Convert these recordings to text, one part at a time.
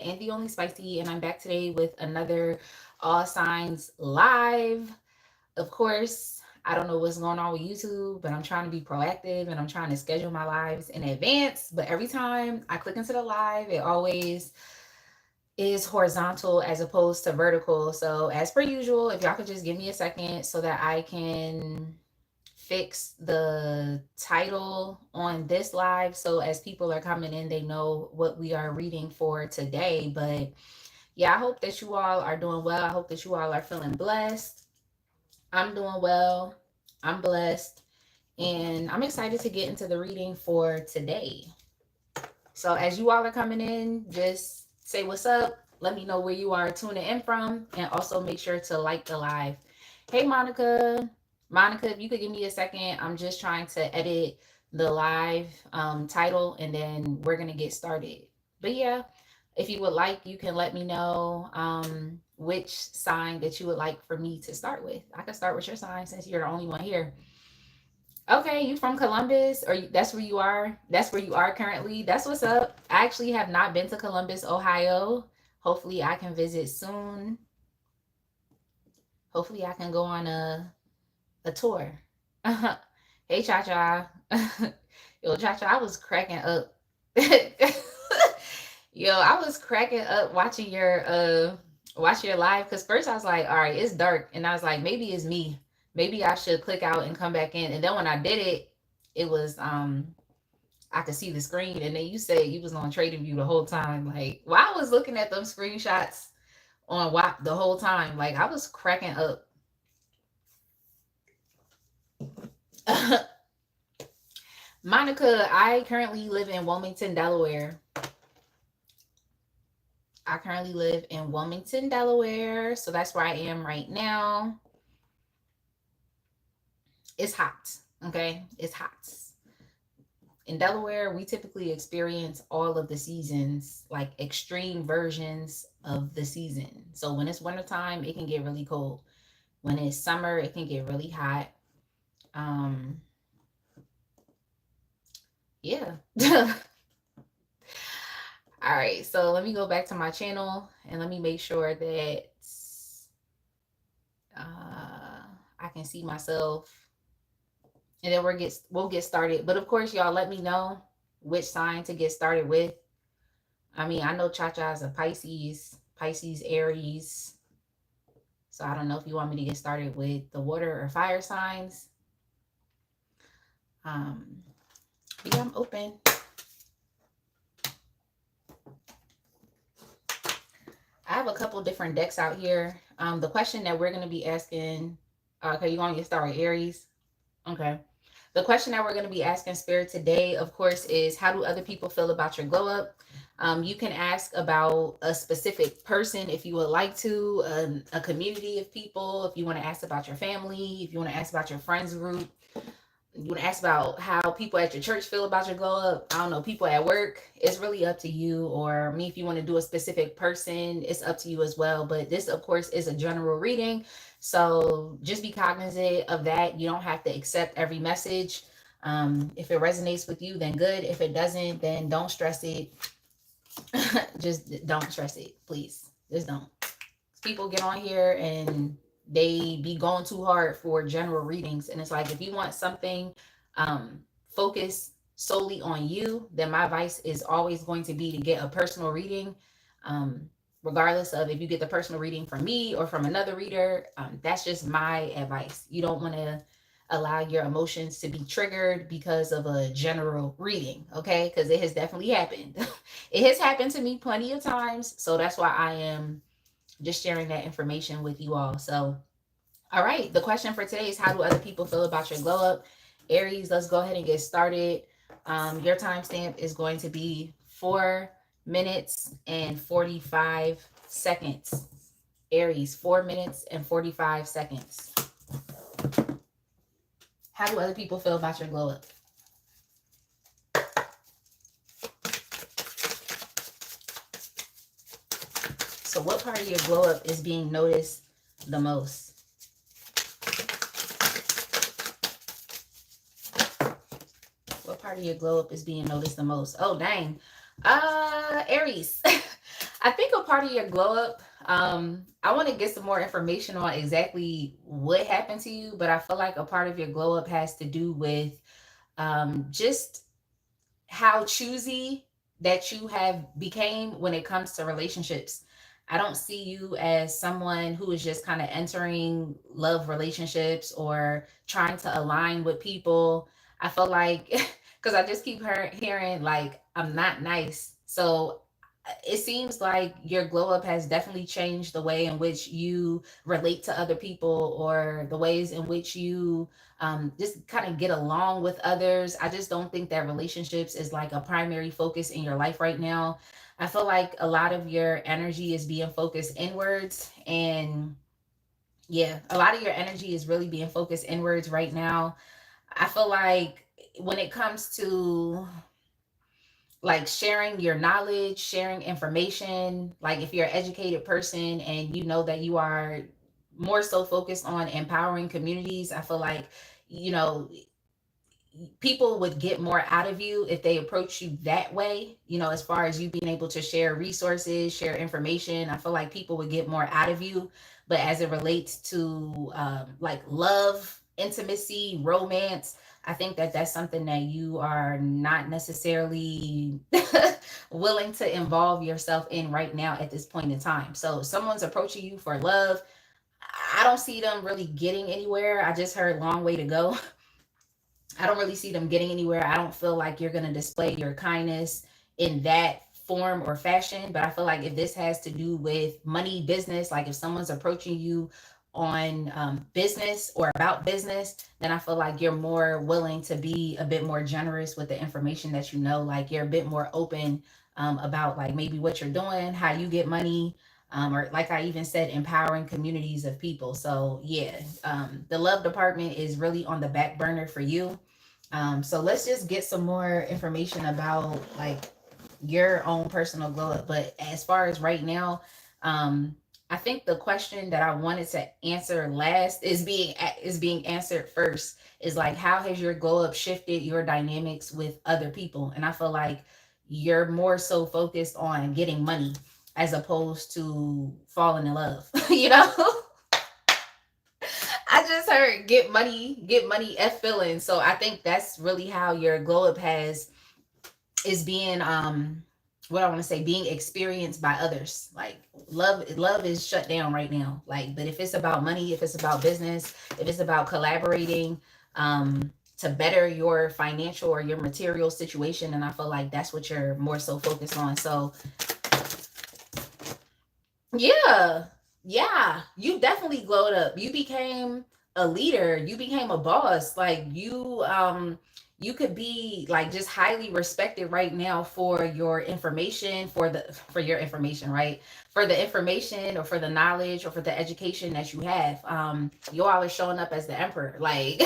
And the only Spicy, and I'm back today with another All Signs Live. Of course, I don't know what's going on with YouTube, but I'm trying to be proactive and I'm trying to schedule my lives in advance. But every time I click into the live, it always is horizontal as opposed to vertical. So, as per usual, if y'all could just give me a second so that I can fix the title on this live so as people are coming in they know what we are reading for today. But yeah, I hope that you all are doing well. I hope that you all are feeling blessed. I'm doing well. I'm blessed, and I'm excited to get into the reading for today. So as you all are coming in, just say what's up, let me know where you are tuning in from, and also make sure to like the live. Hey Monica, Monica, if you could give me a second, I'm just trying to edit the live title, and then we're gonna get started. But yeah, if you would like, you can let me know which sign that you would like for me to start with. I can start with your sign since you're the only one here. Okay, you from Columbus, or that's where you are? That's where you are currently. That's what's up. I actually have not been to Columbus, Ohio. Hopefully, I can visit soon. Hopefully, I can go on a tour. Hey, Cha Cha. Yo, Cha Cha, I was cracking up. Yo, I was cracking up watching your live, because first I was like, all right, it's dark, and I was like, maybe it's me. Maybe I should click out and come back in. And then when I did it, it was I could see the screen, and then you said you was on Trading View the whole time. Like, while I was looking at them screenshots on WAP the whole time, like I was cracking up. Monica, I currently live in Wilmington, Delaware. I currently live in Wilmington, Delaware. So that's where I am right now. It's hot. Okay. It's hot. In Delaware, we typically experience all of the seasons, like extreme versions of the season. So when it's wintertime, it can get really cold. When it's summer, it can get really hot. Um, yeah. All right, so let me go back to my channel and let me make sure that I can see myself, and then we'll get started. But of course, y'all let me know which sign to get started with. I mean, I know Cha Cha is a Pisces, Aries. So I don't know if you want me to get started with the water or fire signs. Um, but yeah, I'm open. I have a couple different decks out here. The question that we're going to be asking, okay, you want to get started with Aries? Okay. The question that we're going to be asking Spirit today, of course, is how do other people feel about your glow up? You can ask about a specific person if you would like to, a community of people, if you want to ask about your family, if you want to ask about your friends group, you want to ask about how people at your church feel about your glow up. I don't know, people at work. It's really up to you. Or me, if you want to do a specific person, it's up to you as well. But this, of course, is a general reading. So just be cognizant of that. You don't have to accept every message. If it resonates with you, then good. If it doesn't, then don't stress it. Just don't stress it, please. Just don't. People get on here and they be going too hard for general readings, and it's like, if you want something focused solely on you, then my advice is always going to be to get a personal reading. um, Regardless of if you get the personal reading from me or from another reader, that's just my advice. You don't want to allow your emotions to be triggered because of a general reading, okay? Because it has definitely happened. It has happened to me plenty of times, so that's why I am just sharing that information with you all. So, all right, the question for today is how do other people feel about your glow up? Aries, let's go ahead and get started. Your timestamp is going to be 4 minutes and 45 seconds. Aries, 4 minutes and 45 seconds. How do other people feel about your glow up? So, what part of your glow up is being noticed the most? What part of your glow up is being noticed the most? Oh, dang. Aries. I think a part of your glow up, I want to get some more information on exactly what happened to you, but I feel like a part of your glow up has to do with just how choosy that you have became when it comes to relationships. I don't see you as someone who is just kind of entering love relationships or trying to align with people. I feel like because I just keep hearing like I'm not nice. So it seems like your glow up has definitely changed the way in which you relate to other people or the ways in which you just kind of get along with others. I just don't think that relationships is like a primary focus in your life right now. I feel like a lot of your energy is being focused inwards. And yeah, a lot of your energy is really being focused inwards right now. I feel like when it comes to like sharing your knowledge, sharing information, like if you're an educated person and you know that you are more so focused on empowering communities, I feel like, you know, people would get more out of you if they approach you that way, you know, as far as you being able to share resources, share information. I feel like people would get more out of you. But as it relates to like love, intimacy, romance, I think that that's something that you are not necessarily willing to involve yourself in right now at this point in time. So if someone's approaching you for love, I don't see them really getting anywhere. I just heard long way to go. I don't really see them getting anywhere. I don't feel like you're going to display your kindness in that form or fashion. But I feel like if this has to do with money, business, like if someone's approaching you on business or about business, then I feel like you're more willing to be a bit more generous with the information that you know. Like you're a bit more open about like maybe what you're doing, how you get money. Or like I even said, empowering communities of people. So yeah, the love department is really on the back burner for you. So let's just get some more information about like your own personal glow up. But as far as right now, I think the question that I wanted to answer last is being answered first. Is like how has your glow up shifted your dynamics with other people? And I feel like you're more so focused on getting money as opposed to falling in love. You know? I just heard get money, F feeling. So I think that's really how your glow up has is being what I want to say, being experienced by others. Like love is shut down right now. Like, but if it's about money, if it's about business, if it's about collaborating, to better your financial or your material situation, and I feel like that's what you're more so focused on. So yeah. Yeah. You definitely glowed up. You became a leader. You became a boss. Like you could be like just highly respected right now for your information, for your information, right? For the information or for the knowledge or for the education that you have. You all are showing up as the emperor. Like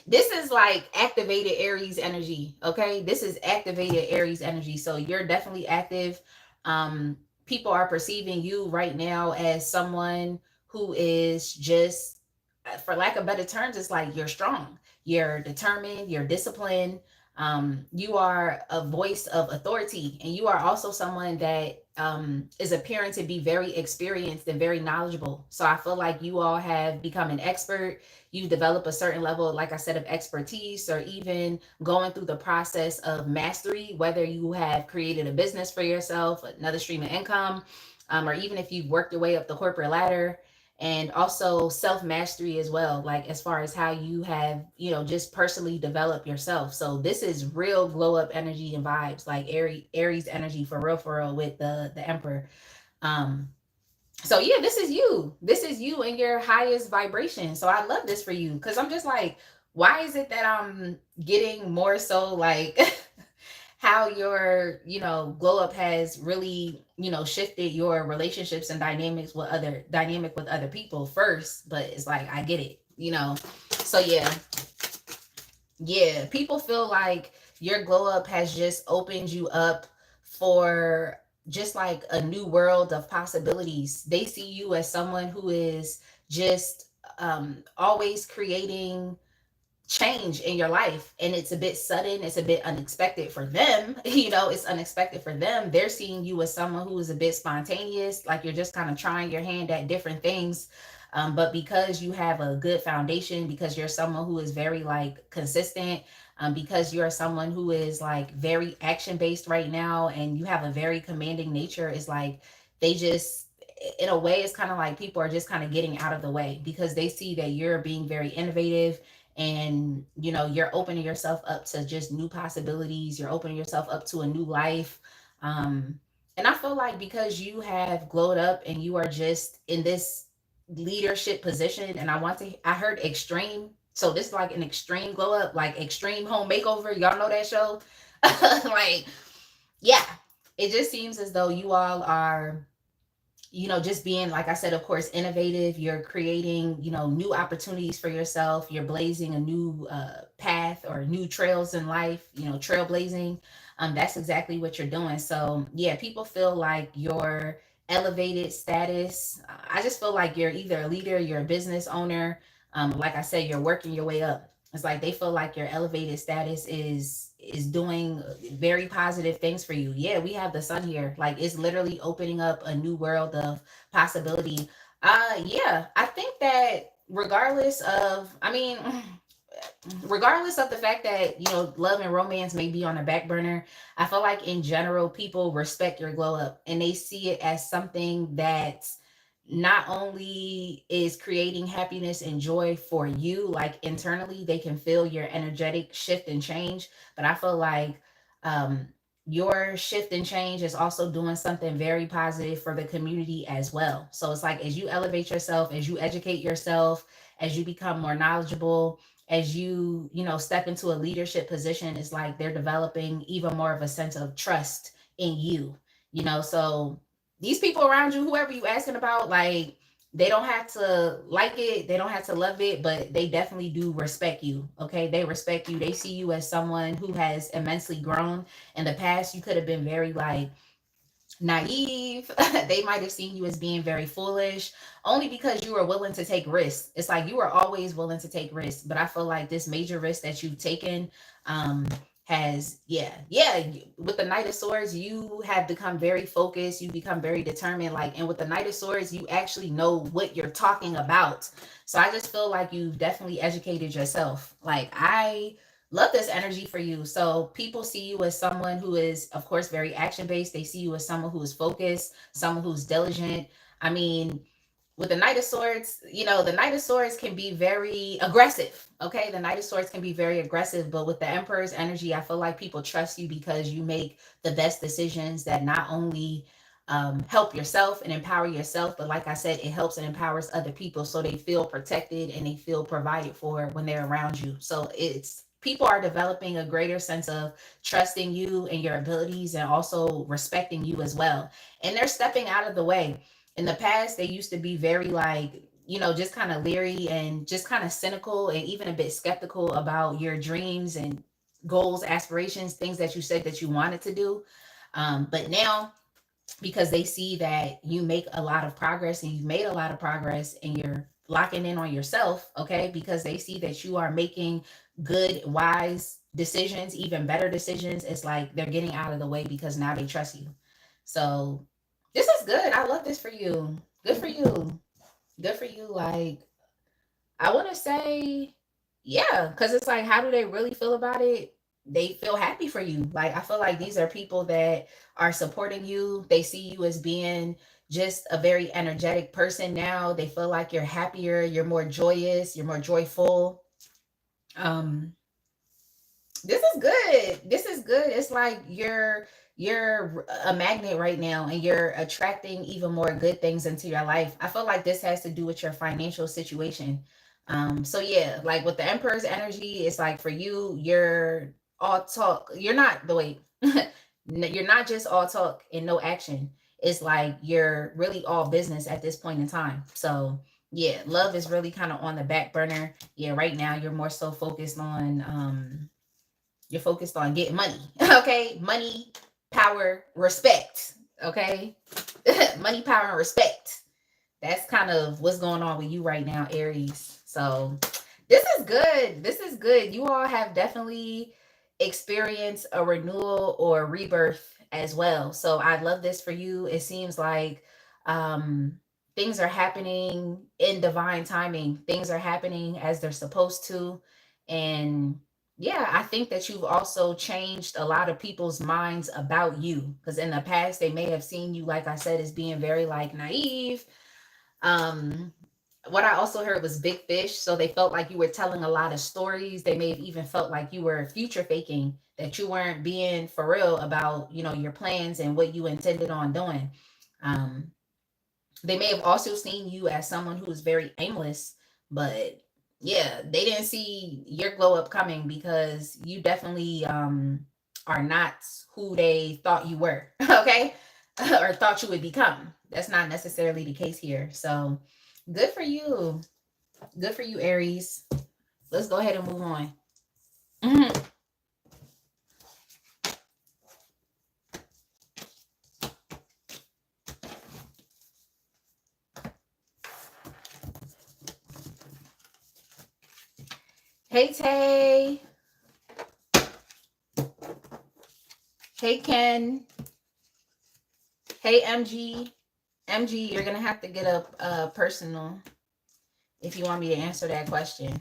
this is like activated Aries energy, okay? This is activated Aries energy. So you're definitely active. People are perceiving you right now as someone who is just, for lack of better terms, it's like you're strong, you're determined, you're disciplined. You are a voice of authority, and you are also someone that is appearing to be very experienced and very knowledgeable. So I feel like you all have become an expert. You develop a certain level, like I said, of expertise, or even going through the process of mastery, whether you have created a business for yourself, another stream of income, or even if you've worked your way up the corporate ladder. And also self mastery as well, like as far as how you have, you know, just personally develop yourself. So this is real glow up energy and vibes, like Aries energy for real with the emperor. um so yeah, this is you in your highest vibration. So I love this for you, because I'm just like, why is it that I'm getting more so like how your, you know, glow up has really, you know, shifted your relationships and dynamic with other people first. But it's like I get it, you know. So yeah, yeah, people feel like your glow up has just opened you up for just like a new world of possibilities. They see you as someone who is just always creating change in your life, and it's a bit sudden, it's a bit unexpected for them. You know, it's unexpected for them. They're seeing you as someone who is a bit spontaneous, like you're just kind of trying your hand at different things. But because you have a good foundation, because you're someone who is very like consistent, because you're someone who is like very action based right now, and you have a very commanding nature, is like they just, in a way, it's kind of like people are just kind of getting out of the way because they see that you're being very innovative, and you know, you're opening yourself up to just new possibilities, you're opening yourself up to a new life. um and I feel like because you have glowed up and you are just in this leadership position, and I heard extreme, so this is like an extreme glow up, like extreme home makeover, y'all know that show. Like, yeah, it just seems as though you all are, you know, just being, like I said, of course, innovative. You're creating, you know, new opportunities for yourself. You're blazing a new path or new trails in life, you know, trailblazing. That's exactly what you're doing. So yeah, people feel like your elevated status. I just feel like you're either a leader, you're a business owner. Like I said, you're working your way up. It's like they feel like your elevated status is doing very positive things for you. Yeah, we have the sun here. Like it's literally opening up a new world of possibility. Yeah, I think that regardless of, I mean, regardless of the fact that, you know, love and romance may be on the back burner, I feel like in general people respect your glow up, and they see it as something that not only is creating happiness and joy for you, like internally they can feel your energetic shift and change, but I feel like um your shift and change is also doing something very positive for the community as well. So it's like as you elevate yourself, as you educate yourself, as you become more knowledgeable, as you know, step into a leadership position, it's like they're developing even more of a sense of trust in you, you know. So these people around you, whoever you asking about, like they don't have to like it, they don't have to love it, but they definitely do respect you. Okay, they respect you. They see you as someone who has immensely grown. In the past you could have been very like naive. They might have seen you as being very foolish only because you were willing to take risks. It's like you were always willing to take risks, but I feel like this major risk that you've taken um has, with the Knight of Swords you have become very focused, you become very determined, like, and with the Knight of Swords you actually know what you're talking about. So I just feel like you've definitely educated yourself. Like, I love this energy for you. So people see you as someone who is, of course, very action based. They see you as someone who is focused, someone who's diligent. I mean, with the Knight of Swords, you know, the Knight of Swords can be very aggressive. Okay, the Knight of Swords can be very aggressive, but with the Emperor's energy, I feel like people trust you because you make the best decisions that not only help yourself and empower yourself, but like I said, it helps and empowers other people so they feel protected and they feel provided for when they're around you. So it's, people are developing a greater sense of trusting you and your abilities and also respecting you as well. And they're stepping out of the way. In the past, they used to be very like, you know, just kind of leery and just kind of cynical and even a bit skeptical about your dreams and goals, aspirations, things that you said that you wanted to do. But now, because they see that you make a lot of progress and you've made a lot of progress and you're locking in on yourself, okay, because they see that you are making good, wise decisions, even better decisions, it's like they're getting out of the way because now they trust you. So this is good. I love this for you. Good for you. Good for you. Like, I want to say, yeah, because it's like, how do they really feel about it? They feel happy for you. Like, I feel like these are people that are supporting you. They see you as being just a very energetic person now. They feel like you're happier, you're more joyous, you're more joyful. Um, this is good. This is good. It's like you're a magnet right now and you're attracting even more good things into your life. I feel like this has to do with your financial situation. So yeah, like with the Emperor's energy, it's like for you, you're all talk. You're not the way. You're not just all talk and no action. It's like you're really all business at this point in time. So yeah, love is really kind of on the back burner. Yeah, right now you're more so focused on you're focused on getting money. Okay, money, power, respect. Okay, money, power, and respect. That's kind of what's going on with you right now, Aries. So This is good. This is good. You all have definitely experienced a renewal or rebirth as well. So I love this for you. It seems like um things are happening in divine timing. Things are happening as they're supposed to. And yeah, I think that you've also changed a lot of people's minds about you because in the past they may have seen you, like I said, as being very like naive. um what I also heard was big fish. So they felt like you were telling a lot of stories. They may have even felt like you were future faking, that you weren't being for real about, your plans and what you intended on doing. Um, they may have also seen you as someone who is very aimless, but yeah, they didn't see your glow up coming because you definitely are not who they thought you were, okay? Or thought you would become. That's not necessarily the case here. So good for you. Good for you, Aries. Let's go ahead and move on. Mhm. Hey, Tay. Hey, Ken. Hey, MG. MG, you're going to have to get a personal if you want me to answer that question.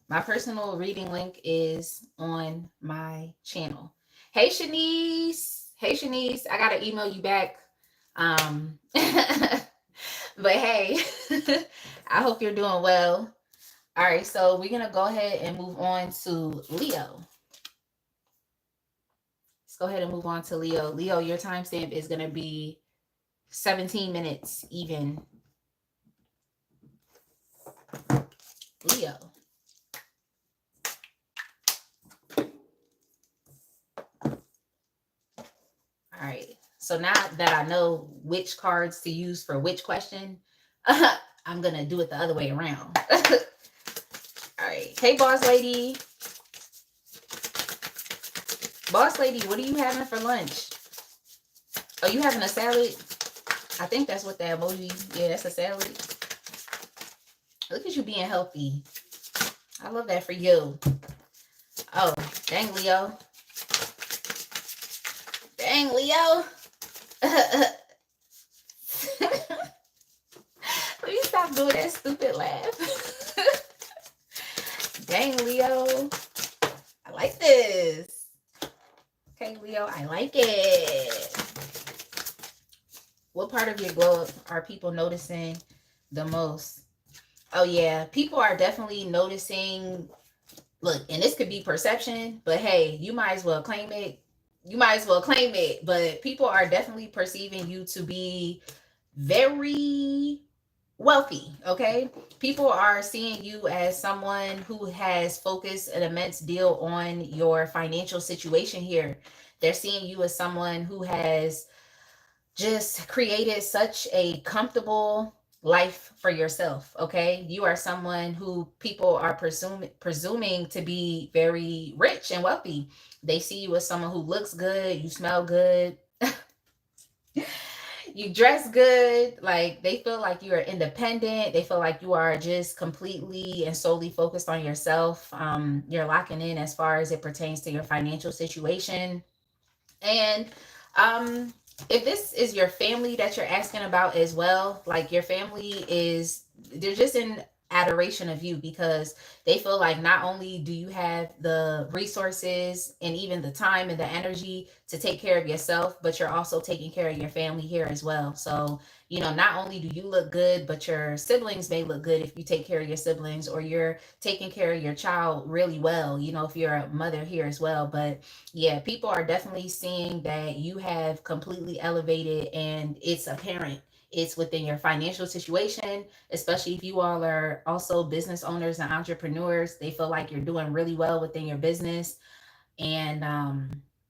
My personal reading link is on my channel. Hey, Shanice. Hey, Shanice. I got to email you back. But hey, I hope you're doing well. All right, so we're going to go ahead and move on to Leo. Let's go ahead and move on to Leo. Leo, your timestamp is going to be 17 minutes even. Leo. All right. So now that I know which cards to use for which question, I'm going to do it the other way around. All right. Hey, boss lady. Boss lady, what are you having for lunch? Oh, you having a salad? I think that's what that emoji. Yeah, that's a salad. Look at you being healthy. I love that for you. Oh, dang, Leo. Dang, Leo. Let me stop doing that stupid laugh. Dang, Leo. I like this. Okay, Leo, I like it. What part of your glow up are people noticing the most? Oh, yeah. People are definitely noticing. Look, and this could be perception, but hey, you might as well claim it. You might as well claim it. But people are definitely perceiving you to be very wealthy, okay? People are seeing you as someone who has focused an immense deal on your financial situation here. They're seeing you as someone who has just created such a comfortable life for yourself, okay? You are someone who people are presuming to be very rich and wealthy. They see you as someone who looks good, you smell good, you dress good. Like they feel like you are independent. They feel like you are just completely and solely focused on yourself. You're locking in as far as it pertains to your financial situation. And um, if this is your family that you're asking about as well, like your family is, they're just in adoration of you because they feel like not only do you have the resources and even the time and the energy to take care of yourself, but you're also taking care of your family here as well. So, not only do you look good, but your siblings may look good if you take care of your siblings, or you're taking care of your child really well, if you're a mother here as well. But yeah, people are definitely seeing that you have completely elevated, and it's apparent. It's within your financial situation, especially if you all are also business owners and entrepreneurs. They feel like you're doing really well within your business. And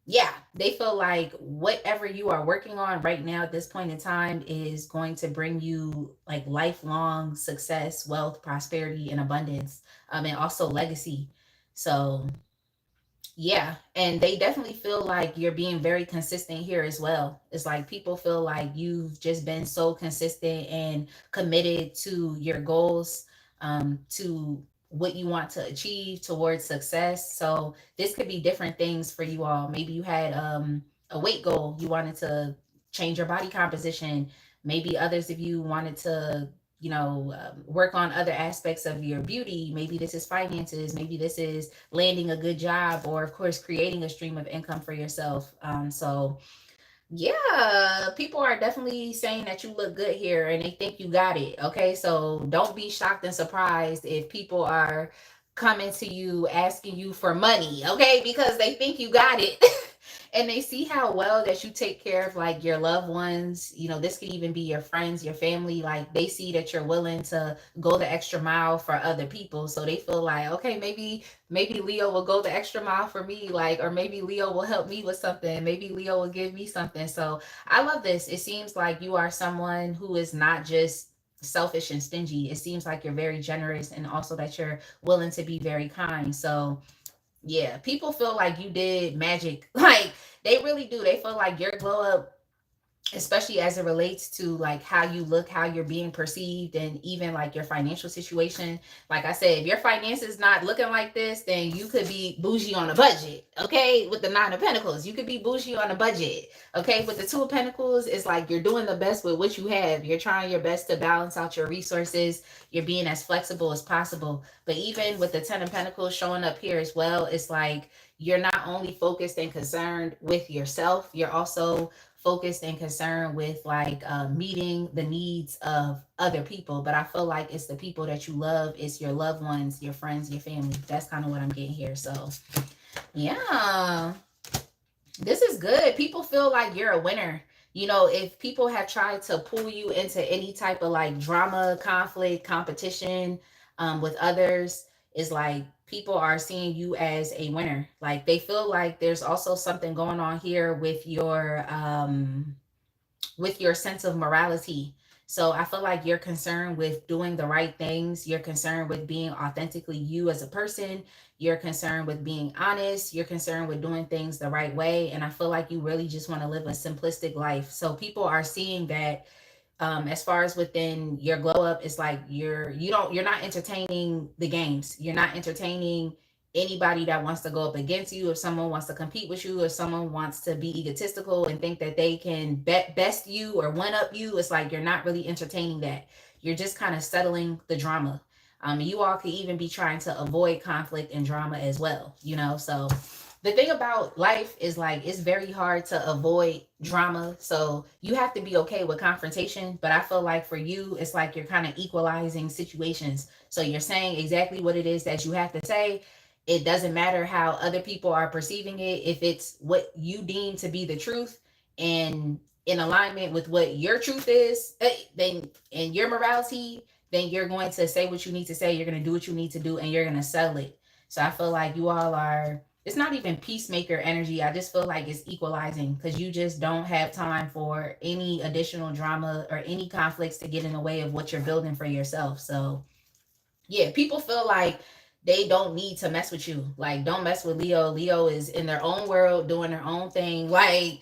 yeah, they feel like whatever you are working on right now at this point in time is going to bring you like lifelong success, wealth, prosperity, and abundance, and also legacy. So yeah, and they definitely feel like you're being very consistent here as well. It's like people feel like you've just been so consistent and committed to your goals, to what you want to achieve towards success. So this could be different things for you all. Maybe you had a weight goal, you wanted to change your body composition. Maybe others of you wanted to, work on other aspects of your beauty. Maybe this is finances. Maybe this is landing a good job, or of course, creating a stream of income for yourself. So yeah, people are definitely saying that you look good here and they think you got it. Okay, so don't be shocked and surprised if people are coming to you asking you for money, okay, because they think you got it. And they see how well that you take care of like your loved ones. This could even be your friends, your family. Like they see that you're willing to go the extra mile for other people, so they feel like, okay, maybe Leo will go the extra mile for me, like, or maybe Leo will help me with something. Maybe Leo will give me something. So I love this. It seems like you are someone who is not just selfish and stingy. It seems like you're very generous, and also that you're willing to be very kind. So yeah, people feel like you did magic. Like they really do. They feel like your glow up, especially as it relates to like how you look, how you're being perceived, and even like your financial situation. Like I said, if your finances not looking like this, then you could be bougie on a budget. Okay, with the Nine of Pentacles, you could be bougie on a budget. Okay, with the Two of Pentacles, it's like you're doing the best with what you have. You're trying your best to balance out your resources. You're being as flexible as possible. But even with the Ten of Pentacles showing up here as well, it's like you're not only focused and concerned with yourself, you're also focused and concerned with like meeting the needs of other people. But I feel like it's the people that you love, it's your loved ones, your friends, your family. That's kind of what I'm getting here. So yeah, this is good. People feel like you're a winner. If people have tried to pull you into any type of like drama, conflict, competition with others, is like people are seeing you as a winner. Like they feel like there's also something going on here with your sense of morality. So I feel like you're concerned with doing the right things. You're concerned with being authentically you as a person. You're concerned with being honest. You're concerned with doing things the right way. And I feel like you really just want to live a simplistic life. So people are seeing that as far as within your glow up, it's like you're not entertaining the games. You're not entertaining anybody that wants to go up against you. If someone wants to compete with you, if someone wants to be egotistical and think that they can best you or one up you, it's like you're not really entertaining that. You're just kind of settling the drama. You all could even be trying to avoid conflict and drama as well, so the thing about life is like it's very hard to avoid drama. So you have to be okay with confrontation. But I feel like for you, it's like you're kind of equalizing situations. So you're saying exactly what it is that you have to say. It doesn't matter how other people are perceiving it. If it's what you deem to be the truth and in alignment with what your truth is, then and your morality, then you're going to say what you need to say. You're going to do what you need to do, and you're going to settle it. So I feel like you all are, it's not even peacemaker energy. I just feel like it's equalizing because you just don't have time for any additional drama or any conflicts to get in the way of what you're building for yourself. So yeah, people feel like they don't need to mess with you. Like, don't mess with Leo. Leo is in their own world, doing their own thing. Like,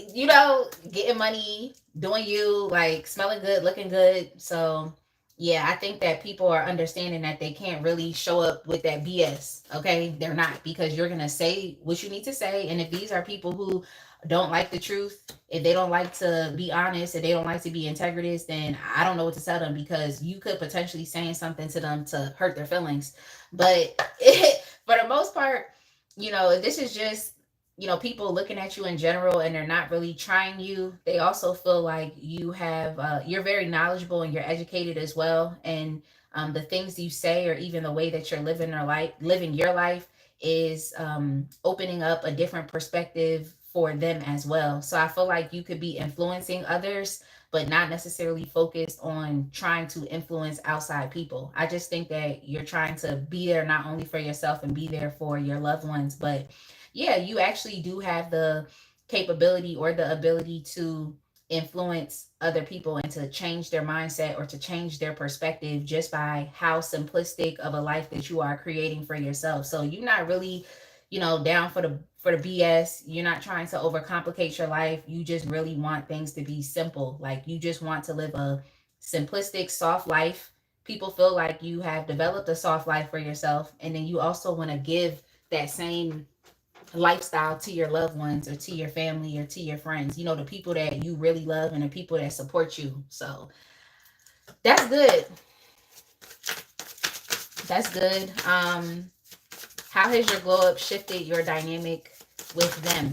getting money, doing you, like smelling good, looking good. So yeah, I think that people are understanding that they can't really show up with that BS. Okay, they're not, because you're gonna say what you need to say. And if these are people who don't like the truth, if they don't like to be honest, if they don't like to be integritous, then I don't know what to tell them, because you could potentially saying something to them to hurt their feelings. But for the most part, if this is just people looking at you in general and they're not really trying you, they also feel like you're very knowledgeable and you're educated as well. And the things you say, or even the way that you're living your life is opening up a different perspective for them as well. So I feel like you could be influencing others, but not necessarily focused on trying to influence outside people. I just think that you're trying to be there not only for yourself and be there for your loved ones, but yeah, you actually do have the capability or the ability to influence other people and to change their mindset or to change their perspective just by how simplistic of a life that you are creating for yourself. So you're not really, down for the BS. You're not trying to overcomplicate your life. You just really want things to be simple. Like you just want to live a simplistic, soft life. people feel like you have developed a soft life for yourself, and then you also want to give that same lifestyle to your loved ones or to your family or to your friends, you know, the people that you really love and the people that support you. So that's good. That's good. How has your glow up shifted your dynamic with them?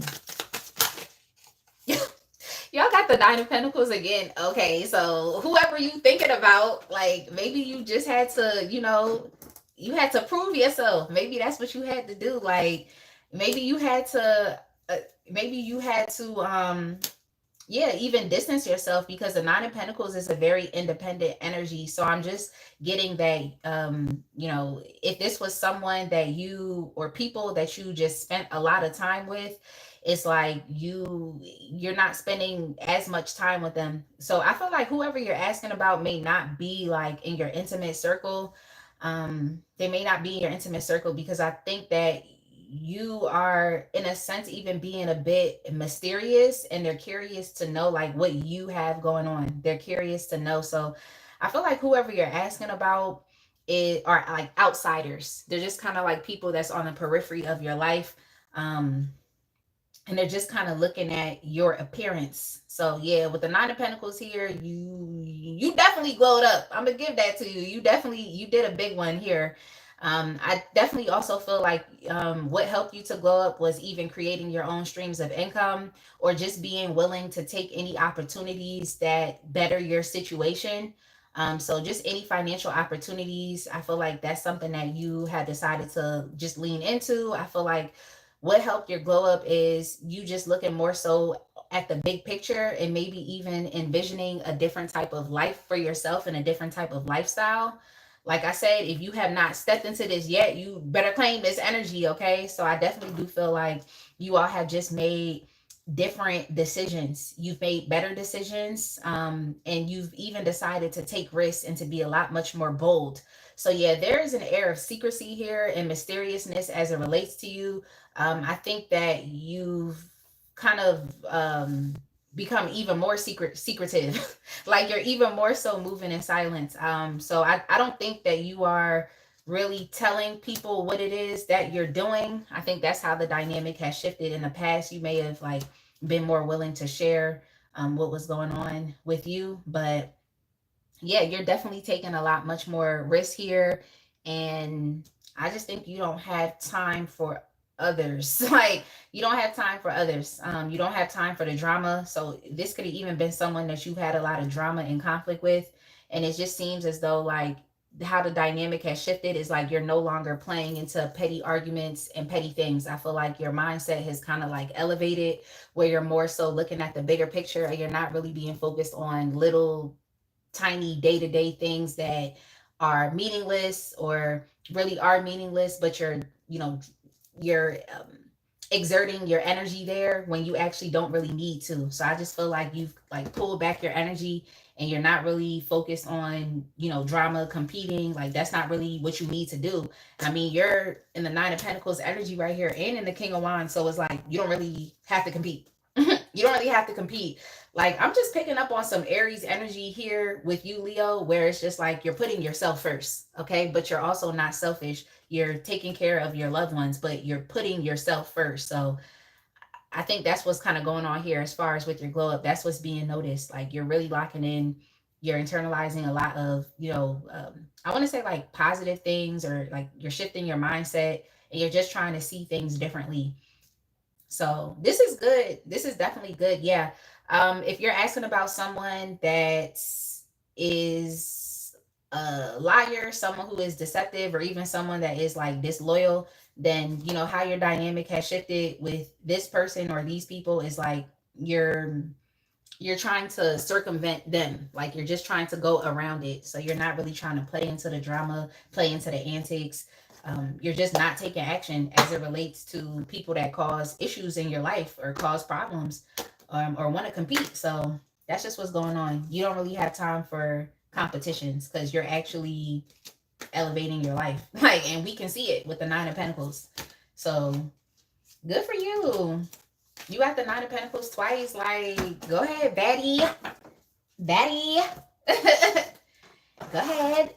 Y'all got the Nine of Pentacles again. Okay, so whoever you thinking about, like maybe you just had to, you know, you had to prove yourself. Maybe that's what you had to do. Like maybe you had to, maybe you had to, yeah, even distance yourself, because the Nine of Pentacles is a very independent energy. So I'm just getting that, you know, if this was someone that you or people that you just spent a lot of time with, it's like you're not spending as much time with them. So I feel like whoever you're asking about may not be like in your intimate circle. They may not be in your intimate circle, because I think that you are in a sense even being a bit mysterious, and they're curious to know like what you have going on. They're curious to know. So I feel like whoever you're asking about it are like outsiders. They're just kind of like people that's on the periphery of your life. And they're just kind of looking at your appearance. So yeah, with the Nine of Pentacles here, you definitely glowed up. I'm gonna give that to you. You did a big one here. I definitely also feel like what helped you to glow up was even creating your own streams of income, or just being willing to take any opportunities that better your situation. So just any financial opportunities, I feel like that's something that you had decided to just lean into. I feel like what helped your glow up is you just looking more so at the big picture, and maybe even envisioning a different type of life for yourself and a different type of lifestyle. Like I said, if you have not stepped into this yet, you better claim this energy, okay? So I definitely do feel like you all have just made different decisions. You've made better decisions, and you've even decided to take risks and to be a lot much more bold. So yeah, there is an air of secrecy here and mysteriousness as it relates to you. I think that you've kind of become even more secretive. Like you're even more so moving in silence. So I don't think that you are really telling people what it is that you're doing. I think that's how the dynamic has shifted. In the past, you may have like been more willing to share what was going on with you, but yeah, you're definitely taking a lot much more risk here. And I just think you don't have time for others. Like you don't have time for others. You don't have time for the drama. So this could have even been someone that you've had a lot of drama and conflict with. And it just seems as though like how the dynamic has shifted is like you're no longer playing into petty arguments and petty things. I feel like your mindset has kind of like elevated, where you're more so looking at the bigger picture, and you're not really being focused on little tiny day-to-day things that are meaningless, or really are meaningless, but you're exerting your energy there when you actually don't really need to. So I just feel like you've like pulled back your energy, and you're not really focused on, drama, competing. Like that's not really what you need to do. I mean, you're in the Nine of Pentacles energy right here, and in the King of Wands, so it's like you don't really have to compete. You don't really have to compete. Like I'm just picking up on some Aries energy here with you, Leo, where it's just like you're putting yourself first, okay? But you're also not selfish. You're taking care of your loved ones, but you're putting yourself first. So I think that's what's kind of going on here as far as with your glow up. That's what's being noticed. Like you're really locking in, you're internalizing a lot of, I want to say like positive things, or like you're shifting your mindset, and you're just trying to see things differently. So this is good. This is definitely good. Yeah. If you're asking about someone that is a liar, someone who is deceptive, or even someone that is like disloyal, then you know how your dynamic has shifted with this person or these people is like you're trying to circumvent them. Like you're just trying to go around it. So you're not really trying to play into the drama, play into the antics. You're just not taking action as it relates to people that cause issues in your life or cause problems, or want to compete. So that's just what's going on. You don't really have time for competitions, because you're actually elevating your life. Like, and we can see it with the Nine of Pentacles. So good for you. You got the Nine of Pentacles twice. Like, go ahead, baddie. Baddie. Go ahead.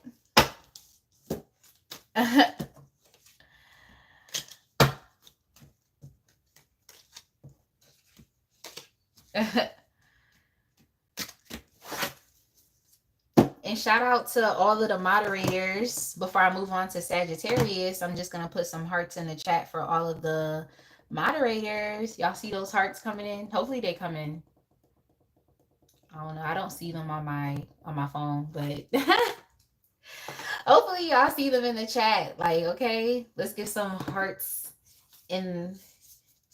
And shout out to all of the moderators. Before I move on to Sagittarius, I'm just going to put some hearts in the chat for all of the moderators. Y'all see those hearts coming in? Hopefully they come in. I don't know. I don't see them on my phone, but hopefully y'all see them in the chat. Like, okay, let's give some hearts in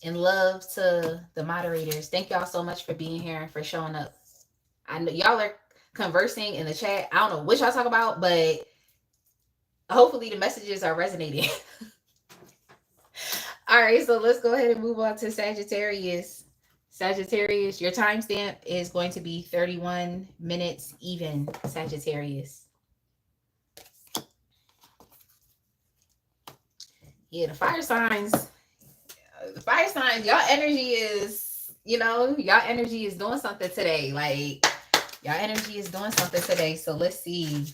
love to the moderators. Thank y'all so much for being here and for showing up. I know y'all are conversing in the chat. I don't know what y'all talk about, but hopefully the messages are resonating. All right, so let's go ahead and move on to Sagittarius. Sagittarius, your timestamp is going to be 31 minutes even, Sagittarius. Yeah, the fire signs, y'all energy is, y'all energy is doing something today. Like, y'all energy is doing something today. So let's see,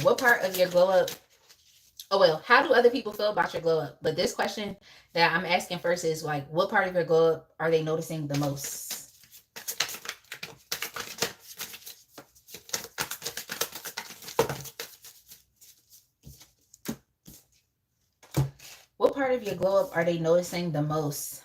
what part of your glow up. Oh, well, how do other people feel about your glow up? But this question that I'm asking first is like, what part of your glow up are they noticing the most? What part of your glow up are they noticing the most?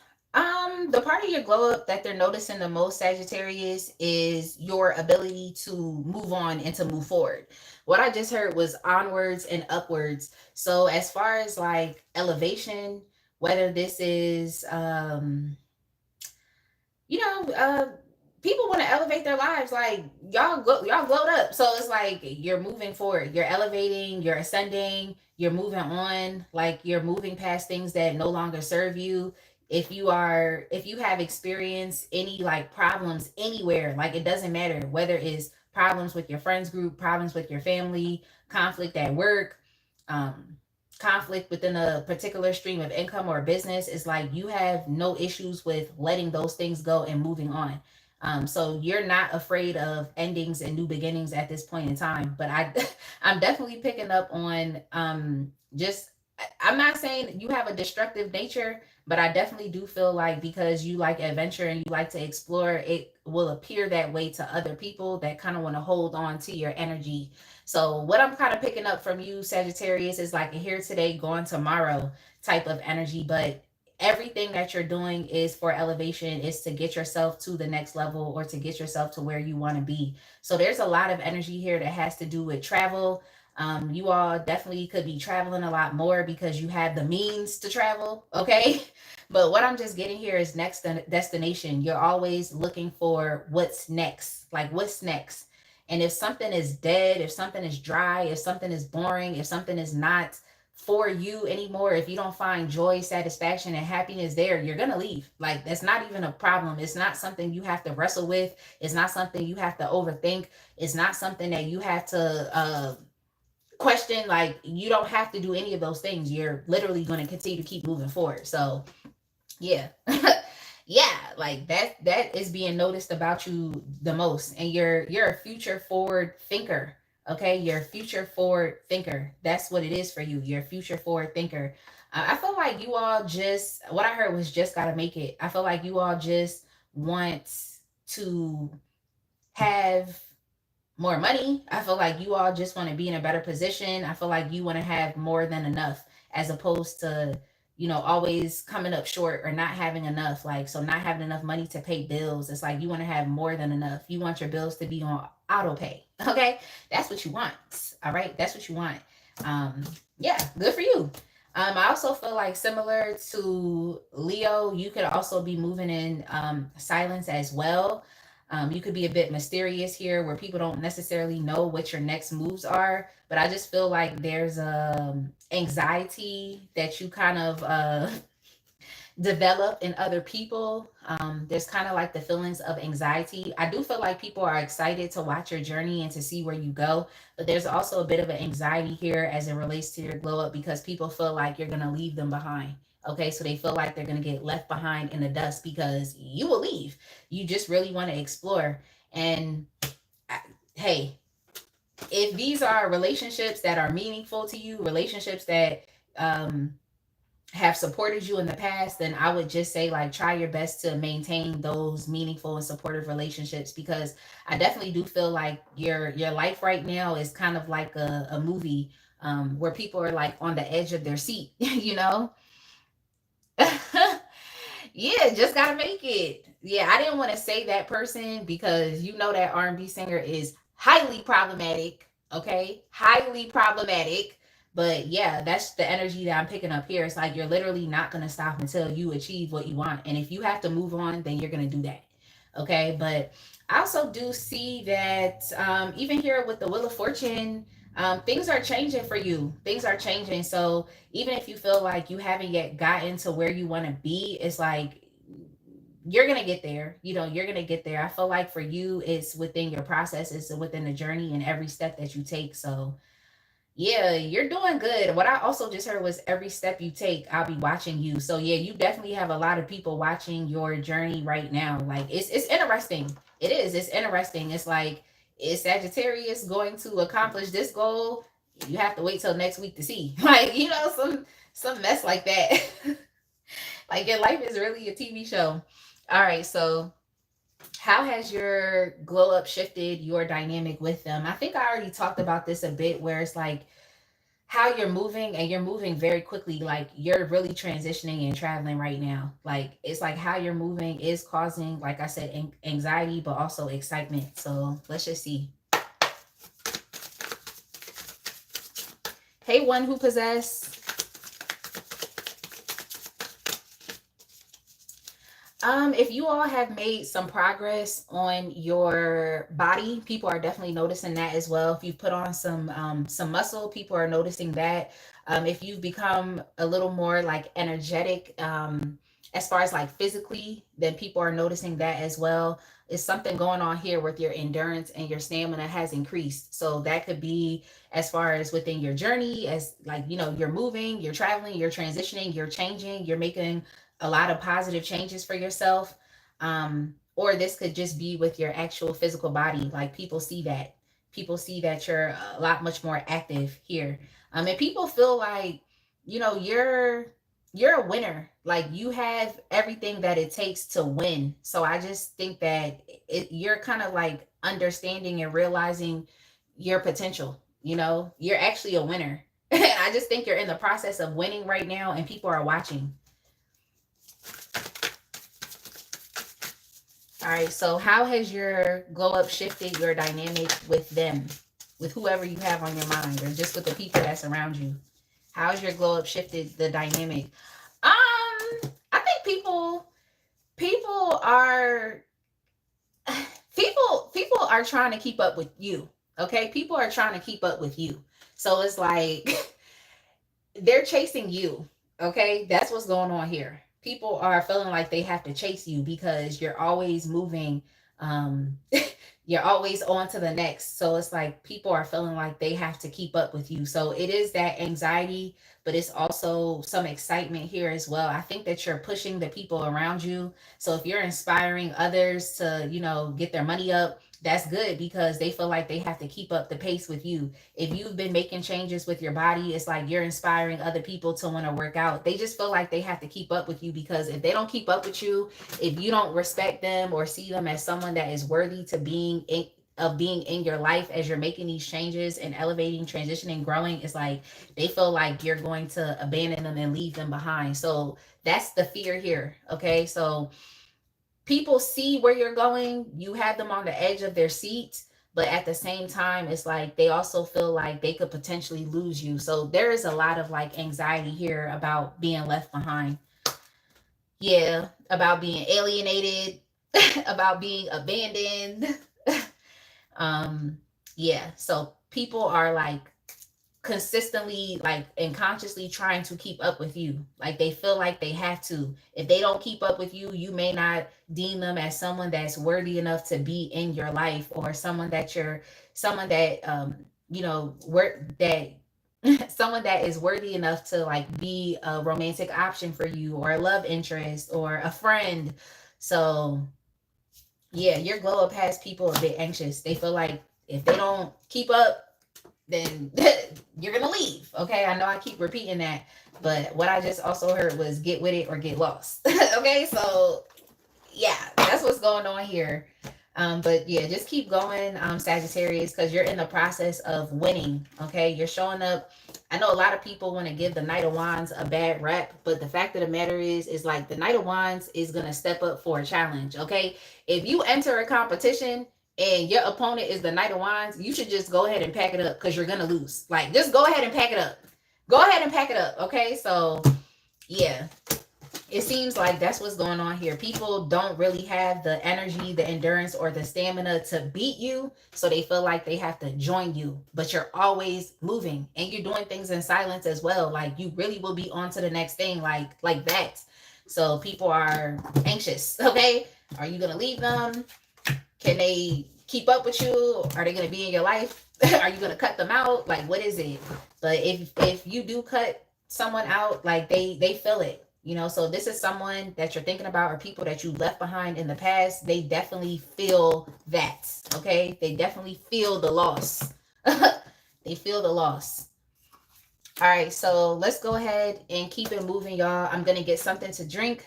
The part of your glow up that they're noticing the most, Sagittarius, is your ability to move on and to move forward. What I just heard was onwards and upwards. So as far as like elevation, whether this is people want to elevate their lives. Like, y'all glowed up, so it's like you're moving forward, you're elevating, you're ascending, you're moving on. Like, you're moving past things that no longer serve you. If you have experienced any like problems anywhere, like, it doesn't matter whether it's problems with your friends group, problems with your family, conflict at work, um conflict within a particular stream of income or business, is like you have no issues with letting those things go and moving on. So you're not afraid of endings and new beginnings at this point in time. But I'm definitely picking up on just, I'm not saying you have a destructive nature, but I definitely do feel like because you like adventure and you like to explore, it will appear that way to other people that kind of want to hold on to your energy. So what I'm kind of picking up from you, Sagittarius, is like a here today, gone tomorrow type of energy. But everything that you're doing is for elevation, is to get yourself to the next level or to get yourself to where you want to be. So there's a lot of energy here that has to do with travel. You all definitely could be traveling a lot more because you have the means to travel, okay? But what I'm just getting here is next destination. You're always looking for what's next. Like, what's next? And if something is dead, if something is dry, if something is boring, if something is not for you anymore, if you don't find joy, satisfaction, and happiness there, you're going to leave. Like, that's not even a problem. It's not something you have to wrestle with. It's not something you have to overthink. It's not something that you have to question. Like, you don't have to do any of those things. You're literally going to continue to keep moving forward. So yeah. Yeah, like that is being noticed about you the most. And you're a future forward thinker. Okay, you're a future forward thinker. That's what it is for you. You're a future forward thinker. I feel like you all just, what I heard was just gotta make it. I feel like you all just want to have more money. I feel like you all just want to be in a better position. I feel like you want to have more than enough, as opposed to, always coming up short or not having enough. Like, so not having enough money to pay bills. It's like you want to have more than enough. You want your bills to be on auto pay. Okay. That's what you want. All right. That's what you want. Yeah, good for you. I also feel like, similar to Leo, you could also be moving in silence as well. You could be a bit mysterious here, where people don't necessarily know what your next moves are. But I just feel like there's anxiety that you kind of develop in other people. There's kind of like the feelings of anxiety. I do feel like people are excited to watch your journey and to see where you go. But there's also a bit of an anxiety here as it relates to your glow up, because people feel like you're going to leave them behind. Okay, so they feel like they're going to get left behind in the dust because you will leave. You just really want to explore. And hey, if these are relationships that are meaningful to you, relationships that have supported you in the past, then I would just say like try your best to maintain those meaningful and supportive relationships, because I definitely do feel like your life right now is kind of like a movie, where people are like on the edge of their seat, you know? Yeah, just gotta make it. Yeah, I didn't want to say that person because you know that R&B singer is highly problematic. Okay, highly problematic. But yeah, that's the energy that I'm picking up here. It's like you're literally not gonna stop until you achieve what you want, and if you have to move on, then you're gonna do that. Okay, but I also do see that even here with the Wheel of Fortune, things are changing for you. Things are changing. So even if you feel like you haven't yet gotten to where you want to be, it's like you're gonna get there. You know, you're gonna get there. I feel like for you, it's within your process, it's within the journey and every step that you take. So yeah, you're doing good. What I also just heard was every step you take, I'll be watching you. So yeah, you definitely have a lot of people watching your journey right now. Like it's interesting. It is. It's interesting. It's like, is Sagittarius going to accomplish this goal? You have to wait till next week to see. Like, you know, some mess like that. Like your life is really a TV show. All right, so how has your glow up shifted your dynamic with them? I think I already talked about this a bit, where it's like how you're moving, and you're moving very quickly. Like you're really transitioning and traveling right now. Like it's like how you're moving is causing, like I said, anxiety, but also excitement. So let's just see. Hey, one who possess. If you all have made some progress on your body, people are definitely noticing that as well. If you put on some muscle, people are noticing that. If you've become a little more like energetic, as far as like physically, then people are noticing that as well. It's something going on here with your endurance, and your stamina has increased. So that could be as far as within your journey, as like, you know, you're moving, you're traveling, you're transitioning, you're changing, you're making a lot of positive changes for yourself. Or this could just be with your actual physical body. Like people see that. People see that you're a lot much more active here. And people feel like, you know, you're a winner. Like you have everything that it takes to win. So I just think that you're kind of like understanding and realizing your potential. You know, you're actually a winner. I just think you're in the process of winning right now, and people are watching. All right, so how has your glow up shifted your dynamic with them, with whoever you have on your mind, or just with the people that's around you? How has your glow up shifted the dynamic? I think people are people are trying to keep up with you. Okay, people are trying to keep up with you. So it's like they're chasing you. Okay, that's what's going on here. People are feeling like they have to chase you because you're always moving. um you're always on to the next. So it's like people are feeling like they have to keep up with you. So it is that anxiety, but it's also some excitement here as well. I think that you're pushing the people around you. So if you're inspiring others to, you know, get their money up, that's good, because they feel like they have to keep up the pace with you. If you've been making changes with your body, it's like you're inspiring other people to want to work out. They just feel like they have to keep up with you, because if they don't keep up with you, if you don't respect them or see them as someone that is worthy to being in your life as you're making these changes and elevating, transitioning, growing, it's like they feel like you're going to abandon them and leave them behind. So that's the fear here. Okay, so people see where you're going, you have them on the edge of their seat, but at the same time it's like they also feel like they could potentially lose you. So there is a lot of like anxiety here about being left behind. Yeah, about being alienated, about being abandoned. um yeah, so people are like consistently like and consciously trying to keep up with you. Like they feel like they have to. If they don't keep up with you, you may not deem them as someone that's worthy enough to be in your life, or someone that you know, work that someone that is worthy enough to like be a romantic option for you, or a love interest, or a friend. So yeah, your glow up has people a bit anxious. They feel like if they don't keep up, then you're gonna leave. Okay, I know I keep repeating that, but what I just also heard was get with it or get lost. Okay, so yeah, that's what's going on here. But yeah, just keep going, Sagittarius, because you're in the process of winning. Okay, you're showing up. I know a lot of people want to give the Knight of Wands a bad rep, but the fact of the matter is like the Knight of Wands is gonna step up for a challenge. Okay, if you enter a competition and your opponent is the Knight of Wands, you should just go ahead and pack it up because you're gonna lose. Like, just go ahead and pack it up. Go ahead and pack it up. Okay, so yeah, it seems like that's what's going on here. People don't really have the energy, the endurance, or the stamina to beat you, so they feel like they have to join you. But you're always moving, and you're doing things in silence as well. Like, you really will be on to the next thing, like that. So people are anxious. Okay, are you gonna leave them? Can they keep up with you? Are they gonna be in your life? Are you gonna cut them out? Like, what is it? But if you do cut someone out, like they feel it. So this is someone that you're thinking about, or people that you left behind in the past. They definitely feel that. Okay, they definitely feel the loss. They feel the loss. All right, so let's go ahead and keep it moving, y'all. I'm gonna get something to drink.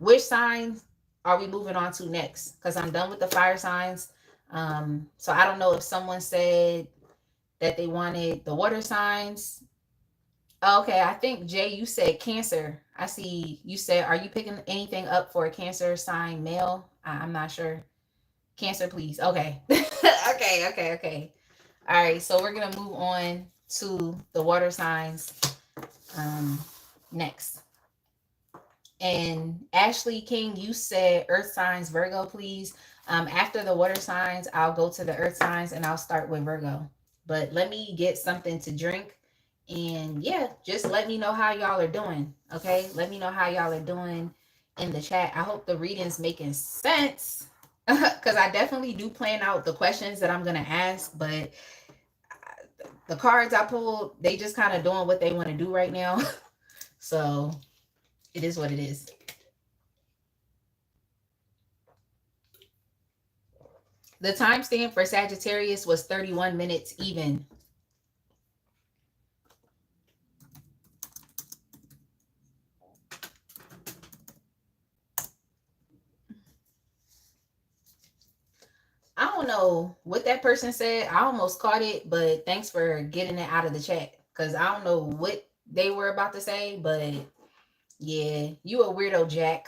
Which sign are we moving on to next? Because I'm done with the fire signs. So I don't know if someone said that they wanted the water signs. Okay, I think Jay, you said Cancer. I see you said, are you picking anything up for a Cancer sign male? I'm not sure. Cancer, please. Okay. Okay. All right, so we're gonna move on to the water signs next. And Ashley King, you said earth signs, Virgo, please. After the water signs, I'll go to the earth signs and I'll start with Virgo. But let me get something to drink. And yeah, just let me know how y'all are doing. Okay, let me know how y'all are doing in the chat. I hope the reading's making sense, because I definitely do plan out the questions that I'm gonna ask, but the cards I pulled, they just kind of doing what they want to do right now. So it is what it is. The timestamp for Sagittarius was 31 minutes even. I don't know what that person said. I almost caught it, but thanks for getting it out of the chat, because I don't know what they were about to say, but yeah, you a weirdo, Jack.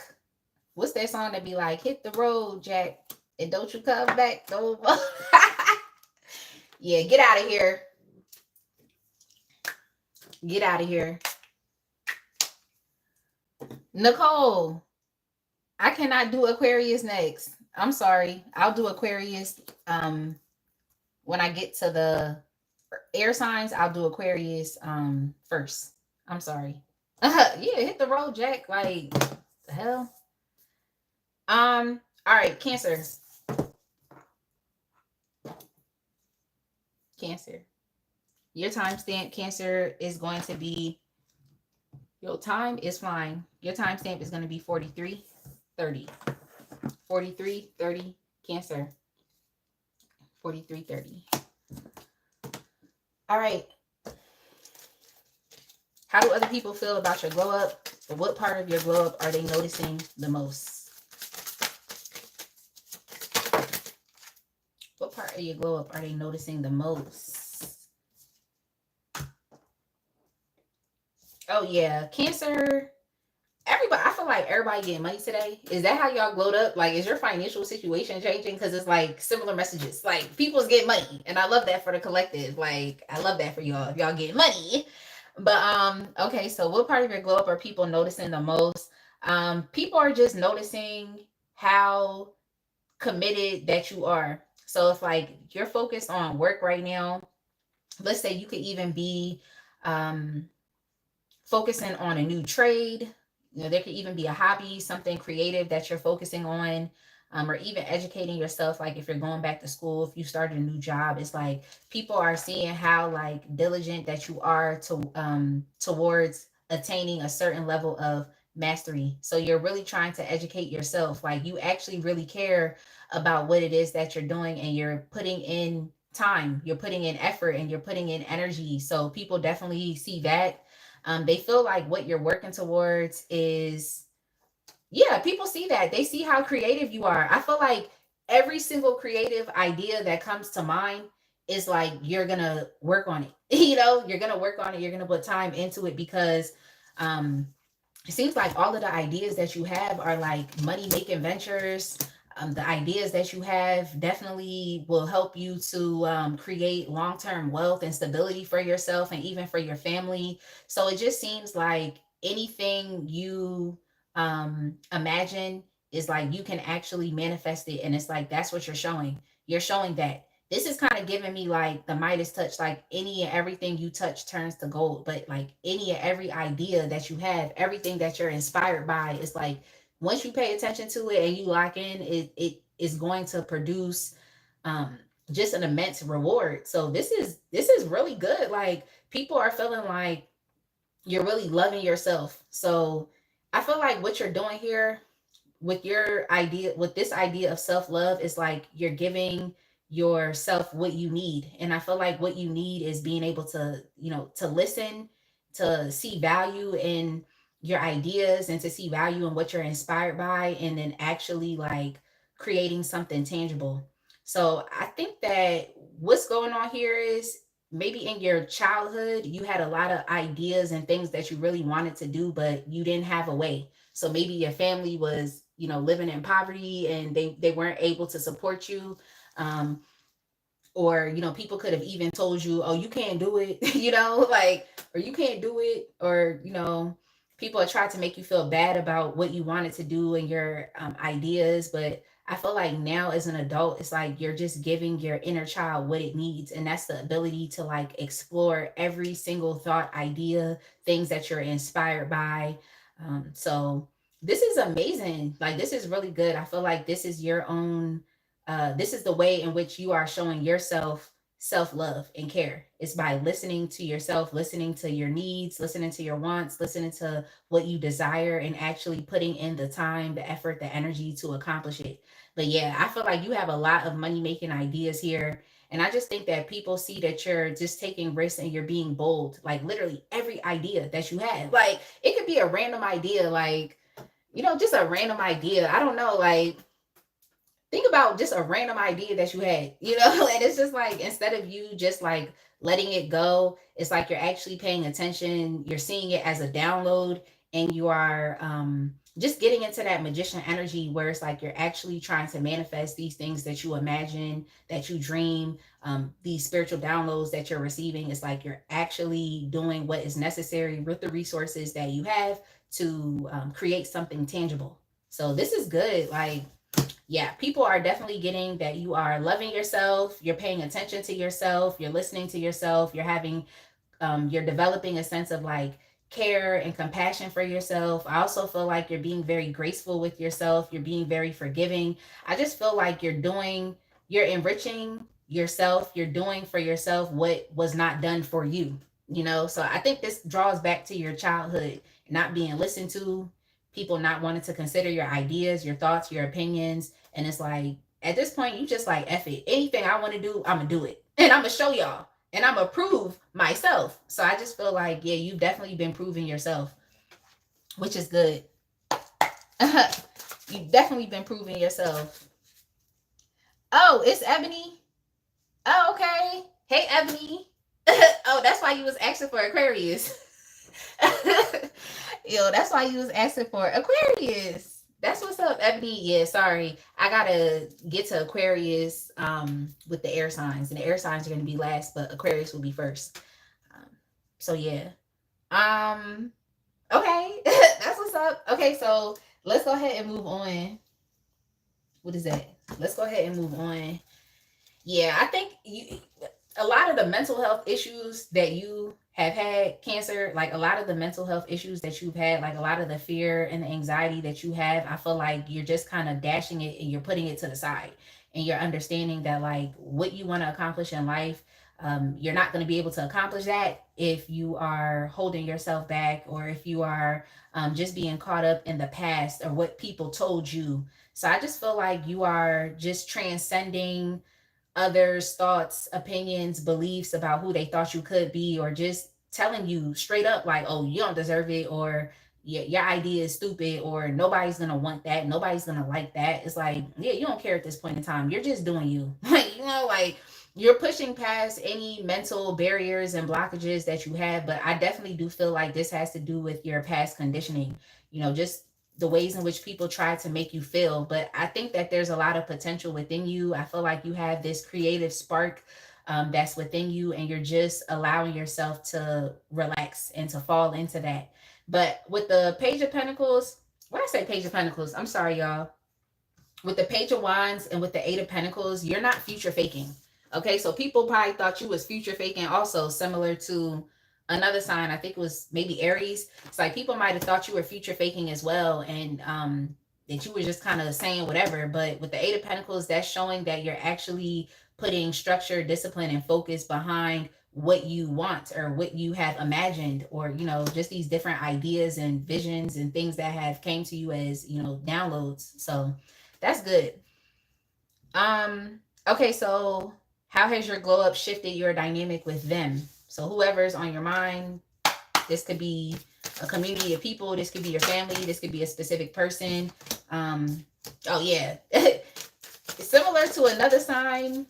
What's that song that be like, hit the road, Jack, and don't you come back no more? Yeah, get out of here. Get out of here. Nicole, I cannot do Aquarius next. I'm sorry. I'll do Aquarius when I get to the air signs. I'll do Aquarius first. I'm sorry. Yeah, hit the road, Jack. Like, the hell. All right, Cancer. Cancer. Your timestamp, Cancer, is going to be, your time is flying. Your timestamp is going to be 43:30. 43:30, Cancer. 43:30. All right. How do other people feel about your glow up? What part of your glow up are they noticing the most? What part of your glow up are they noticing the most? Oh yeah, Cancer. Everybody, I feel like everybody getting money today. Is that how y'all glowed up? Like, is your financial situation changing? Because it's like similar messages. Like, people's getting money, and I love that for the collective. Like, I love that for y'all. If y'all getting money. But okay. So, what part of your glow up are people noticing the most? People are just noticing how committed that you are. So, if like you're focused on work right now, let's say you could even be focusing on a new trade. There could even be a hobby, something creative that you're focusing on, or even educating yourself. Like, if you're going back to school, if you started a new job, it's like people are seeing how like diligent that you are towards attaining a certain level of mastery. So you're really trying to educate yourself. Like, you actually really care about what it is that you're doing, and you're putting in time, you're putting in effort, and you're putting in energy. So people definitely see that. They feel like what you're working towards is, yeah, people see that. They see how creative you are. I feel like every single creative idea that comes to mind is like you're gonna work on it. You're gonna work on it. You're gonna put time into it because um it seems like all of the ideas that you have are like money making ventures. The ideas that you have definitely will help you to create long term wealth and stability for yourself and even for your family. So it just seems like anything you imagine is like you can actually manifest it. And it's like that's what you're showing. You're showing that this is kind of giving me like the Midas touch, like any and everything you touch turns to gold. But like any and every idea that you have, everything that you're inspired by, is like once you pay attention to it and you lock in, it is going to produce um just an immense reward. So this is really good. Like people are feeling like you're really loving yourself. So I feel like what you're doing here with your idea, with this idea of self-love, is like you're giving yourself what you need. And I feel like what you need is being able to, to listen, to see value in your ideas, and to see value in what you're inspired by, and then actually like creating something tangible. So I think that what's going on here is maybe in your childhood you had a lot of ideas and things that you really wanted to do, but you didn't have a way. So maybe your family was, living in poverty, and they weren't able to support you. Um, or, people could have even told you, oh, you can't do it, like, or you can't do it. Or, people have tried to make you feel bad about what you wanted to do and your ideas. But I feel like now as an adult, it's like you're just giving your inner child what it needs. And that's the ability to like explore every single thought, idea, things that you're inspired by. So this is amazing. Like, this is really good. I feel like this is your own, this is the way in which you are showing yourself self-love and care. It's by listening to yourself, listening to your needs, listening to your wants, listening to what you desire, and actually putting in the time, the effort, the energy to accomplish it. But yeah, I feel like you have a lot of money making ideas here. And I just think that people see that you're just taking risks and you're being bold. Like literally every idea that you have, like it could be a random idea, like, just a random idea. I don't know, like think about just a random idea that you had, and it's just like instead of you just like letting it go, it's like you're actually paying attention, you're seeing it as a download, and you are just getting into that magician energy where it's like you're actually trying to manifest these things that you imagine, that you dream, these spiritual downloads that you're receiving. It's like you're actually doing what is necessary with the resources that you have to create something tangible. So this is good. Like, yeah, people are definitely getting that you are loving yourself, you're paying attention to yourself, you're listening to yourself, you're having you're developing a sense of like care and compassion for yourself. I also feel like you're being very graceful with yourself, you're being very forgiving. I just feel like you're enriching yourself, you're doing for yourself what was not done for you, So I think this draws back to your childhood, not being listened to, people not wanting to consider your ideas, your thoughts, your opinions. And it's like, at this point, you just like, F it. Anything I want to do, I'm going to do it. And I'm going to show y'all. And I'm going to prove myself. So I just feel like, yeah, you've definitely been proving yourself, which is good. You've definitely been proving yourself. Oh, it's Ebony. Oh, okay. Hey, Ebony. Oh, that's why you was asking for Aquarius. Yo, that's why you was asking for Aquarius. That's what's up, Ebony. Yeah, sorry. I gotta get to Aquarius with the air signs. And the air signs are gonna be last, but Aquarius will be first. So yeah. Okay. That's what's up. Okay, so let's go ahead and move on. What is that? Let's go ahead and move on. Yeah, I think a lot of the mental health issues that you have had, Cancer, like a lot of the mental health issues that you've had, like a lot of the fear and the anxiety that you have, I feel like you're just kind of dashing it and you're putting it to the side. And you're understanding that like what you want to accomplish in life, you're not going to be able to accomplish that if you are holding yourself back, or if you are just being caught up in the past or what people told you. So I just feel like you are just transcending others' thoughts, opinions, beliefs about who they thought you could be, or just telling you straight up like, oh, you don't deserve it, or your idea is stupid, or nobody's gonna want that, nobody's gonna like that. It's like, yeah, you don't care at this point in time. You're just doing you. Like, like you're pushing past any mental barriers and blockages that you have. But I definitely do feel like this has to do with your past conditioning, just the ways in which people try to make you feel. But I think that there's a lot of potential within you. I feel like you have this creative spark that's within you, and you're just allowing yourself to relax and to fall into that. But with the Page of Pentacles, when I say Page of Pentacles, I'm sorry, y'all. With the Page of Wands and with the Eight of Pentacles, you're not future faking. Okay, so people probably thought you was future faking also, similar to another sign. I think it was maybe Aries. It's like people might have thought you were future faking as well, and that you were just kind of saying whatever. But with the Eight of Pentacles, that's showing that you're actually putting structure, discipline, and focus behind what you want or what you have imagined, or just these different ideas and visions and things that have came to you as downloads. So that's good. Okay, so how has your glow up shifted your dynamic with them? So whoever's on your mind, this could be a community of people, this could be your family, this could be a specific person. Oh yeah. Similar to another sign.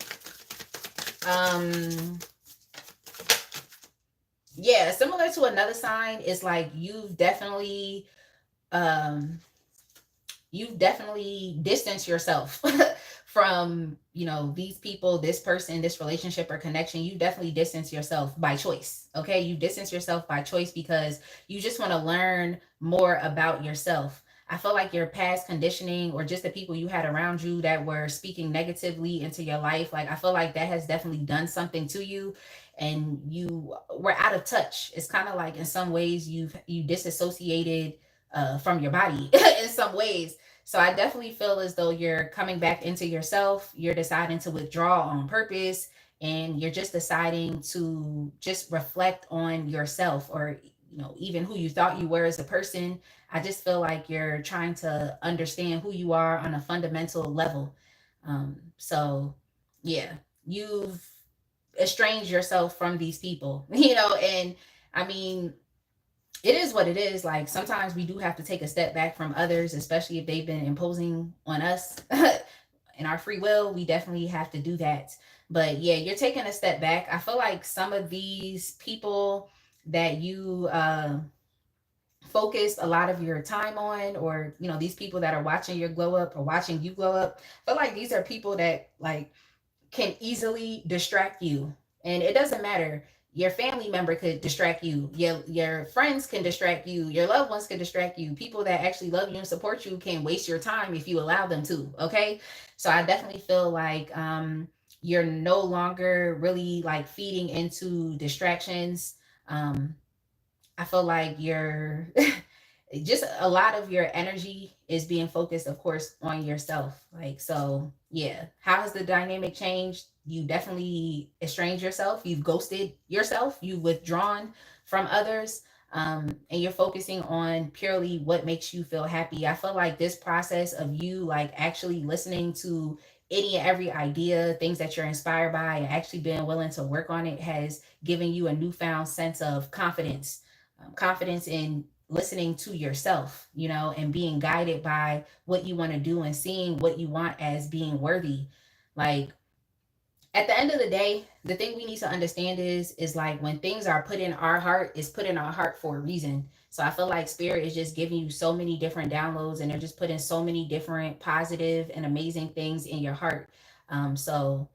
Yeah, similar to another sign, it's like you've definitely distanced yourself from these people, this person, this relationship or connection. You definitely distance yourself by choice. Okay, you distance yourself by choice because you just want to learn more about yourself. I feel like your past conditioning, or just the people you had around you that were speaking negatively into your life, like I feel like that has definitely done something to you, and you were out of touch. It's kind of like in some ways you disassociated from your body in some ways. So I definitely feel as though you're coming back into yourself. You're deciding to withdraw on purpose, and you're just deciding to just reflect on yourself, or even who you thought you were as a person. I just feel like you're trying to understand who you are on a fundamental level. So yeah, you've estranged yourself from these people, and I mean, it is what it is. Like sometimes we do have to take a step back from others, especially if they've been imposing on us in our free will. We definitely have to do that. But yeah, you're taking a step back. I feel like some of these people that you focused a lot of your time on, or these people that are watching your glow up or watching you glow up, I feel like these are people that like can easily distract you. And it doesn't matter. Your family member could distract you. Your friends can distract you. Your loved ones can distract you. People that actually love you and support you can waste your time if you allow them to. Okay. So I definitely feel like you're no longer really like feeding into distractions. I feel like you're just a lot of your energy is being focused, of course, on yourself. Like, so yeah. How has the dynamic changed? You definitely estranged yourself. You've ghosted yourself. You've withdrawn from others. And you're focusing on purely what makes you feel happy. I feel like this process of you like actually listening to any and every idea, things that you're inspired by, and actually being willing to work on it has given you a newfound sense of confidence. Confidence in listening to yourself, and being guided by what you want to do, and seeing what you want as being worthy. Like at the end of the day, the thing we need to understand is like when things are put in our heart, it's put in our heart for a reason. So I feel like spirit is just giving you so many different downloads, and they're just putting so many different positive and amazing things in your heart. So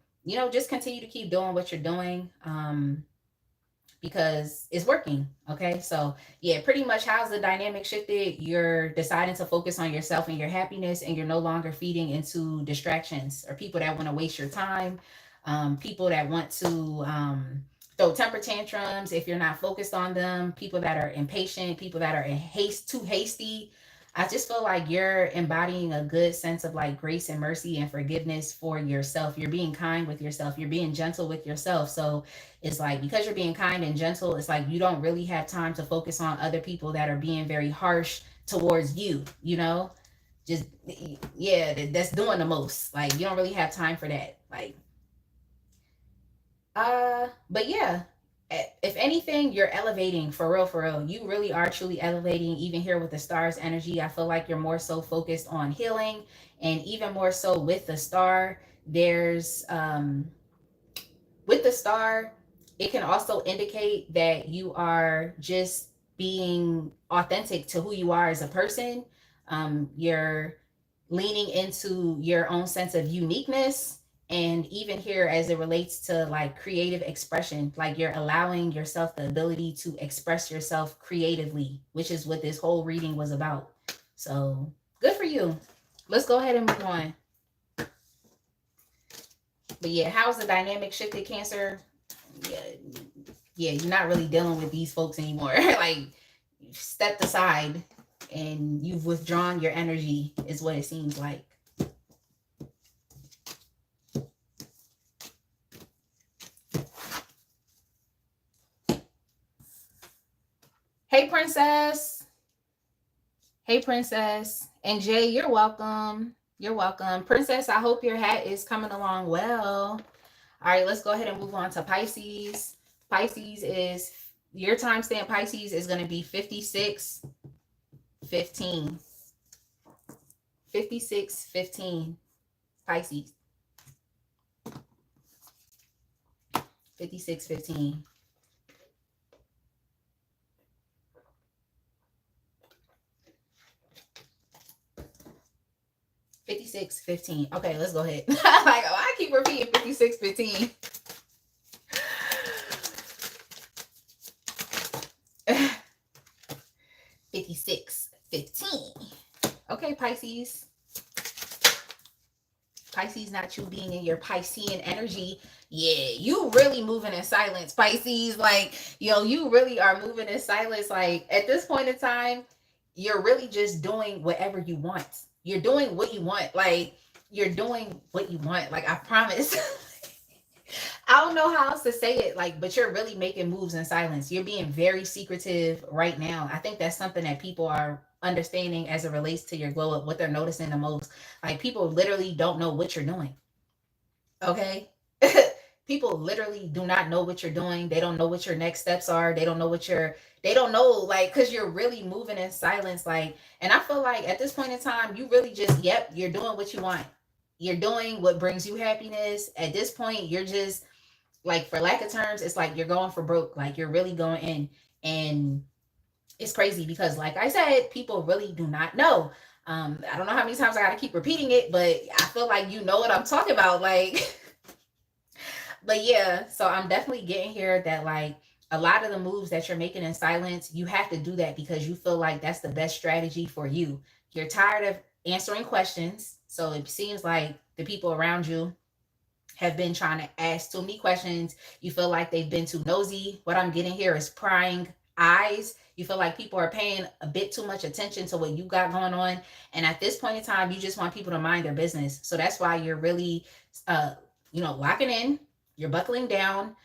just continue to keep doing what you're doing. Because it's working. Okay. So yeah, pretty much how's the dynamic shifted? You're deciding to focus on yourself and your happiness, and you're no longer feeding into distractions or people that want to waste your time. People that want to throw temper tantrums if you're not focused on them, people that are impatient, people that are too hasty. I just feel like you're embodying a good sense of like grace and mercy and forgiveness for yourself. You're being kind with yourself. You're being gentle with yourself. So it's like, because you're being kind and gentle, it's like you don't really have time to focus on other people that are being very harsh towards you, just, yeah, that's doing the most. Like, you don't really have time for that. Like, But yeah, if anything, you're elevating for real, for real. You really are truly elevating. Even here with the stars energy, I feel like you're more so focused on healing, and even more so with the star. There's with the star, it can also indicate that you are just being authentic to who you are as a person. You're leaning into your own sense of uniqueness. And even here, as it relates to like creative expression, like you're allowing yourself the ability to express yourself creatively, which is what this whole reading was about. So good for you. Let's go ahead and move on. But yeah, how's the dynamic shifted, Cancer? Yeah, yeah, you're not really dealing with these folks anymore. Like, you've stepped aside and you've withdrawn your energy, is what it seems like. Hey, Princess. Hey, Princess. And Jay, you're welcome. You're welcome. Princess, I hope your hat is coming along well. All right, let's go ahead and move on to Pisces. Pisces is your timestamp. Pisces is going to be 56:15. 56:15. Pisces. 56:15. 56:15. Okay, let's go ahead. Like, oh, I keep repeating 56:15. 56:15. Okay, Pisces. Pisces, not you being in your Piscean energy. Yeah, you really moving in silence, Pisces. Like, yo, you really are moving in silence. Like, at this point in time, you're really just doing whatever you want. You're doing what you want. Like, you're doing what you want. Like, I promise. I don't know how else to say it, like, but you're really making moves in silence. You're being very secretive right now. I think that's something that people are understanding as it relates to your glow up, what they're noticing the most. Like, people literally don't know what you're doing. Okay? People literally do not know what you're doing. They don't know what your next steps are. They don't know they don't know, like, because you're really moving in silence. Like, and I feel like at this point in time, you really just, yep, you're doing what you want. You're doing what brings you happiness. At this point, you're just, like, for lack of terms, it's like you're going for broke. Like, you're really going in. And it's crazy because, like I said, people really do not know. I don't know how many times I got to keep repeating it, but I feel like you know what I'm talking about. Like, but yeah, so I'm definitely getting here that, like, a lot of the moves that you're making in silence, you have to do that because you feel like that's the best strategy for you. You're tired of answering questions. So it seems like the people around you have been trying to ask too many questions. You feel like they've been too nosy. What I'm getting here is prying eyes. You feel like people are paying a bit too much attention to what you got going on. And at this point in time, you just want people to mind their business. So that's why you're really, uh, locking in. You're buckling down.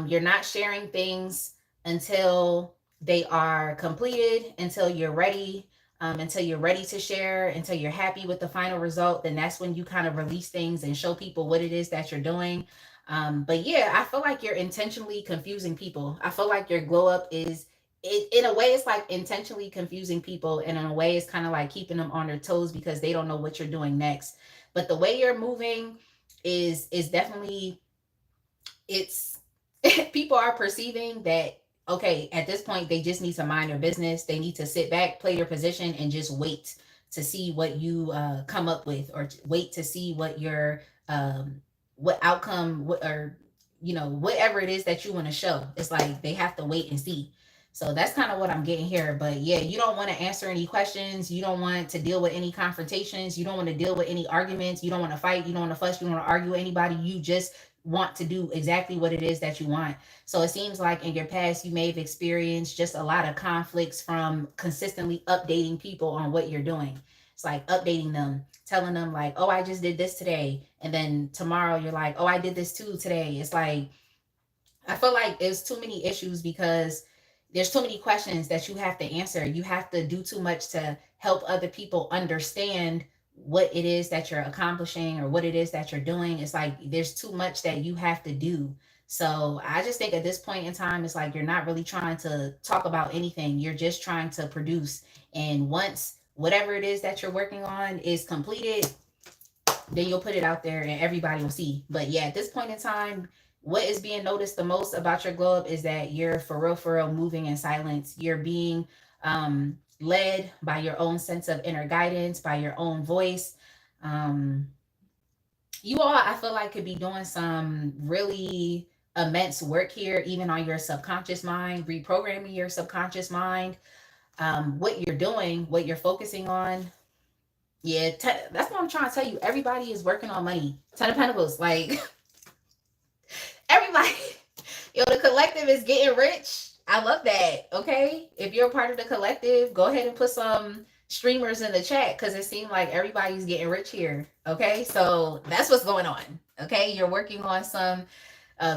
You're not sharing things until they are completed, until you're ready to share, until you're happy with the final result. Then that's when you kind of release things and show people what it is that you're doing. But yeah, I feel like you're intentionally confusing people. I feel like your glow up is, in a way, it's like intentionally confusing people, and in a way it's kind of like keeping them on their toes because they don't know what you're doing next. But the way you're moving is definitely, it's people are perceiving that, okay, at this point they just need to mind their business. They need to sit back, play your position, and just wait to see what you come up with, or wait to see what outcome, or whatever it is that you want to show. It's like they have to wait and see. So that's kind of what I'm getting here. But yeah, you don't want to answer any questions. You don't want to deal with any confrontations. You don't want to deal with any arguments. You don't want to fight. You don't want to fuss. You don't want to argue with anybody. You just want to do exactly what it is that you want. So it seems like in your past, you may have experienced just a lot of conflicts from consistently updating people on what you're doing. It's like updating them, telling them like, oh, I just did this today. And then tomorrow you're like, oh, I did this too today. It's like, I feel like there's too many issues because there's too many questions that you have to answer. You have to do too much to help other people understand what it is that you're accomplishing or what it is that you're doing. It's like there's too much that you have to do. So I just think at this point in time, it's like you're not really trying to talk about anything. You're just trying to produce. And once whatever it is that you're working on is completed, then you'll put it out there and everybody will see. But yeah, at this point in time, what is being noticed the most about your globe is that you're for real moving in silence. You're being led by your own sense of inner guidance, by your own voice. Um, you all, I feel like, could be doing some really immense work here, even on your subconscious mind, reprogramming your subconscious mind. What you're doing, what you're focusing on. Yeah, that's what I'm trying to tell you. Everybody is working on money. Ten of Pentacles, like everybody. Yo, the collective is getting rich. I love that. Okay, if you're a part of the collective, go ahead and put some streamers in the chat because it seems like everybody's getting rich here. Okay, so that's what's going on. Okay, you're working on some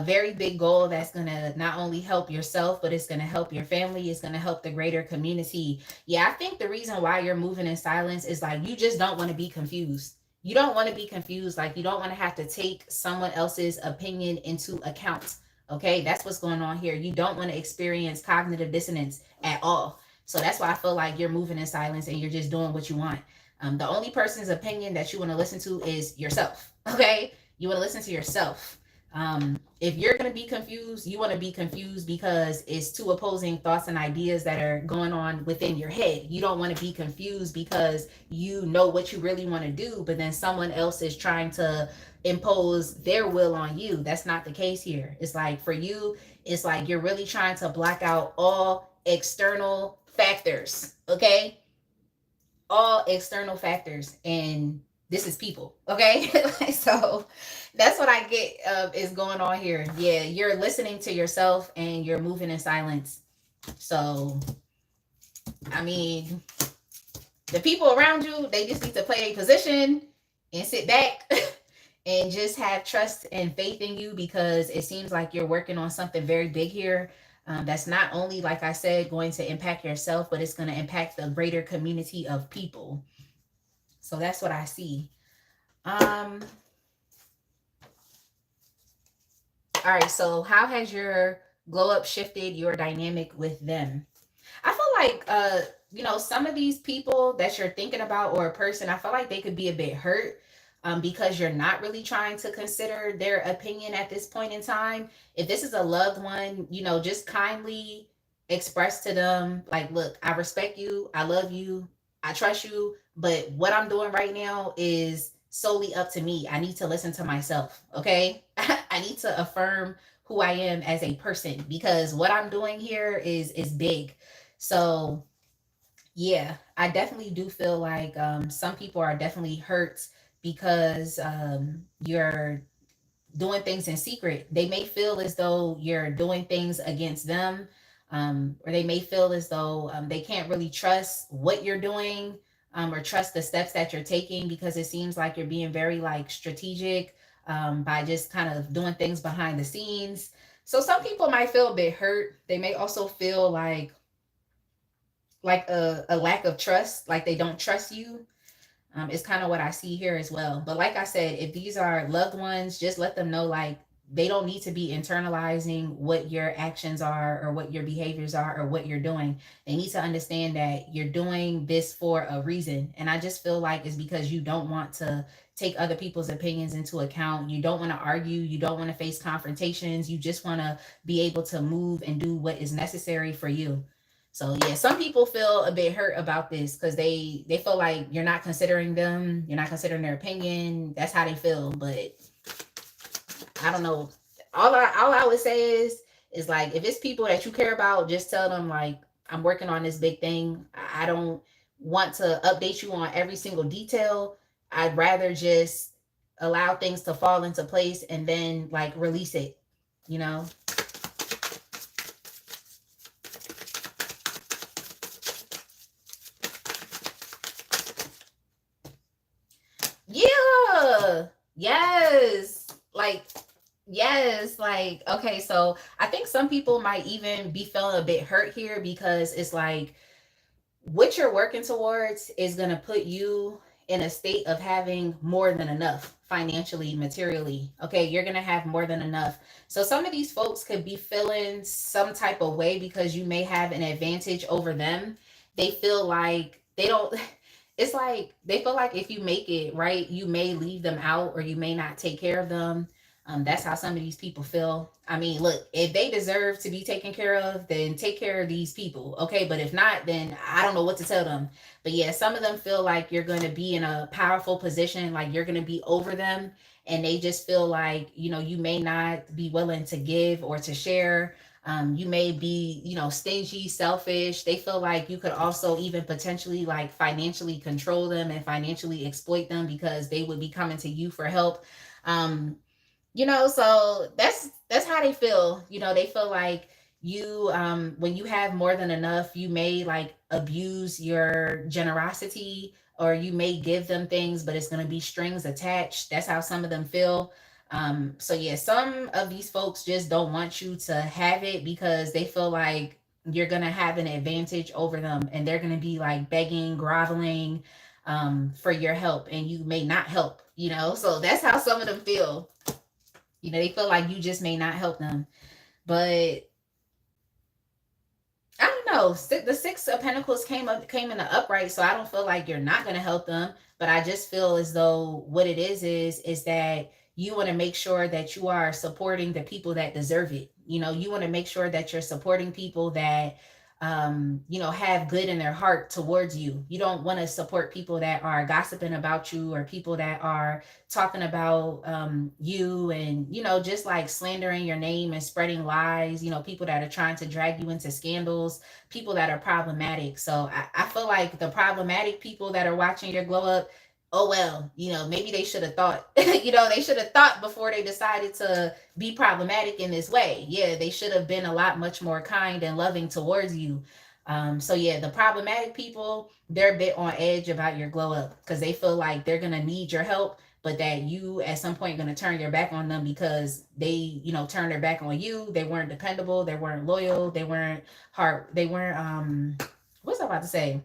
very big goal that's going to not only help yourself, but it's going to help your family. It's going to help the greater community. Yeah, I think the reason why you're moving in silence is like you just don't want to be confused. You don't want to be confused. Like you don't want to have to take someone else's opinion into account. Okay, that's what's going on here. You don't want to experience cognitive dissonance at all. So that's why I feel like you're moving in silence and you're just doing what you want. The only person's opinion that you want to listen to is yourself. Okay, you want to listen to yourself. If you're going to be confused, you want to be confused because it's two opposing thoughts and ideas that are going on within your head. You don't want to be confused because you know what you really want to do, but then someone else is trying to impose their will on you. That's not the case here. It's like for you, it's like you're really trying to block out all external factors, okay? All external factors, and this is people, okay? So that's what I get is going on here. Yeah, you're listening to yourself and you're moving in silence. So I mean, the people around you, they just need to play a position and sit back and just have trust and faith in you, because it seems like you're working on something very big here. That's not only, like I said, going to impact yourself, but it's going to impact the greater community of people. So that's what I see. All right, so how has your glow up shifted your dynamic with them? I feel like you know, some of these people that you're thinking about, or a person, I feel like they could be a bit hurt because you're not really trying to consider their opinion at this point in time. If this is a loved one, you know, just kindly express to them, like, look, I respect you, I love you, I trust you, but what I'm doing right now is solely up to me. I need to listen to myself, okay? I need to affirm who I am as a person, because what I'm doing here is big. So yeah, I definitely do feel like some people are definitely hurt because you're doing things in secret. They may feel as though you're doing things against them, or they may feel as though they can't really trust what you're doing, or trust the steps that you're taking, because it seems like you're being very like strategic by just kind of doing things behind the scenes. So some people might feel a bit hurt. They may also feel like a lack of trust, like they don't trust you. It's kind of what I see here as well. But like I said, if these are loved ones, just let them know like they don't need to be internalizing what your actions are or what your behaviors are or what you're doing. They need to understand that you're doing this for a reason. And I just feel like it's because you don't want to take other people's opinions into account. You don't want to argue. You don't want to face confrontations. You just want to be able to move and do what is necessary for you. So yeah, some people feel a bit hurt about this because they feel like you're not considering them, you're not considering their opinion. That's how they feel. But I don't know. All I would say is like, if it's people that you care about, just tell them like, I'm working on this big thing. I don't want to update you on every single detail. I'd rather just allow things to fall into place and then like release it, you know? Yeah. Yes. Like, yes. Like, okay. So I think some people might even be feeling a bit hurt here because it's like what you're working towards is going to put you in a state of having more than enough financially, materially. Okay, you're gonna have more than enough. So some of these folks could be feeling some type of way because you may have an advantage over them. They feel like they don't it's like they feel like if you make it right, you may leave them out or you may not take care of them. That's how some of these people feel. I mean, look, if they deserve to be taken care of, then take care of these people. Okay. But if not, then I don't know what to tell them. But yeah, some of them feel like you're going to be in a powerful position, like you're going to be over them. And they just feel like, you may not be willing to give or to share. You may be, stingy, selfish. They feel like you could also even potentially like financially control them and financially exploit them because they would be coming to you for help. So that's how they feel. They feel like you when you have more than enough, you may like abuse your generosity, or you may give them things but it's going to be strings attached. That's how some of them feel. So yeah, some of these folks just don't want you to have it because they feel like you're going to have an advantage over them, and they're going to be like begging, groveling for your help, and you may not help. So that's how some of them feel. They feel like you just may not help them. But I don't know. The Six of Pentacles came in the upright, so I don't feel like you're not gonna help them. But I just feel as though what it is that you want to make sure that you are supporting the people that deserve it. You want to make sure that you're supporting people that have good in their heart towards you. You don't want to support people that are gossiping about you, or people that are talking about you and, just like slandering your name and spreading lies, people that are trying to drag you into scandals, people that are problematic. So I feel like the problematic people that are watching your glow up, oh well, maybe they should have thought, they should have thought before they decided to be problematic in this way. Yeah, they should have been a lot much more kind and loving towards you. So yeah, the problematic people, they're a bit on edge about your glow up because they feel like they're gonna need your help, but that you at some point gonna turn your back on them because they, turned their back on you. They weren't dependable, they weren't loyal, they weren't what's I about to say?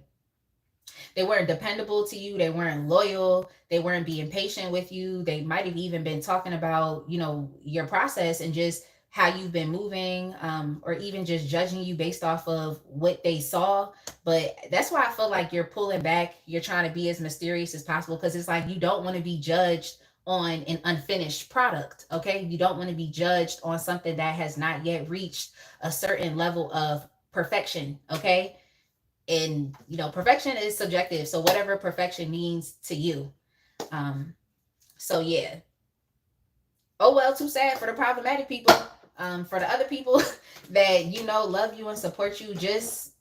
They weren't dependable to you. They weren't loyal. They weren't being patient with you. They might have even been talking about, your process and just how you've been moving, or even just judging you based off of what they saw. But that's why I feel like you're pulling back. You're trying to be as mysterious as possible because it's like you don't want to be judged on an unfinished product. Okay. You don't want to be judged on something that has not yet reached a certain level of perfection. Okay. And perfection is subjective, so whatever perfection means to you. So yeah, oh well, too sad for the problematic people. For the other people that love you and support you, just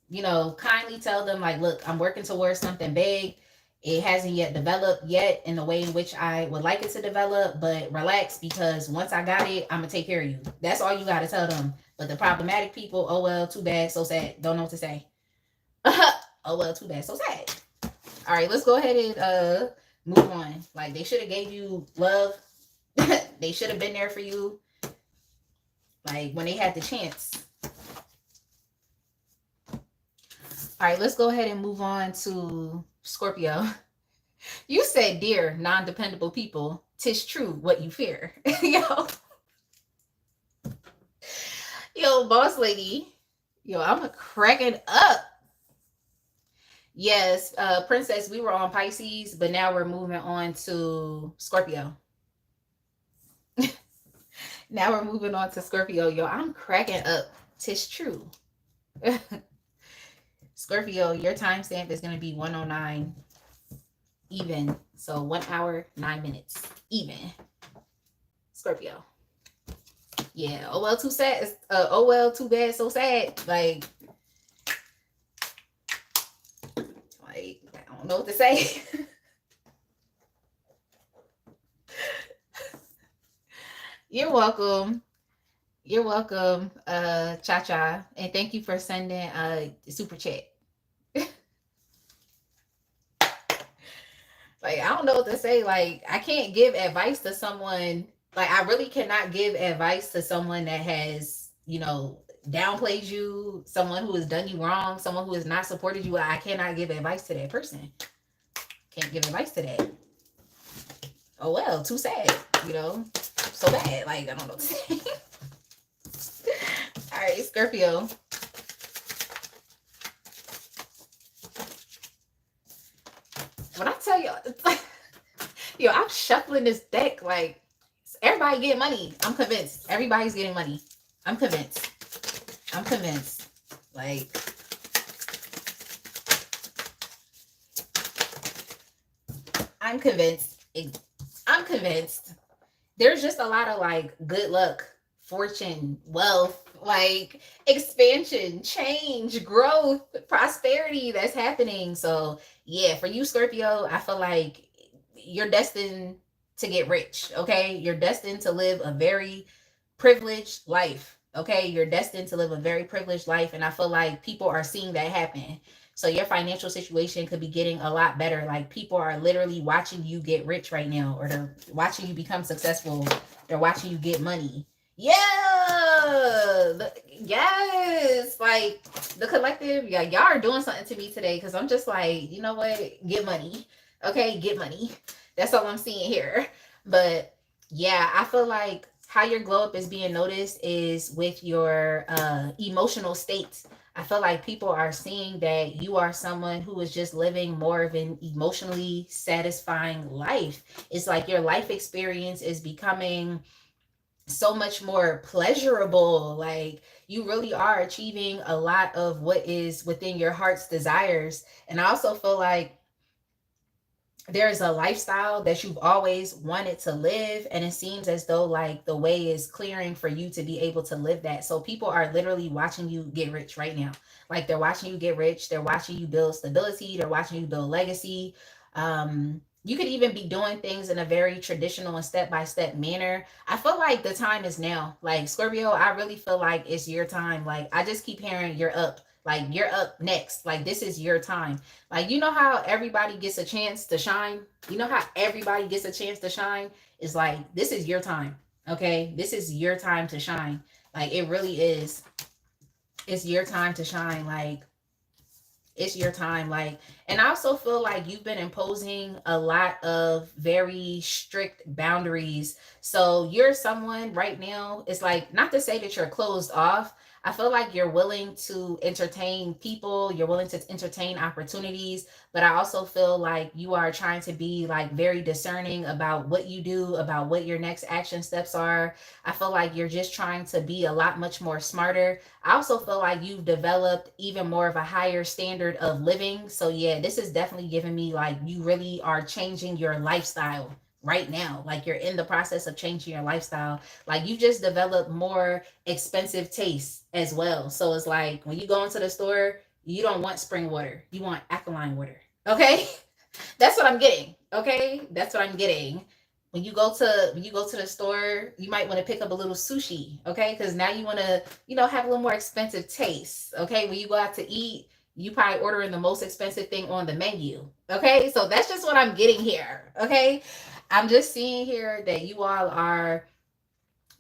kindly tell them like, look, I'm working towards something big. It hasn't yet developed yet in the way in which I would like it to develop, but relax, because once I got it, I'm gonna take care of you. That's all you got to tell them. But the problematic people, oh well, too bad, so sad, don't know what to say. Oh well, too bad, so sad. All right, let's go ahead and move on. Like, they should have gave you love. They should have been there for you, like when they had the chance. All right, let's go ahead and move on to Scorpio. You said, dear non-dependable people, 'tis true what you fear. Yo, boss lady. Yo, I'm cracking up. Yes, Princess, we were on Pisces, but now we're moving on to Scorpio. Now we're moving on to Scorpio. Yo, I'm cracking up. 'Tis true. Scorpio, your timestamp is going to be 109 even. So 1 hour, 9 minutes even. Scorpio. Yeah. Oh, well, too sad. Oh, well, too bad, so sad. Like, I don't know what to say. You're welcome. You're welcome, Cha-Cha. And thank you for sending a super chat. Like, I don't know what to say. Like, I can't give advice to someone. Like, I really cannot give advice to someone that has, downplayed you, someone who has done you wrong, someone who has not supported you. I cannot give advice to that person. Can't give advice today. Oh well, too sad, you know. So bad. Like, I don't know what to say. All right, Scorpio. When I tell you, it's like, yo, I'm shuffling this deck like everybody getting money. I'm convinced. Everybody's getting money. I'm convinced. I'm convinced. Like, I'm convinced. I'm convinced. There's just a lot of like good luck, fortune, wealth, like expansion, change, growth, prosperity that's happening. So, yeah, for you, Scorpio, I feel like you're destined to get rich. Okay. You're destined to live a very privileged life. Okay. You're destined to live a very privileged life. And I feel like people are seeing that happen. So your financial situation could be getting a lot better. Like people are literally watching you get rich right now, or they're watching you become successful. They're watching you get money. Yeah. Yes. Like the collective, yeah, y'all are doing something to me today because I'm just like, you know what? Get money. Okay, get money. That's all I'm seeing here. But yeah, I feel like how your glow up is being noticed is with your emotional states. I feel like people are seeing that you are someone who is just living more of an emotionally satisfying life. It's like your life experience is becoming so much more pleasurable. Like you really are achieving a lot of what is within your heart's desires. And I also feel like there's a lifestyle that you've always wanted to live, and it seems as though like the way is clearing for you to be able to live that. So people are literally watching you get rich right now. Like they're watching you get rich, they're watching you build stability, they're watching you build legacy. You could even be doing things in a very traditional and step-by-step manner. I feel like the time is now. Like Scorpio, I really feel like it's your time. Like I just keep hearing you're up. Like you're up next. Like this is your time. Like, you know how everybody gets a chance to shine? You know how everybody gets a chance to shine? It's like, this is your time. Okay? This is your time to shine. Like, it really is. It's your time to shine. Like, it's your time. Like, and I also feel like you've been imposing a lot of very strict boundaries. So you're someone right now, it's like, not to say that you're closed off. I feel like you're willing to entertain people, you're willing to entertain opportunities, but I also feel like you are trying to be like very discerning about what you do, about what your next action steps are. I feel like you're just trying to be a lot much more smarter. I also feel like you've developed even more of a higher standard of living. So yeah, this is definitely giving me like you really are changing your lifestyle right now. Like you're in the process of changing your lifestyle. Like you just developed more expensive tastes as well. So it's like when you go into the store, you don't want spring water. You want alkaline water. Okay? That's what I'm getting. Okay? That's what I'm getting. When you go to the store, you might want to pick up a little sushi, okay? Because now you want to, have a little more expensive taste. Okay, when you go out to eat, you probably ordering the most expensive thing on the menu. Okay, so that's just what I'm getting here. Okay, I'm just seeing here that you all are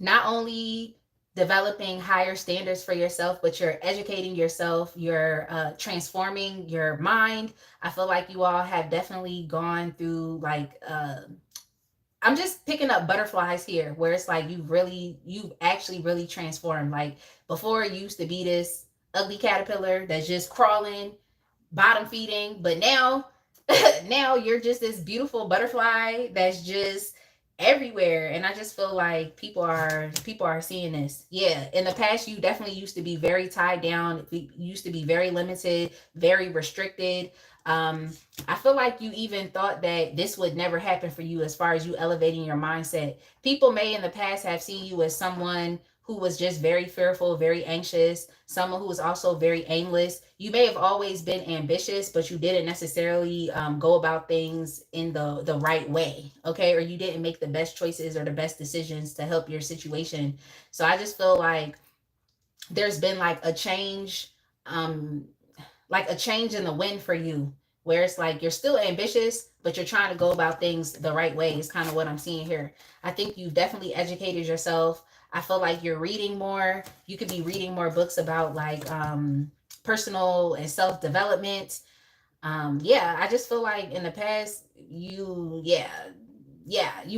not only developing higher standards for yourself, but you're educating yourself, you're transforming your mind. I feel like you all have definitely gone through like I'm just picking up butterflies here where it's like you've actually really transformed. Like before you used to be this ugly caterpillar that's just crawling, bottom feeding, but now now you're just this beautiful butterfly that's just everywhere. And I just feel like people are seeing this. Yeah, in the past you definitely used to be very tied down, you used to be very limited, very restricted. um I feel like you even thought that this would never happen for you as far as you elevating your mindset. People may in the past have seen you as someone who was just very fearful, very anxious, someone who was also very aimless. You may have always been ambitious, but you didn't necessarily go about things in the right way, okay? Or you didn't make the best choices or the best decisions to help your situation. So I just feel there's been um, like a change in the wind for you, where it's like you're still ambitious, but you're trying to go about things the right way, is kind of what I'm seeing here. I think you've definitely educated yourself. I feel like you're reading more. You could be reading more books about like personal and self development. Yeah, I just feel like in the past, you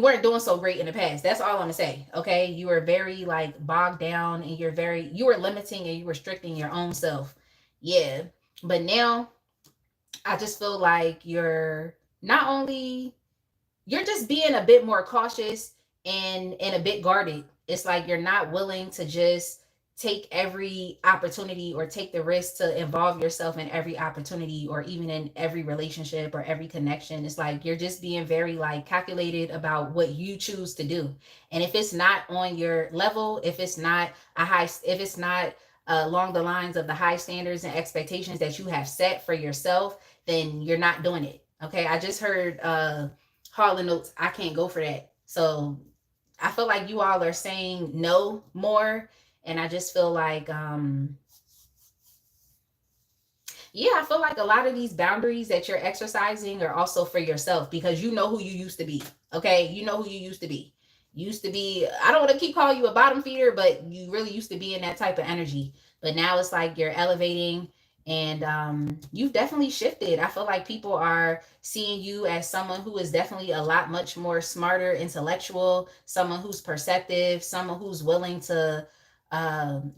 weren't doing so great in the past. That's all I'm gonna say. Okay, you were very like bogged down, and you were limiting and you were restricting your own self. Yeah, but now I just feel like not only you're just being a bit more cautious and a bit guarded. It's like you're not willing to just take every opportunity or take the risk to involve yourself in every opportunity or even in every relationship or every connection. It's like you're just being very like calculated about what you choose to do. And if it's not on your level, if it's not along the lines of the high standards and expectations that you have set for yourself, then you're not doing it. Okay, I just heard Hall and Oates, I can't go for that. So I feel like you all are saying no more. And I just feel like, yeah, I feel like a lot of these boundaries that you're exercising are also for yourself because you know who you used to be. Okay. You know who you used to be. I don't want to keep calling you a bottom feeder, but you really used to be in that type of energy. But now it's like you're elevating and you've definitely shifted. I feel like people are seeing you as someone who is definitely a lot much more smarter, intellectual, someone who's perceptive, someone who's willing to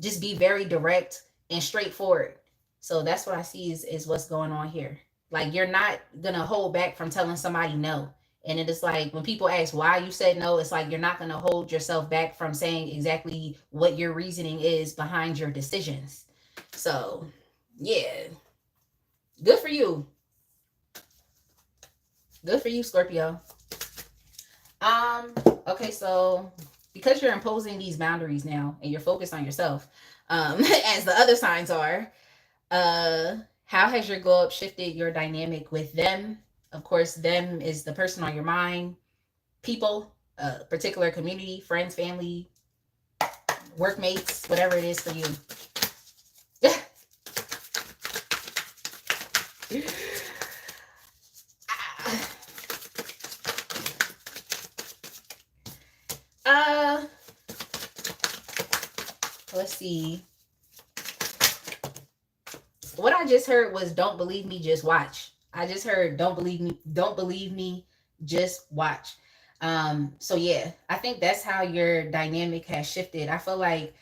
just be very direct and straightforward. So that's what I see is what's going on here. Like you're not gonna hold back from telling somebody no. And it is like when people ask why you said no, it's like you're not gonna hold yourself back from saying exactly what your reasoning is behind your decisions. So yeah, good for you. Good for you, Scorpio. Um, okay, so because you're imposing these boundaries now and you're focused on yourself, as the other signs are, how has your glow up shifted your dynamic with them? Of course, them is the person on your mind, people, particular community, friends, family, workmates, whatever it is for you. uh, let's see. What I just heard was don't believe me, just watch. I just heard don't believe me, just watch. So yeah, I think that's how your dynamic has shifted. I feel like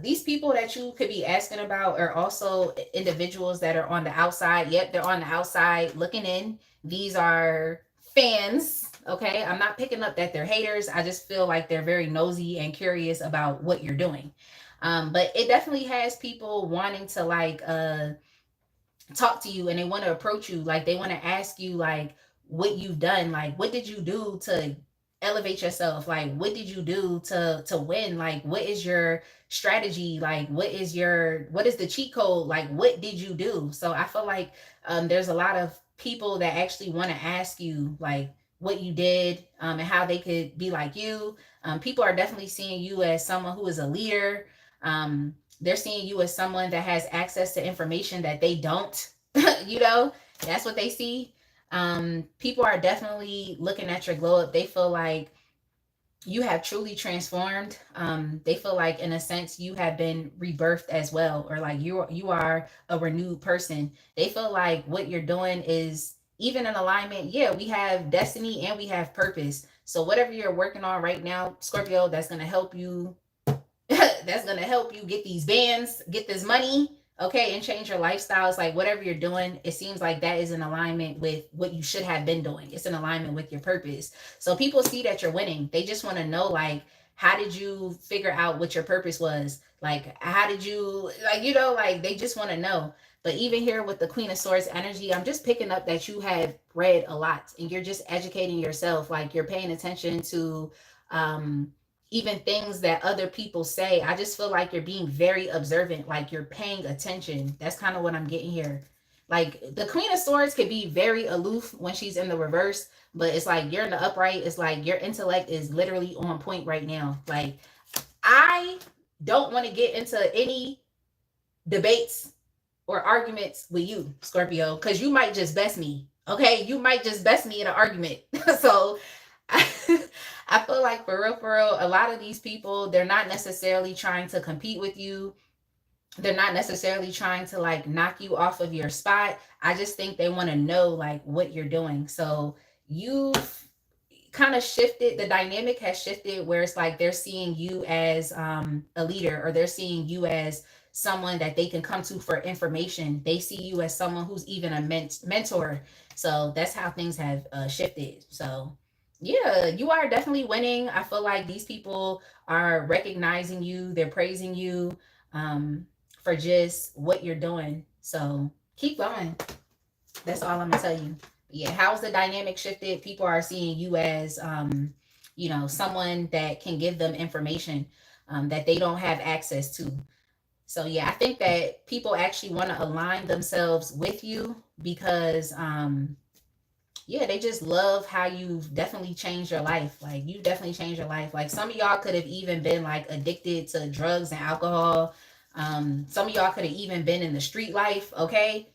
these people that you could be asking about are also individuals that are on the outside. Yep, they're on the outside looking in. These are fans. Okay, I'm not picking up that they're haters. I just feel like they're very nosy and curious about what you're doing. But it definitely has people wanting to like talk to you and they want to approach you, like they want to ask you like what you've done, like what did you do to elevate yourself, like what did you do to win, like what is your strategy, like what is the cheat code, like what did you do. So I feel like there's a lot of people that actually want to ask you like what you did, and how they could be like you. People are definitely seeing you as someone who is a leader. They're seeing you as someone that has access to information that they don't. You know, that's what they see. People are definitely looking at your glow up. They feel like you have truly transformed. They feel like in a sense you have been rebirthed as well, or like you are a renewed person. They feel like what you're doing is even in alignment. Yeah, we have destiny and we have purpose. So whatever you're working on right now, Scorpio, that's going to help you that's going to help you get these bands, get this money, okay, and change your lifestyles. Like whatever you're doing, it seems like that is in alignment with what you should have been doing. It's in alignment with your purpose. So people see that you're winning. They just want to know, like, how did you figure out what your purpose was? Like, how did you, like, you know, like they just want to know. But even here with the Queen of Swords energy, I'm just picking up that you have read a lot and you're just educating yourself. Like you're paying attention to, even things that other people say. I just feel like you're being very observant, like you're paying attention. That's kind of what I'm getting here. Like the Queen of Swords could be very aloof when she's in the reverse, but it's like you're in the upright. It's like your intellect is literally on point right now. Like I don't want to get into any debates or arguments with you, Scorpio, because you might just best me. Okay, you might just best me in an argument. So I, I feel like for real, a lot of these people, they're not necessarily trying to compete with you. they're not necessarily trying to like knock you off of your spot. I just think they want to know like what you're doing. So you've kind of shifted, the dynamic has shifted where it's like they're seeing you as a leader, or they're seeing you as someone that they can come to for information. They see you as someone who's even a mentor. So that's how things have shifted. So yeah, you are definitely winning. I feel like these people are recognizing you, they're praising you for just what you're doing. So keep going. That's all I'm gonna tell you. Yeah, how's the dynamic shifted? People are seeing you as someone that can give them information that they don't have access to. So yeah, I think that people actually want to align themselves with you because yeah, they just love how you've definitely changed your life. Like you definitely changed your life. Like some of y'all could have even been like addicted to drugs and alcohol. Some of y'all could have even been in the street life. Okay,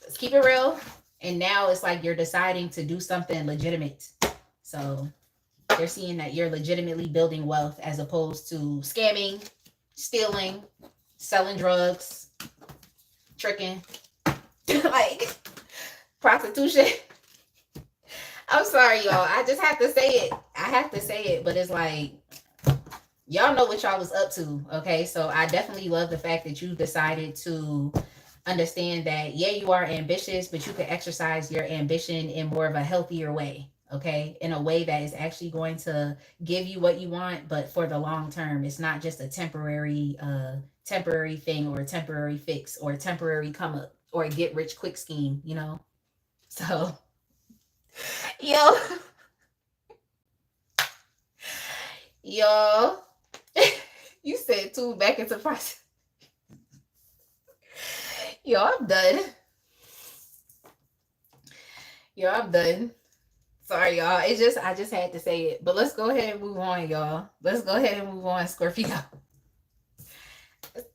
let's keep it real. And now it's like you're deciding to do something legitimate. So they're seeing that you're legitimately building wealth as opposed to scamming, stealing, selling drugs, tricking, like prostitution. I'm sorry, y'all. I just have to say it. I have to say it, but it's like y'all know what y'all was up to. Okay, so I definitely love the fact that you decided to understand that, yeah, you are ambitious, but you can exercise your ambition in more of a healthier way. Okay, in a way that is actually going to give you what you want, but for the long term. It's not just a temporary thing, or a temporary fix, or a temporary come up, or a get rich quick scheme, So yo, yo, you said two back into process. Yo, I'm done. Yo, I'm done. Sorry, y'all. It's just I just had to say it. But let's go ahead and move on, y'all. Let's go ahead and move on, Scorpio. Let's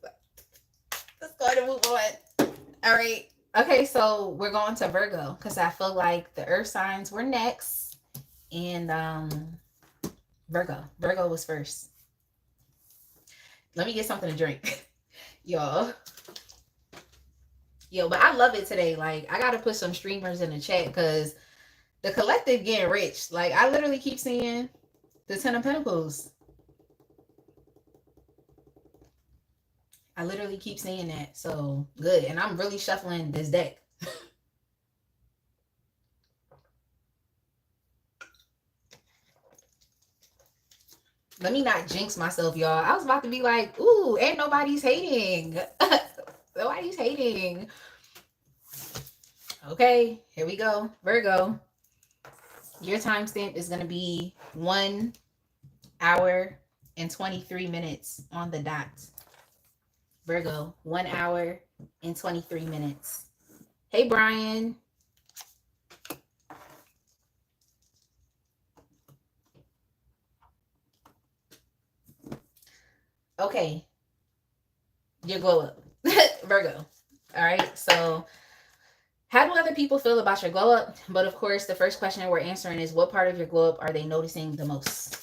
go ahead and move on. All right. Okay, so we're going to Virgo because I feel like the earth signs were next. And Virgo was first. Let me get something to drink. Y'all. Yo, but I love it today. Like, I gotta put some streamers in the chat because the collective getting rich. Like, I literally keep seeing the Ten of Pentacles. I literally keep seeing that. So good. And I'm really shuffling this deck. Let me not jinx myself, y'all. I was about to be like, ooh, ain't nobody's hating. Nobody's hating. Okay, here we go. Virgo. Your timestamp is going to be 1 hour and 23 minutes on the dot. Virgo, 1 hour and 23 minutes. Hey, Brian. Okay. Your glow up. Virgo. All right. So how do other people feel about your glow up? But of course, the first question that we're answering is, what part of your glow up are they noticing the most?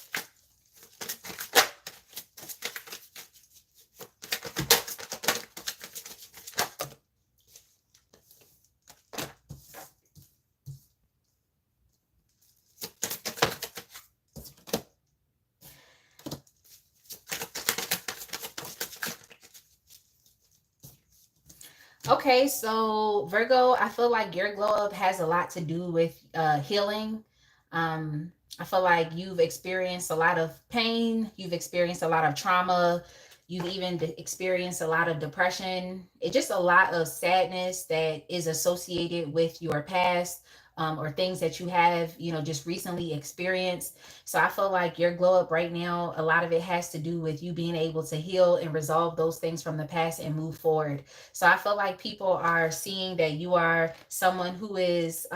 Okay, so Virgo, I feel like your glow up has a lot to do with healing. I feel like you've experienced a lot of pain. You've experienced a lot of trauma. You've even experienced a lot of depression. It's just a lot of sadness that is associated with your past, or things that you have, just recently experienced. So I feel like your glow up right now, a lot of it has to do with you being able to heal and resolve those things from the past and move forward. So I feel like people are seeing that you are someone who is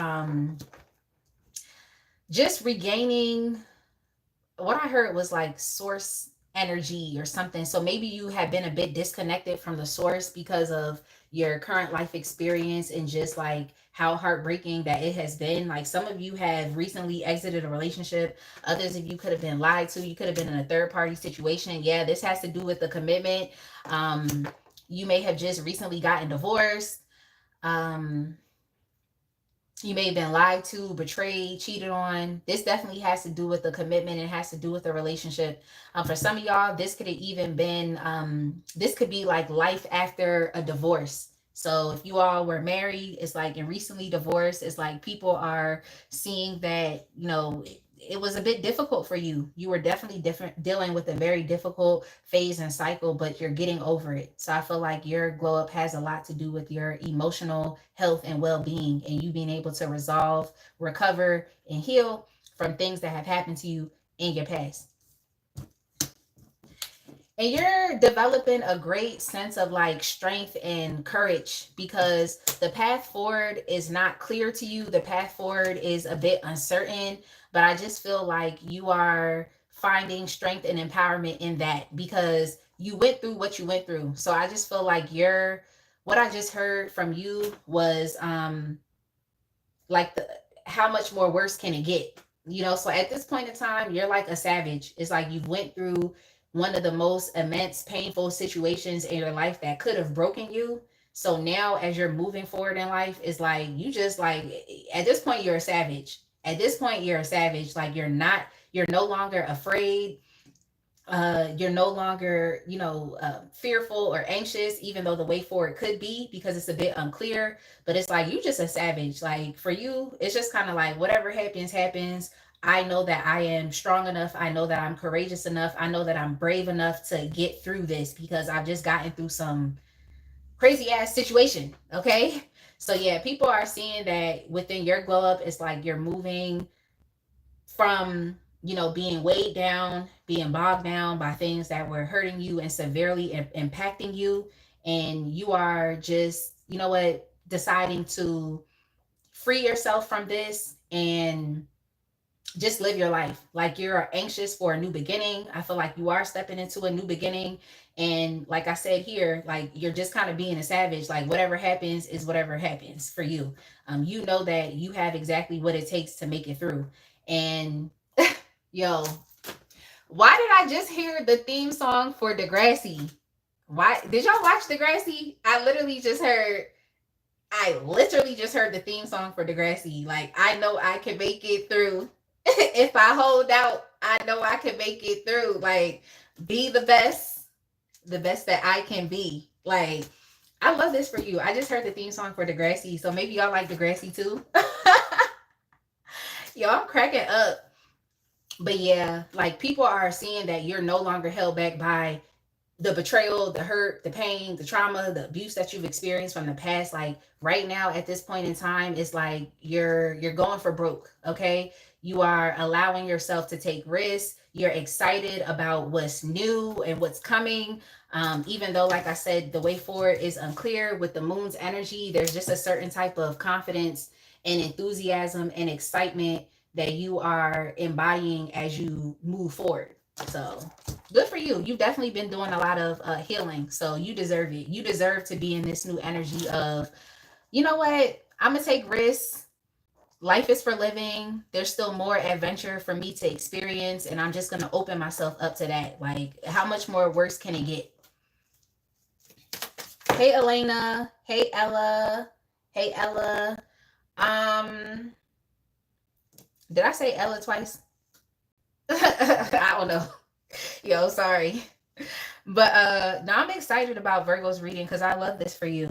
just regaining, what I heard was like source energy or something. So maybe you have been a bit disconnected from the source because of your current life experience and just like how heartbreaking that it has been. Like some of you have recently exited a relationship. Others of you could have been lied to. You could have been in a third party situation. Yeah, this has to do with the commitment. You may have just recently gotten divorced. You may have been lied to, betrayed, cheated on. This definitely has to do with the commitment. It has to do with the relationship. For some of y'all, this could have even been, this could be like life after a divorce. So if you all were married, it's like, and recently divorced, it's like people are seeing that, you know, it was a bit difficult for you. You were definitely different, dealing with a very difficult phase and cycle, but you're getting over it. So I feel like your glow up has a lot to do with your emotional health and well-being, and you being able to resolve, recover, and heal from things that have happened to you in your past. And you're developing a great sense of like strength and courage, because the path forward is not clear to you. The path forward is a bit uncertain, but I just feel like you are finding strength and empowerment in that, because you went through what you went through. So I just feel like what I just heard from you was like how much more worse can it get? You know, so at this point in time, you're like a savage. It's like you went through one of the most immense, painful situations in your life that could have broken you. So now, as you're moving forward in life, it's like you just like, at this point, you're a savage. At this point, you're a savage. Like you're no longer afraid. You're no longer, fearful or anxious, even though the way forward could be, because it's a bit unclear. But it's like you just a savage. Like for you, it's just kind of like whatever happens, happens. I know that I am strong enough. I know that I'm courageous enough. I know that I'm brave enough to get through this, because I've just gotten through some crazy ass situation. Okay. So yeah, people are seeing that within your glow up, it's like you're moving from, being weighed down, being bogged down by things that were hurting you and severely impacting you. And you are just, deciding to free yourself from this and just live your life. Like you're anxious for a new beginning. I feel like you are stepping into a new beginning. And like I said here, like you're just kind of being a savage. Like whatever happens is whatever happens for you. You know that you have exactly what it takes to make it through. And yo, why did I just hear the theme song for Degrassi? Why did y'all watch Degrassi? I literally just heard the theme song for Degrassi. Like I know I can make it through. If I hold out, I know I can make it through. Like be the best that I can be. Like I love this for you. I just heard the theme song for Degrassi, so maybe y'all like Degrassi too. Yo, I'm cracking up. But yeah, like people are seeing that you're no longer held back by the betrayal, the hurt, the pain, the trauma, the abuse that you've experienced from the past. Like right now at this point in time, it's like you're going for broke. Okay. You are allowing yourself to take risks. You're excited about what's new and what's coming. Even though, like I said, the way forward is unclear with the moon's energy, there's just a certain type of confidence and enthusiasm and excitement that you are embodying as you move forward. So good for you. You've definitely been doing a lot of healing. So you deserve it. You deserve to be in this new energy of, you know what? I'm going to take risks. Life is for living. There's still more adventure for me to experience. And I'm just going to open myself up to that. Like, how much more worse can it get? Hey, Elena. Hey, Ella. Hey, Ella. Did I say Ella twice? I don't know. Yo, sorry. But now I'm excited about Virgo's reading because I love this for you.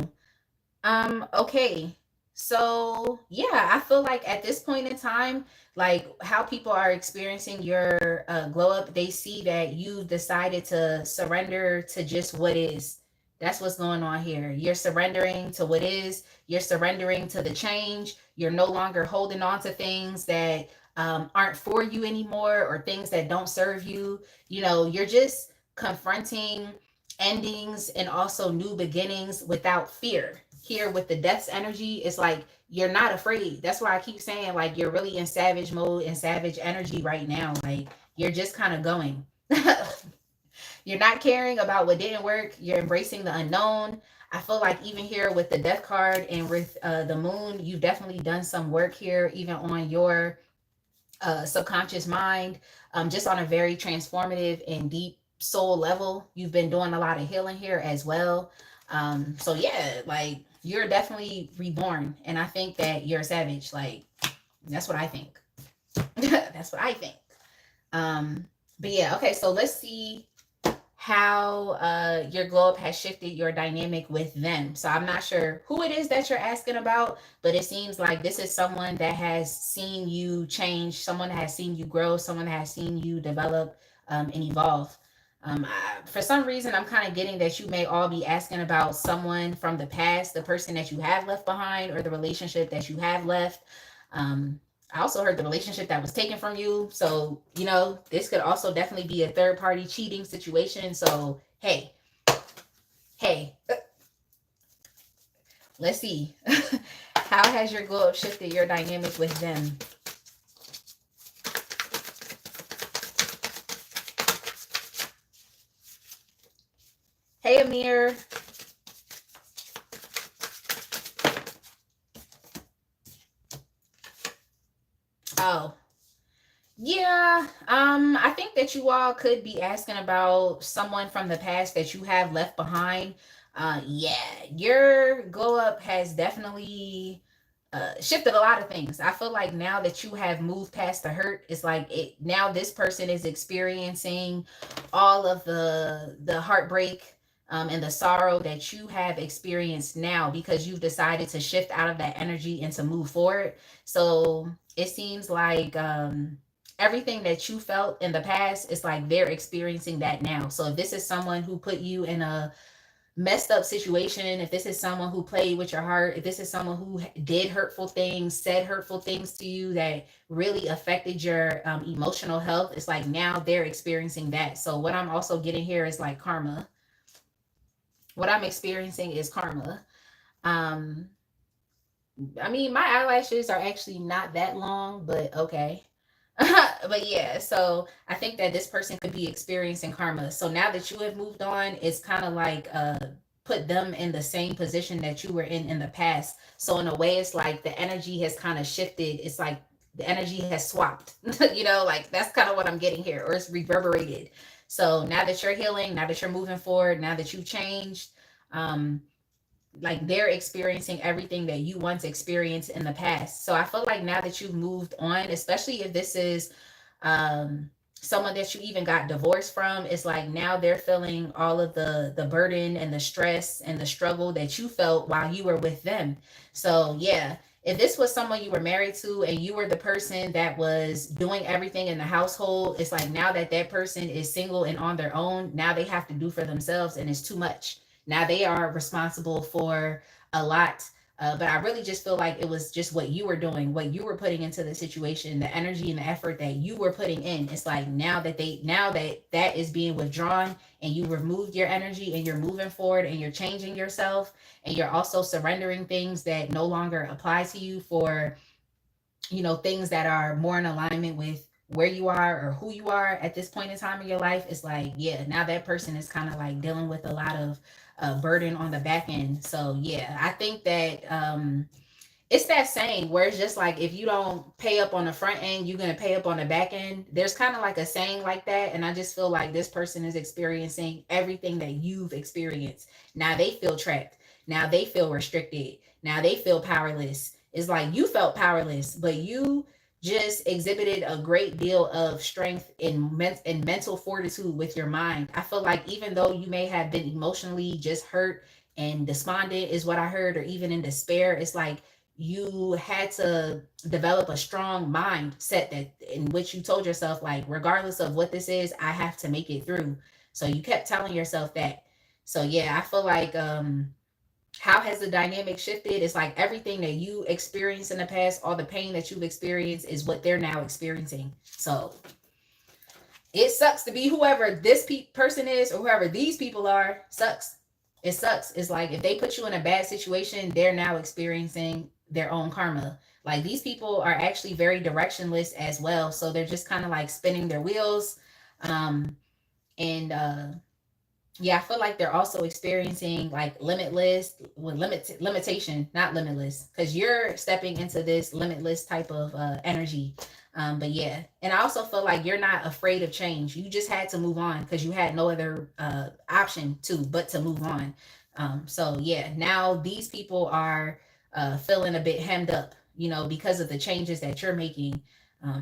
Okay. So yeah, I feel like at this point in time, like how people are experiencing your glow up, they see that you've decided to surrender to just what is. That's what's going on here. You're surrendering to what is. You're surrendering to the change. You're no longer holding on to things that aren't for you anymore, or things that don't serve you. You're just confronting endings and also new beginnings without fear. Here with the death's energy, it's like you're not afraid. That's why I keep saying like you're really in savage mode and savage energy right now. Like you're just kind of going. You're not caring about what didn't work. You're embracing the unknown. I feel like even here with the death card and with the moon, you've definitely done some work here, even on your subconscious mind, just on a very transformative and deep soul level. You've been doing a lot of healing here as well. So yeah, like you're definitely reborn, and I think that you're a savage. Like that's what I think. That's what I think. Um, but yeah, okay. So let's see how your glow up has shifted your dynamic with them. So I'm not sure who it is that you're asking about, but it seems like this is someone that has seen you change, someone that has seen you grow, someone that has seen you develop and evolve. For some reason, I'm kind of getting that you may all be asking about someone from the past, the person that you have left behind, or the relationship that you have left. Um, I also heard the relationship that was taken from you. So, you know, this could also definitely be a third party cheating situation. So, hey, let's see. How has your glow up shifted your dynamic with them? Hey, Amir. Oh, yeah. I think that you all could be asking about someone from the past that you have left behind. Yeah, your glow up has definitely shifted a lot of things. I feel like now that you have moved past the hurt, it's like it now this person is experiencing all of the heartbreak and the sorrow that you have experienced now because you've decided to shift out of that energy and to move forward. So it seems like everything that you felt in the past is like they're experiencing that now. So if this is someone who put you in a messed up situation, if this is someone who played with your heart, if this is someone who did hurtful things, said hurtful things to you that really affected your emotional health, it's like now they're experiencing that. So what I'm also getting here is like karma. What I'm experiencing is karma. um I mean, my eyelashes are actually not that long, but okay. But yeah, so I think that this person could be experiencing karma. So now that you have moved on, it's kind of like put them in the same position that you were in the past. So in a way, it's like the energy has kind of shifted. It's like the energy has swapped. You know, like that's kind of what I'm getting here, or it's reverberated. So now that you're healing, now that you're moving forward, now that you've changed, um, like they're experiencing everything that you once experienced in the past. So I feel like now that you've moved on, especially if this is someone that you even got divorced from, it's like now they're feeling all of the burden and the stress and the struggle that you felt while you were with them. So yeah, if this was someone you were married to and you were the person that was doing everything in the household, it's like now that that person is single and on their own, now they have to do for themselves and it's too much. Now they are responsible for a lot. But I really just feel like it was just what you were doing, what you were putting into the situation, the energy and the effort that you were putting in. It's like now that that is being withdrawn and you removed your energy and you're moving forward and you're changing yourself and you're also surrendering things that no longer apply to you for, you know, things that are more in alignment with where you are or who you are at this point in time in your life. It's like, yeah, now that person is kind of like dealing with a lot of burden on the back end. So yeah, I think that it's that saying where it's just like if you don't pay up on the front end, you're gonna pay up on the back end. There's kind of like a saying like that, and I just feel like this person is experiencing everything that you've experienced. Now they feel trapped. Now they feel restricted. Now they feel powerless. It's like you felt powerless, but you just exhibited a great deal of strength and mental fortitude with your mind. I feel like even though you may have been emotionally just hurt and despondent, is what I heard, or even in despair, it's like you had to develop a strong mindset that in which you told yourself like regardless of what this is, I have to make it through. So you kept telling yourself that. So yeah, I feel like how has the dynamic shifted? It's like everything that you experienced in the past, all the pain that you've experienced is what they're now experiencing. So it sucks to be whoever this person is or whoever these people are. Sucks. It sucks. It's like if they put you in a bad situation, they're now experiencing their own karma. Like these people are actually very directionless as well. So they're just kind of like spinning their wheels. Um, and yeah, I feel like they're also experiencing like limitless with limitation, not limitless, because you're stepping into this limitless type of energy. But yeah, and I also feel like you're not afraid of change. You just had to move on because you had no other option to but to move on. So yeah, now these people are feeling a bit hemmed up, you know, because of the changes that you're making.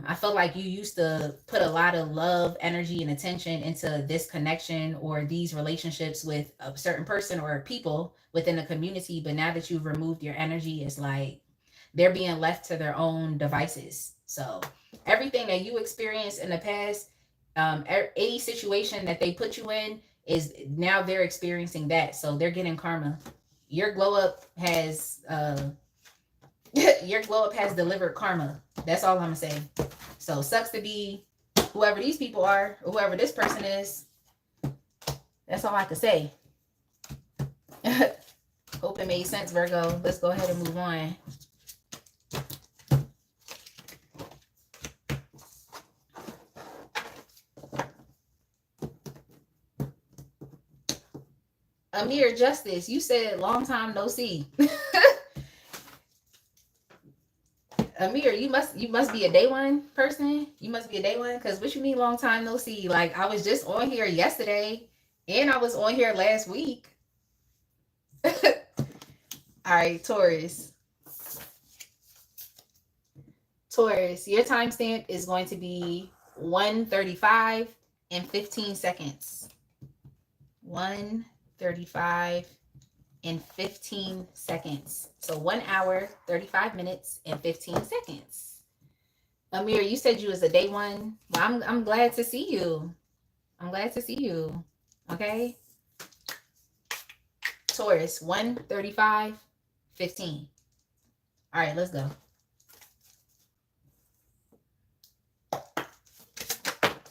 I feel like you used to put a lot of love, energy, and attention into this connection or these relationships with a certain person or people within the community. But now that you've removed your energy, it's like they're being left to their own devices. So everything that you experienced in the past, any situation that they put you in, is now they're experiencing that. So they're getting karma. Your glow up has your glow up has delivered karma. That's all I'm gonna say. So sucks to be whoever these people are, or whoever this person is. That's all I could say. Hope it made sense, Virgo. Let's go ahead and move on. Amir Justice, you said long time no see. Amir, you must be a day one person. You must be a day one, because what you mean long time no see? Like, I was just on here yesterday and I was on here last week. All right, Taurus. Taurus, your timestamp is going to be 1:35 and 15 seconds. 1:35 and 15 seconds. So 1 hour, 35 minutes, and 15 seconds. Amir, you said you was a day one. Well, I'm glad to see you. I'm glad to see you. Okay. Taurus, 1:35, 15. All right, let's go.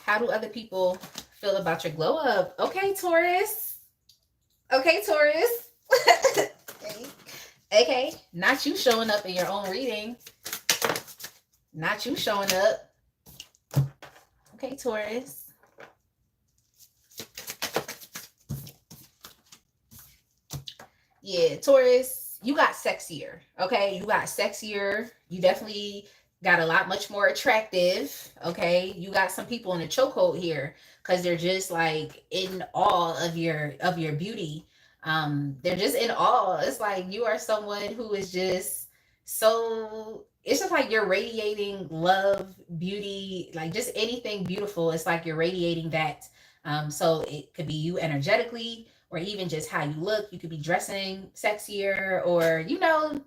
How do other people feel about your glow up? Okay, Taurus. Okay, Taurus. Okay, not you showing up in your own reading. Not you showing up. Okay, Taurus. Yeah, Taurus, you got sexier. Okay, you got sexier. You definitely got a lot much more attractive. Okay, you got some people in a chokehold here because they're just like in awe of your beauty. They're just in awe. It's like you are someone who is just so, it's just like you're radiating love, beauty, like just anything beautiful. It's like you're radiating that. So it could be you energetically, or even just how you look. You could be dressing sexier, or, you know,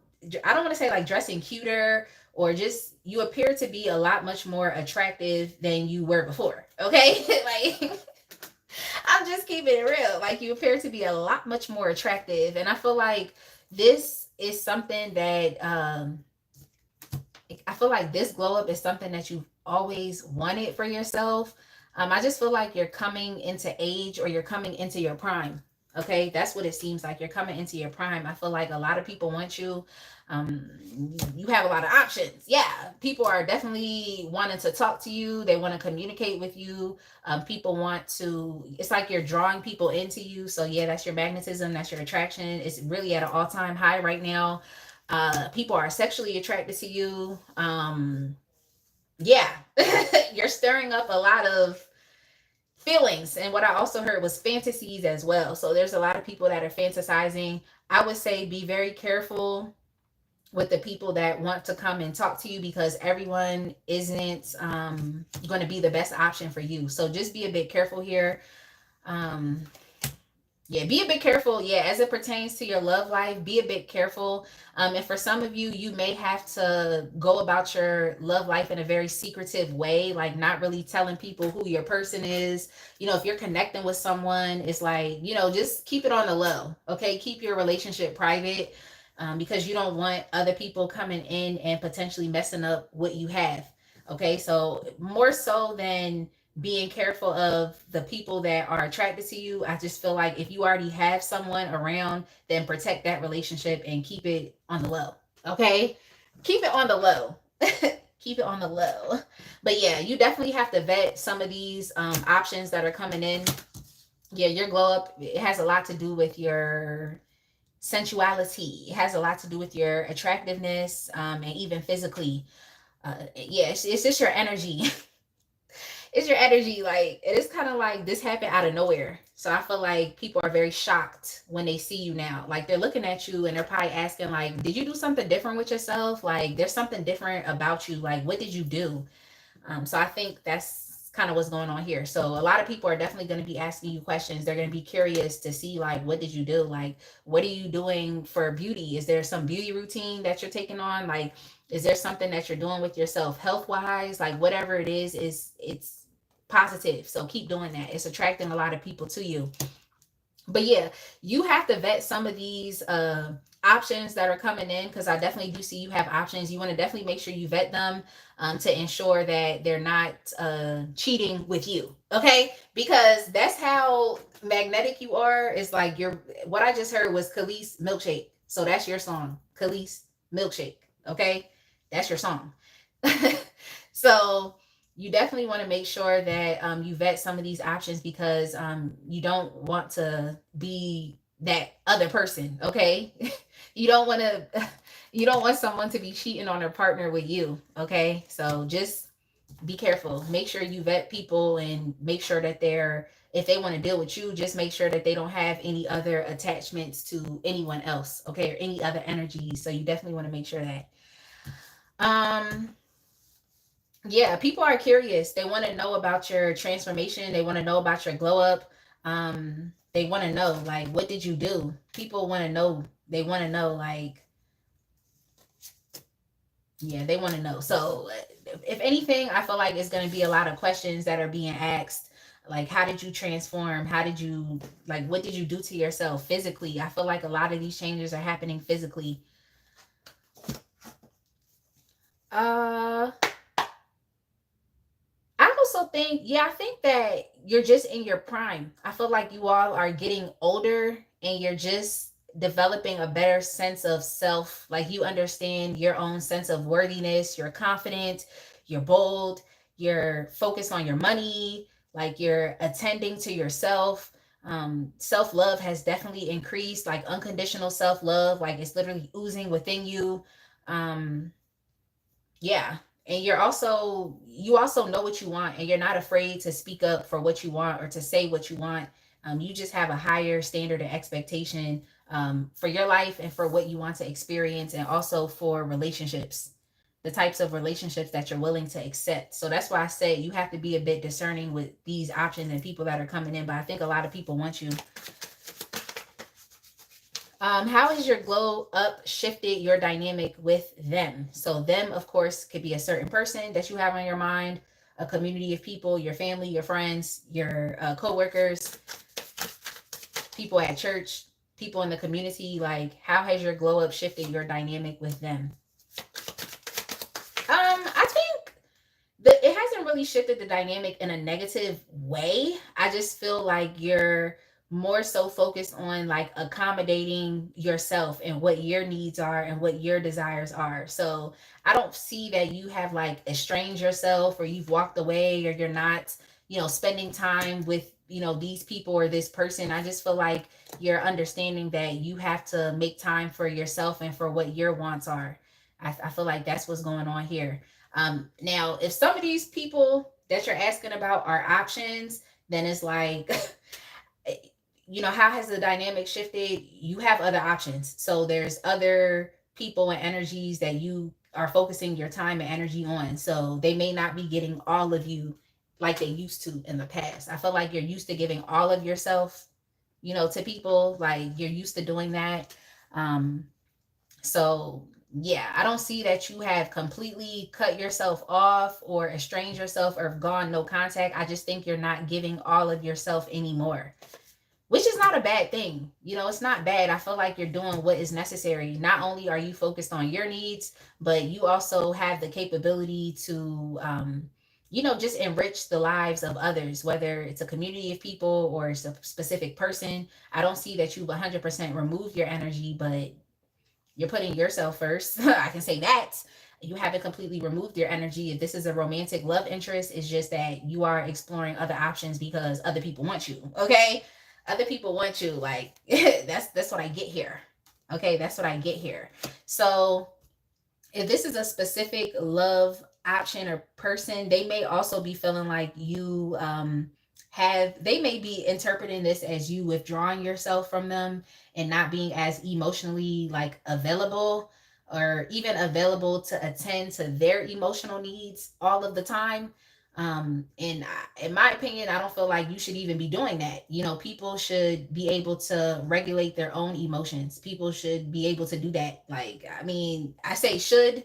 I don't want to say like dressing cuter, or just you appear to be a lot much more attractive than you were before. Okay. Like, I'm just keeping it real. Like, you appear to be a lot much more attractive. And I feel like this is something that I feel like this glow up is something that you've always wanted for yourself. I just feel like you're coming into age, or you're coming into your prime. Okay, that's what it seems like. You're coming into your prime. I feel like a lot of people want you. You have a lot of options. Yeah, people are definitely wanting to talk to you. They want to communicate with you. People want to, it's like you're drawing people into you. So yeah, that's your magnetism. That's your attraction. It's really at an all-time high right now. People are sexually attracted to you. Yeah, you're stirring up a lot of feelings. And what I also heard was fantasies as well. So there's a lot of people that are fantasizing. I would say be very careful with the people that want to come and talk to you, because everyone isn't going to be the best option for you. So just be a bit careful here. Yeah, be a bit careful. Yeah, as it pertains to your love life, be a bit careful. And for some of you, you may have to go about your love life in a very secretive way, like not really telling people who your person is. You know, if you're connecting with someone, it's like, you know, just keep it on the low. Okay, keep your relationship private, because you don't want other people coming in and potentially messing up what you have. Okay, so more so than being careful of the people that are attracted to you, I just feel like if you already have someone around, then protect that relationship and keep it on the low. Okay, keep it on the low. Keep it on the low. But yeah, you definitely have to vet some of these options that are coming in. Yeah, your glow up, it has a lot to do with your sensuality. It has a lot to do with your attractiveness, and even physically. Yeah, it's just your energy. it's your energy. Like, it is kind of like this happened out of nowhere. So I feel like people are very shocked when they see you now. Like, they're looking at you and they're probably asking, like, did you do something different with yourself? Like, there's something different about you. Like, what did you do? So I think that's kind of what's going on here. So a lot of people are definitely going to be asking you questions. They're going to be curious to see, like, what did you do? Like, what are you doing for beauty? Is there some beauty routine that you're taking on? Like, is there something that you're doing with yourself health wise? Like, whatever it is it's positive. So keep doing that. It's attracting a lot of people to you. But yeah, you have to vet some of these options that are coming in, because I definitely do see you have options. You want to definitely make sure you vet them to ensure that they're not cheating with you. Okay, because that's how magnetic you are. It's like you're, what I just heard was Khalees milkshake, so that's your song, Khalees milkshake. Okay, that's your song. So you definitely want to make sure that you vet some of these options, because you don't want to be that other person. Okay, you don't want to, you don't want someone to be cheating on their partner with you. Okay, so just be careful. Make sure you vet people and make sure that they're, if they want to deal with you, just make sure that they don't have any other attachments to anyone else. Okay, or any other energies. So you definitely want to make sure that. um yeah, people are curious. They want to know about your transformation. They want to know about your glow up. They want to know, like, what did you do? People want to know. They want to know, like, yeah, they want to know. So if anything, I feel like it's going to be a lot of questions that are being asked. Like, how did you transform? How did you, like, what did you do to yourself physically? I feel like a lot of these changes are happening physically. Uh, I also think, yeah, I think that you're just in your prime. I feel like you all are getting older and you're just developing a better sense of self. Like, you understand your own sense of worthiness, you're confident, you're bold, you're focused on your money, like, you're attending to yourself. Self love has definitely increased, like, unconditional self love, like, it's literally oozing within you. Um, yeah, and you're also, you also know what you want, and you're not afraid to speak up for what you want or to say what you want. You just have a higher standard of expectation for your life and for what you want to experience, and also for relationships, the types of relationships that you're willing to accept. So that's why I say you have to be a bit discerning with these options and people that are coming in. But I think a lot of people want you. How has your glow up shifted your dynamic with them? So them, of course, could be a certain person that you have on your mind, a community of people, your family, your friends, your co-workers, people at church, people in the community. Like, how has your glow up shifted your dynamic with them? I think that it hasn't really shifted the dynamic in a negative way. I just feel like you're more so focused on, like, accommodating yourself and what your needs are and what your desires are. So I don't see that you have, like, estranged yourself or you've walked away or you're not, spending time with, these people or this person. I just feel like you're understanding that you have to make time for yourself and for what your wants are. I feel like that's what's going on here. Now, if some of these people that you're asking about are options, then it's like, how has the dynamic shifted? You have other options. So there's other people and energies that you are focusing your time and energy on. So they may not be getting all of you like they used to in the past. I feel like you're used to giving all of yourself, to people. Like, you're used to doing that. So yeah, I don't see that you have completely cut yourself off or estranged yourself or gone no contact. I just think you're not giving all of yourself anymore, which is not a bad thing. It's not bad. I feel like you're doing what is necessary. Not only are you focused on your needs, but you also have the capability to, just enrich the lives of others, whether it's a community of people or it's a specific person. I don't see that you've 100% removed your energy, but you're putting yourself first. I can say that. You haven't completely removed your energy. If this is a romantic love interest, it's just that you are exploring other options because other people want you. Okay? Other people want you. Like, that's what I get here. Okay, that's what I get here. So if this is a specific love option or person, they may also be feeling like you they may be interpreting this as you withdrawing yourself from them and not being as emotionally like available, or even available to attend to their emotional needs all of the time. In my opinion, I don't feel like you should even be doing that. You know, people should be able to regulate their own emotions. People should be able to do that. Like, I mean, I say should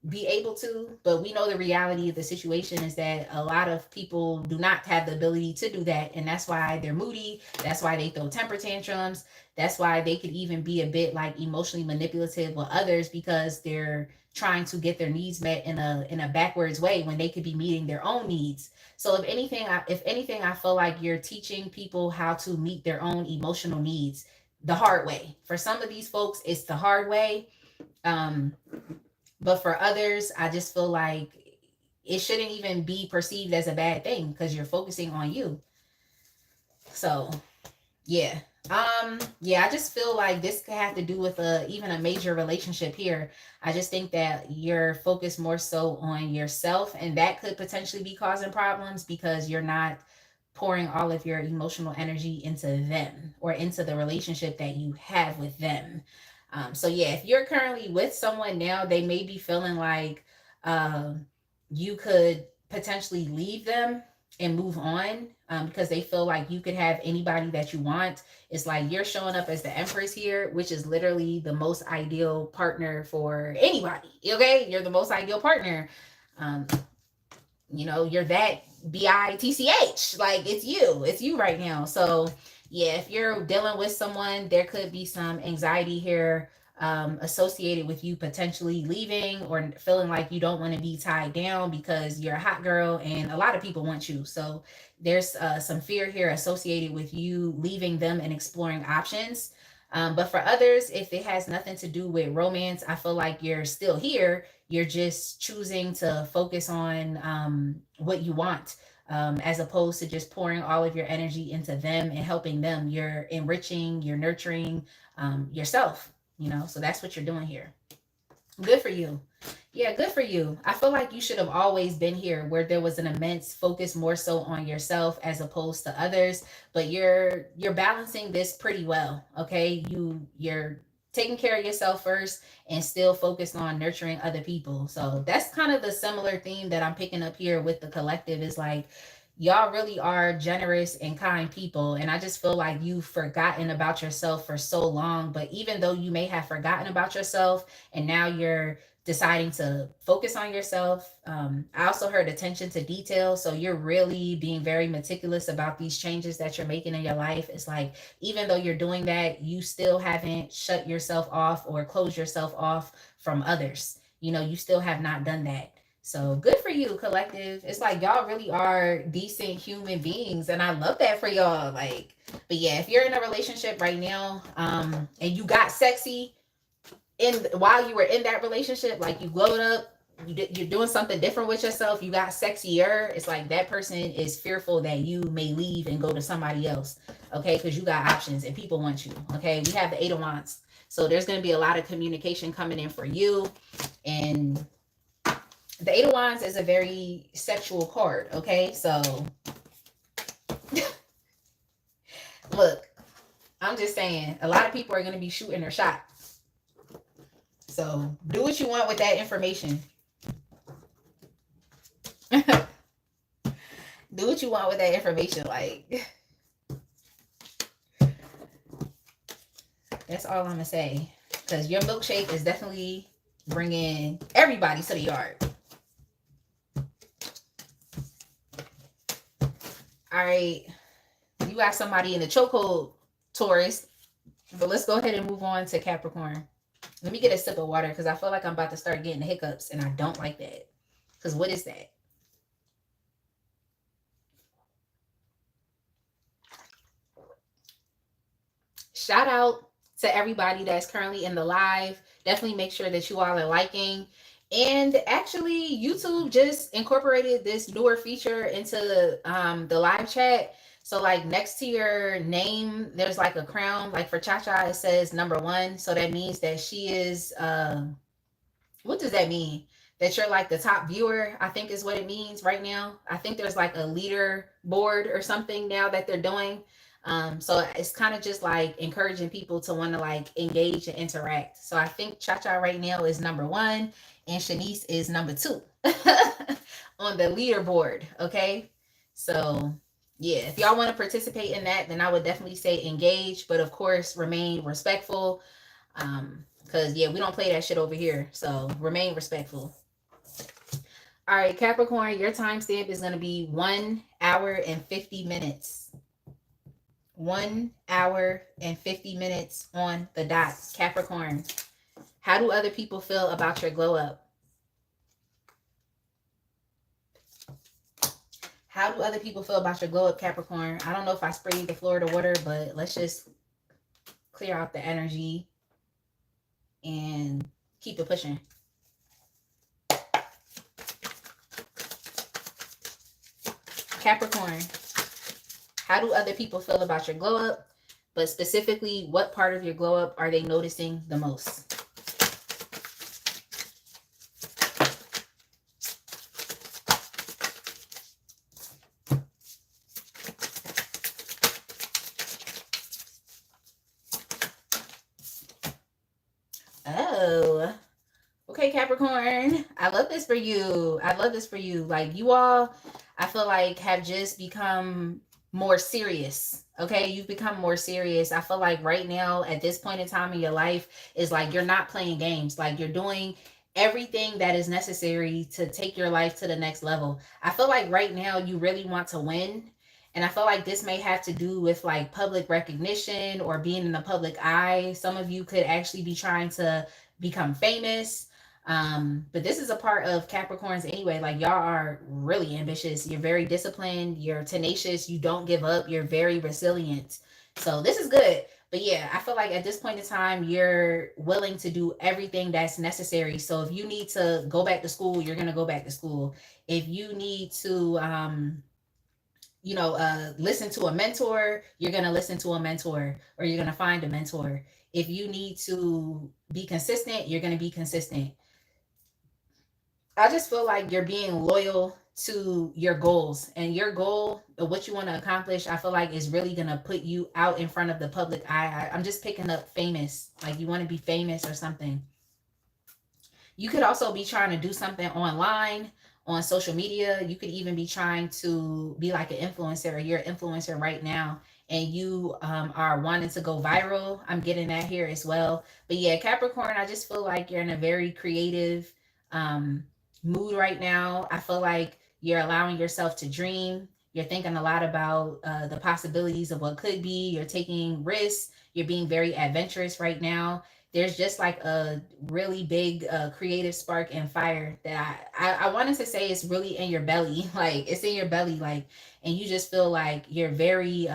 be able to, but we know the reality of the situation is that a lot of people do not have the ability to do that, and that's why they're moody. That's why they throw temper tantrums. That's why they could even be a bit like emotionally manipulative with others, because they're trying to get their needs met in a backwards way when they could be meeting their own needs. So if anything, I feel like you're teaching people how to meet their own emotional needs the hard way. For some of these folks, it's the hard way. Um, but for others, I just feel like it shouldn't even be perceived as a bad thing because you're focusing on you. So, yeah. Yeah, I just feel like this could have to do with even a major relationship here. I just think that you're focused more so on yourself, and that could potentially be causing problems because you're not pouring all of your emotional energy into them or into the relationship that you have with them. So yeah, if you're currently with someone now, they may be feeling like um, you could potentially leave them and move on, because they feel like you could have anybody that you want. It's like you're showing up as the Empress here, which is literally the most ideal partner for anybody. Okay, you're the most ideal partner. Um, you know, you're that bitch, like it's you right now. So yeah, if you're dealing with someone, there could be some anxiety here, associated with you potentially leaving or feeling like you don't want to be tied down because you're a hot girl and a lot of people want you. So there's some fear here associated with you leaving them and exploring options. But for others, if it has nothing to do with romance, I feel like you're still here. You're just choosing to focus on what you want, as opposed to just pouring all of your energy into them and helping them. You're enriching, you're nurturing yourself, you know? So that's what you're doing here. Good for you. Yeah, good for you. I feel like you should have always been here where there was an immense focus more so on yourself as opposed to others, but you're balancing this pretty well, okay? You're taking care of yourself first and still focused on nurturing other people. So that's kind of the similar theme that I'm picking up here with the collective, is like y'all really are generous and kind people, and I just feel like you've forgotten about yourself for so long. But even though you may have forgotten about yourself and now you're deciding to focus on yourself, I also heard attention to detail. So you're really being very meticulous about these changes that you're making in your life. It's like even though you're doing that, you still haven't shut yourself off or closed yourself off from others. You know, you still have not done that. So good for you, collective. It's like y'all really are decent human beings, and I love that for y'all. Like, but yeah, if you're in a relationship right now, and you got sexy in while you were in that relationship, like you glowed up, you're doing something different with yourself, you got sexier. It's like that person is fearful that you may leave and go to somebody else, okay? Because you got options and people want you, okay? We have the Eight of Wands, so there's going to be a lot of communication coming in for you, and the Eight of Wands is a very sexual card, okay? So look, I'm just saying, a lot of people are going to be shooting their shot. So do what you want with that information. Do what you want with that information. Like, that's all I'm going to say. Because your milkshake is definitely bringing everybody to the yard. All right. You got somebody in the chokehold, Taurus. But let's go ahead and move on to Capricorn. Let me get a sip of water because I feel like I'm about to start getting the hiccups, and I don't like that. Because what is that? Shout out to everybody that's currently in the live. Definitely make sure that you all are liking. And actually, YouTube just incorporated this newer feature into the live chat. So like next to your name, there's like a crown. Like for Cha Cha, it says #1. So that means that she is what does that mean? that you're like the top viewer, I think is what it means right now. I think there's like a leader board or something now that they're doing. So it's kind of just like encouraging people to want to like engage and interact. So I think Cha Cha right now is number one and Shanice is number two on the leaderboard. Okay. So yeah, if y'all want to participate in that, then I would definitely say engage, but of course remain respectful. Because yeah, we don't play that shit over here. So remain respectful. All right, Capricorn, your timestamp is going to be 1 hour and 50 minutes. 1 hour and 50 minutes on the dot. Capricorn, how do other people feel about your glow up? How do other people feel about your glow up, Capricorn? I don't know if I sprayed the floor to water, but let's just clear out the energy and keep it pushing. Capricorn, how do other people feel about your glow up? But specifically, what part of your glow up are they noticing the most? Oh, okay, Capricorn. I love this for you. I love this for you. Like you all, I feel like have just become more serious. Okay, you've become more serious. I feel like right now at this point in time in your life is like you're not playing games. Like you're doing everything that is necessary to take your life to the next level. I feel like right now you really want to win. And I feel like this may have to do with like public recognition or being in the public eye. Some of you could actually be trying to become famous. But this is a part of Capricorns anyway. Like y'all are really ambitious. You're very disciplined. You're tenacious. You don't give up. You're very resilient. So this is good. But yeah, I feel like at this point in time, you're willing to do everything that's necessary. So if you need to go back to school, you're going to go back to school. If you need to, listen to a mentor, you're going to listen to a mentor or you're going to find a mentor. If you need to be consistent, you're going to be consistent. I just feel like you're being loyal to your goals, and your goal of what you want to accomplish, I feel like is really going to put you out in front of the public eye. I'm just picking up famous, like you want to be famous or something. You could also be trying to do something online on social media. You could even be trying to be like an influencer. You're an influencer right now and you are wanting to go viral. I'm getting that here as well. But yeah, Capricorn, I just feel like you're in a very creative mood right now. I feel like you're allowing yourself to dream. You're thinking a lot about the possibilities of what could be. You're taking risks. You're being very adventurous right now. There's just like a really big creative spark and fire that I wanted to say is really in your belly. Like it's in your belly, like, and you just feel like you're very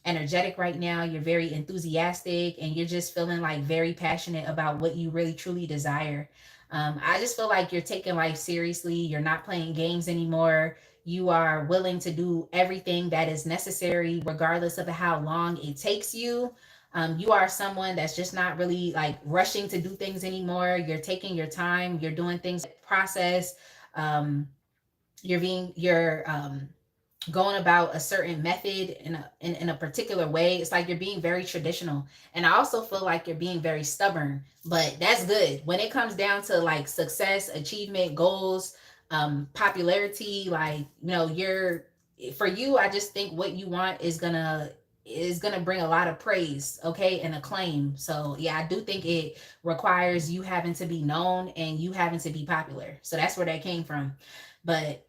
energetic right now. You're very enthusiastic and you're just feeling like very passionate about what you really truly desire. I just feel like you're taking life seriously. You're not playing games anymore. You are willing to do everything that is necessary, regardless of how long it takes you. You are someone that's just not really like rushing to do things anymore. You're taking your time. You're doing things process. You're going about a certain method in a particular way. It's like you're being very traditional. And I also feel like you're being very stubborn, but that's good. When it comes down to like success, achievement, goals, popularity, like, for you, I just think what you want is gonna bring a lot of praise, okay, and acclaim. So yeah, I do think it requires you having to be known and you having to be popular. So that's where that came from. But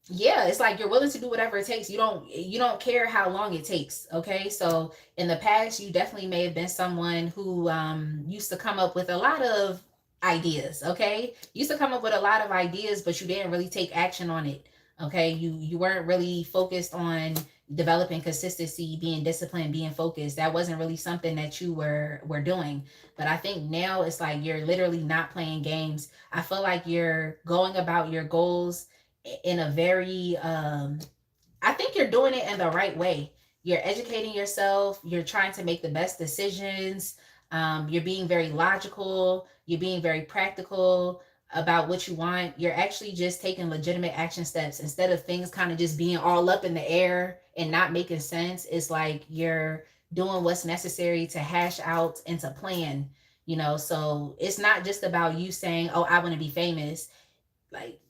yeah, it's like you're willing to do whatever it takes. You don't care how long it takes. Okay. So in the past, you definitely may have been someone who used to come up with a lot of ideas. Okay. Used to come up with a lot of ideas, but you didn't really take action on it. Okay. You weren't really focused on developing consistency, being disciplined, being focused. That wasn't really something that you were doing. But I think now it's like you're literally not playing games. I feel like you're going about your goals in a very I think you're doing it in the right way. You're educating yourself, you're trying to make the best decisions, you're being very logical, you're being very practical. about what you want, you're actually just taking legitimate action steps instead of things kind of just being all up in the air and not making sense. It's like you're doing what's necessary to hash out and to plan, you know. So it's not just about you saying, oh, I want to be famous. Like,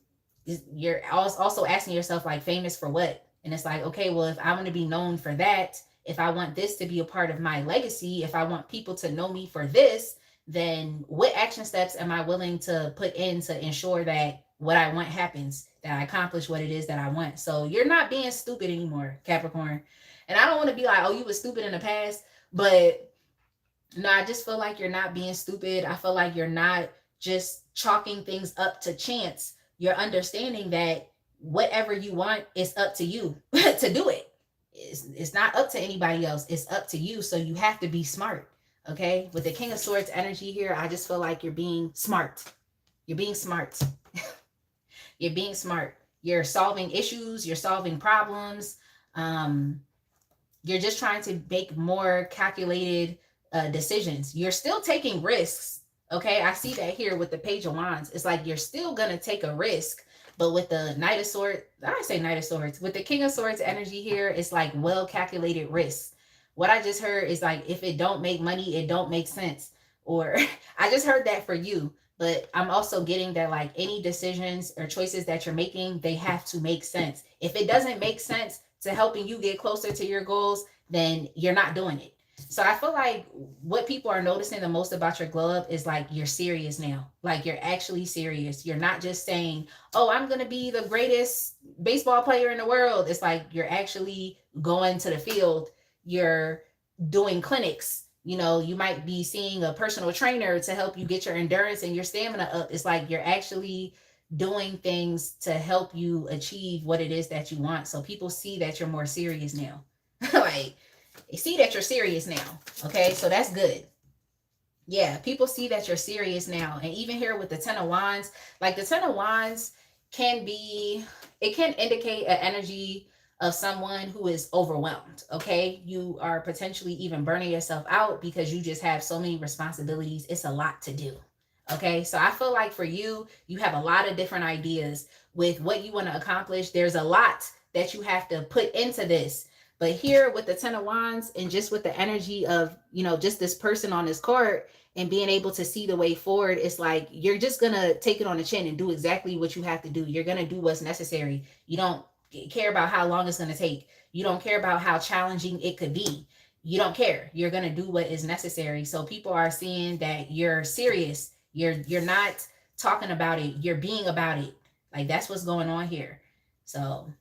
you're also asking yourself, like, famous for what? And it's like, okay, well, if I want to be known for that, if I want this to be a part of my legacy, if I want people to know me for this, then what action steps am I willing to put in to ensure that what I want happens, that I accomplish what it is that I want? So you're not being stupid anymore, Capricorn. And I don't want to be like, oh, you were stupid in the past, but no, I just feel like you're not being stupid. I feel like you're not just chalking things up to chance. You're understanding that whatever you want is up to you to do it. It's not up to anybody else. It's up to you. So you have to be smart. Okay. With the King of Swords energy here, I just feel like you're being smart. You're being smart. You're being smart. You're solving issues. You're solving problems. You're just trying to make more calculated decisions. You're still taking risks. Okay. I see that here with the Page of Wands. It's like you're still going to take a risk. But with the Knight of Swords, I say Knight of Swords, with the King of Swords energy here, it's like well-calculated risks. What I just heard is like, if it don't make money, it don't make sense. Or I just heard that for you. But I'm also getting that like any decisions or choices that you're making, they have to make sense. If it doesn't make sense to helping you get closer to your goals, then you're not doing it. So I feel like what people are noticing the most about your glow up is like you're serious now. Like you're actually serious. You're not just saying, oh, I'm going to be the greatest baseball player in the world. It's like you're actually going to the field. You're doing clinics. You know, you might be seeing a personal trainer to help you get your endurance and your stamina up. It's like you're actually doing things to help you achieve what it is that you want. So people see that you're more serious now. Like, they see that you're serious now. Okay, so that's good. Yeah, people see that you're serious now. And even here with the Ten of Wands, like the Ten of Wands can be, it can indicate an energy of someone who is overwhelmed. Okay, you are potentially even burning yourself out because you just have so many responsibilities. It's a lot to do. Okay, so I feel like for you, you have a lot of different ideas with what you want to accomplish. There's a lot that you have to put into this. But here with the Ten of Wands and just with the energy of, you know, just this person on this card and being able to see the way forward, it's like you're just going to take it on the chin and do exactly what you have to do. You're going to do what's necessary. You don't care about how long it's going to take. You don't care about how challenging it could be. You don't care. You're going to do what is necessary. So people are seeing that you're serious. You're not talking about it. You're being about it. Like that's what's going on here. So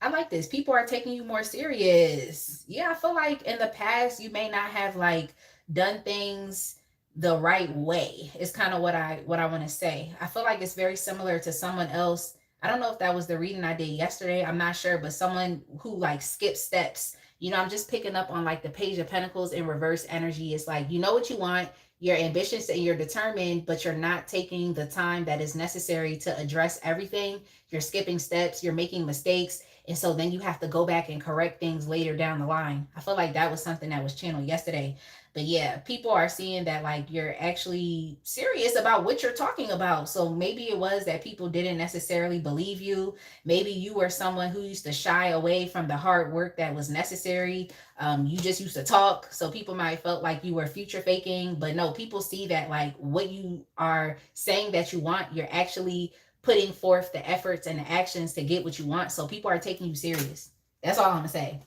I like this. People are taking you more serious. Yeah, I feel like in the past you may not have like done things the right way. It's kind of what I want to say. I feel like it's very similar to someone else. I don't know if that was the reading I did yesterday. I'm not sure, but someone who like skips steps. You know, I'm just picking up on like the Page of Pentacles in reverse energy. It's like, you know what you want, you're ambitious and you're determined, but you're not taking the time that is necessary to address everything. You're skipping steps, you're making mistakes. And so then you have to go back and correct things later down the line. I feel like that was something that was channeled yesterday. But yeah, people are seeing that like you're actually serious about what you're talking about. So maybe it was that people didn't necessarily believe you. Maybe you were someone who used to shy away from the hard work that was necessary. You just used to talk. So people might have felt like you were future faking. But no, people see that like what you are saying that you want, you're actually putting forth the efforts and the actions to get what you want. So people are taking you serious. That's all I'm gonna say.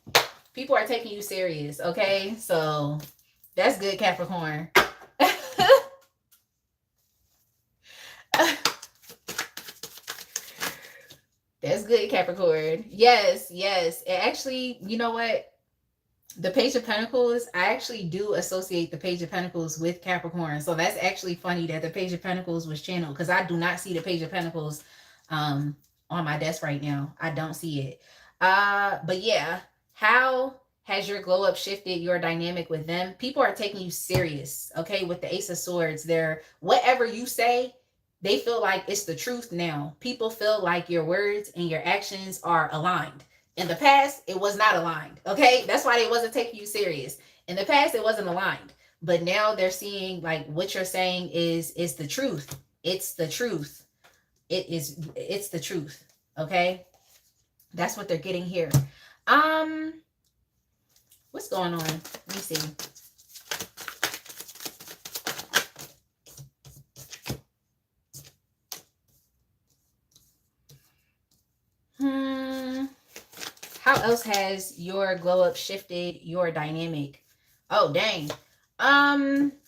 People are taking you serious. Okay, so that's good, Capricorn. That's good, Capricorn. Yes, yes. And actually, you know what? The Page of Pentacles, I actually do associate the Page of Pentacles with Capricorn. So that's actually funny that the Page of Pentacles was channeled because I do not see the Page of Pentacles on my desk right now. I don't see it. But yeah, how has your glow up shifted your dynamic with them? People are taking you serious, okay? With the Ace of Swords, they're whatever you say, they feel like it's the truth now. People feel like your words and your actions are aligned. In the past, it was not aligned. Okay. That's why they wasn't taking you serious. In the past, it wasn't aligned. But now they're seeing like what you're saying is the truth. It's the truth. It's the truth. Okay? That's what they're getting here. Um, what's going on? Let me see. How else has your glow up shifted your dynamic? Oh, dang.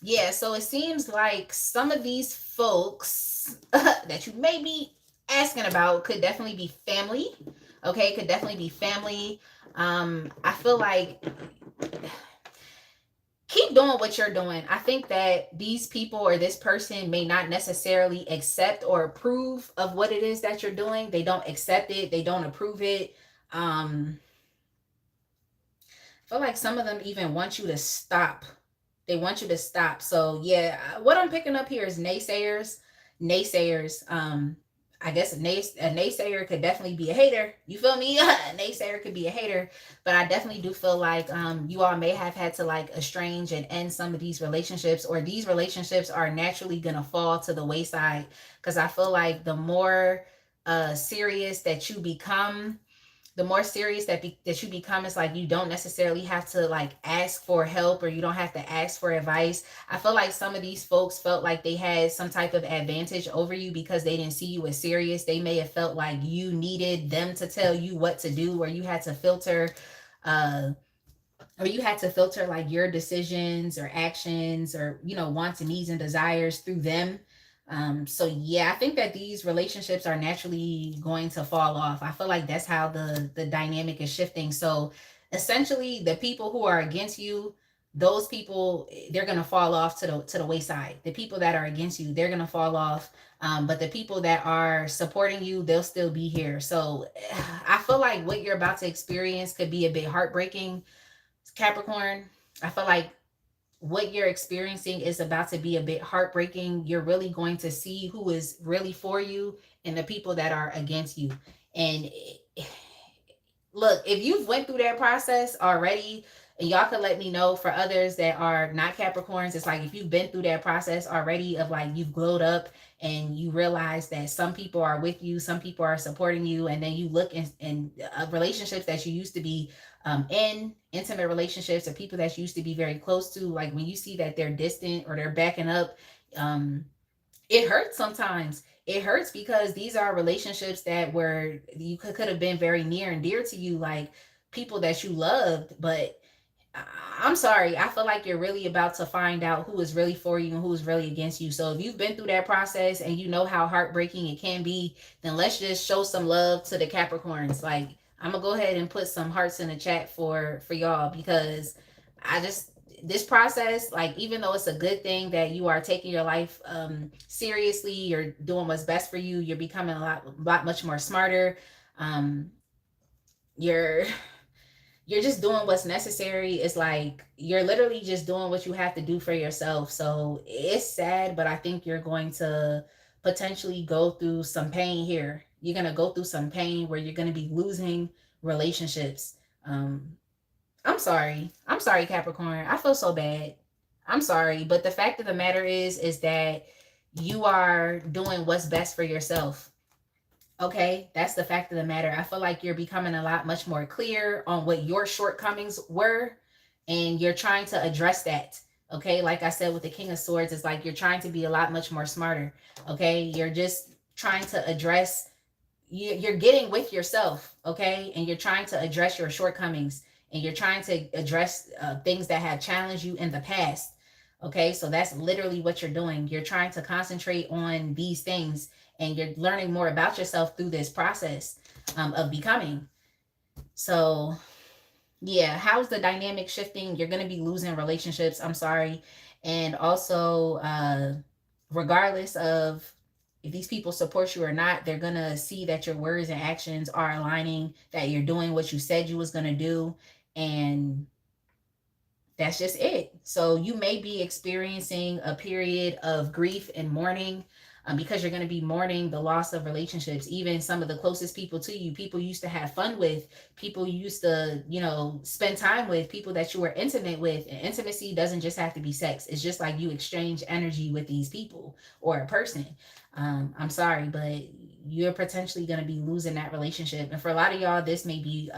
Yeah, so it seems like some of these folks that you may be asking about could definitely be family. Okay, could definitely be family. I feel like keep doing what you're doing. I think that these people or this person may not necessarily accept or approve of what it is that you're doing. They don't accept it, they don't approve it. I feel like some of them even want you to stop. They want you to stop. So yeah, what I'm picking up here is naysayers. Naysayers. I guess a naysayer could definitely be a hater. You feel me? A naysayer could be a hater, but I definitely do feel like you all may have had to like estrange and end some of these relationships, or these relationships are naturally gonna fall to the wayside. Because I feel like the more serious that you become, the more serious that you become, it's like you don't necessarily have to like ask for help, or you don't have to ask for advice. I feel like some of these folks felt like they had some type of advantage over you because they didn't see you as serious. They may have felt like you needed them to tell you what to do, or you had to filter uh like your decisions or actions, or wants and needs and desires through them. So yeah, I think that these relationships are naturally going to fall off. I feel like that's how the dynamic is shifting. So essentially, the people who are against you, those people, they're gonna fall off to the wayside. The people that are against you, they're gonna fall off. But the people that are supporting you, they'll still be here. So I feel like what you're about to experience could be a bit heartbreaking, Capricorn. I feel like what you're experiencing is about to be a bit heartbreaking. You're really going to see who is really for you and the people that are against you. And look, if you've went through that process already, and y'all could let me know for others that are not Capricorns, it's like if you've been through that process already of like you've glowed up and you realize that some people are with you, some people are supporting you, and then you look in relationships that you used to be in, intimate relationships, or people that you used to be very close to, like when you see that they're distant or they're backing up, um, it hurts sometimes. It hurts because these are relationships that were you could have been very near and dear to you, like people that you loved. But I'm sorry, I feel like you're really about to find out who is really for you and who is really against you. So if you've been through that process and you know how heartbreaking it can be, then let's just show some love to the Capricorns. Like, I'm gonna go ahead and put some hearts in the chat for y'all, because I just, this process, like, even though it's a good thing that you are taking your life seriously, you're doing what's best for you, you're becoming a lot much more smarter. um you're you're just doing what's necessary. It's like you're literally just doing what you have to do for yourself. So it's sad, but I think you're going to potentially go through some pain here. You're going to go through some pain where you're going to be losing relationships. um I'm sorry, Capricorn. I feel so bad. I'm sorry, but the fact of the matter is that you are doing what's best for yourself. Okay, that's the fact of the matter. I feel like you're becoming a lot much more clear on what your shortcomings were, and you're trying to address that. Okay, like I said with the King of Swords, it's like you're trying to be a lot much more smarter. Okay, you're just trying to address, you're getting with yourself. Okay, and you're trying to address your shortcomings, and you're trying to address things that have challenged you in the past. Okay, so that's literally what you're doing. You're trying to concentrate on these things, and you're learning more about yourself through this process of becoming. So yeah, how's the dynamic shifting? You're going to be losing relationships, I'm sorry. And also, regardless of if these people support you or not, they're going to see that your words and actions are aligning, that you're doing what you said you was going to do. And that's just it. So you may be experiencing a period of grief and mourning. because you're going to be mourning the loss of relationships, even some of the closest people to you, people you used to have fun with, people you used to, you know, spend time with, people that you were intimate with. And intimacy doesn't just have to be sex. It's just like you exchange energy with these people or a person. I'm sorry, but you're potentially going to be losing that relationship. And for a lot of y'all, this may be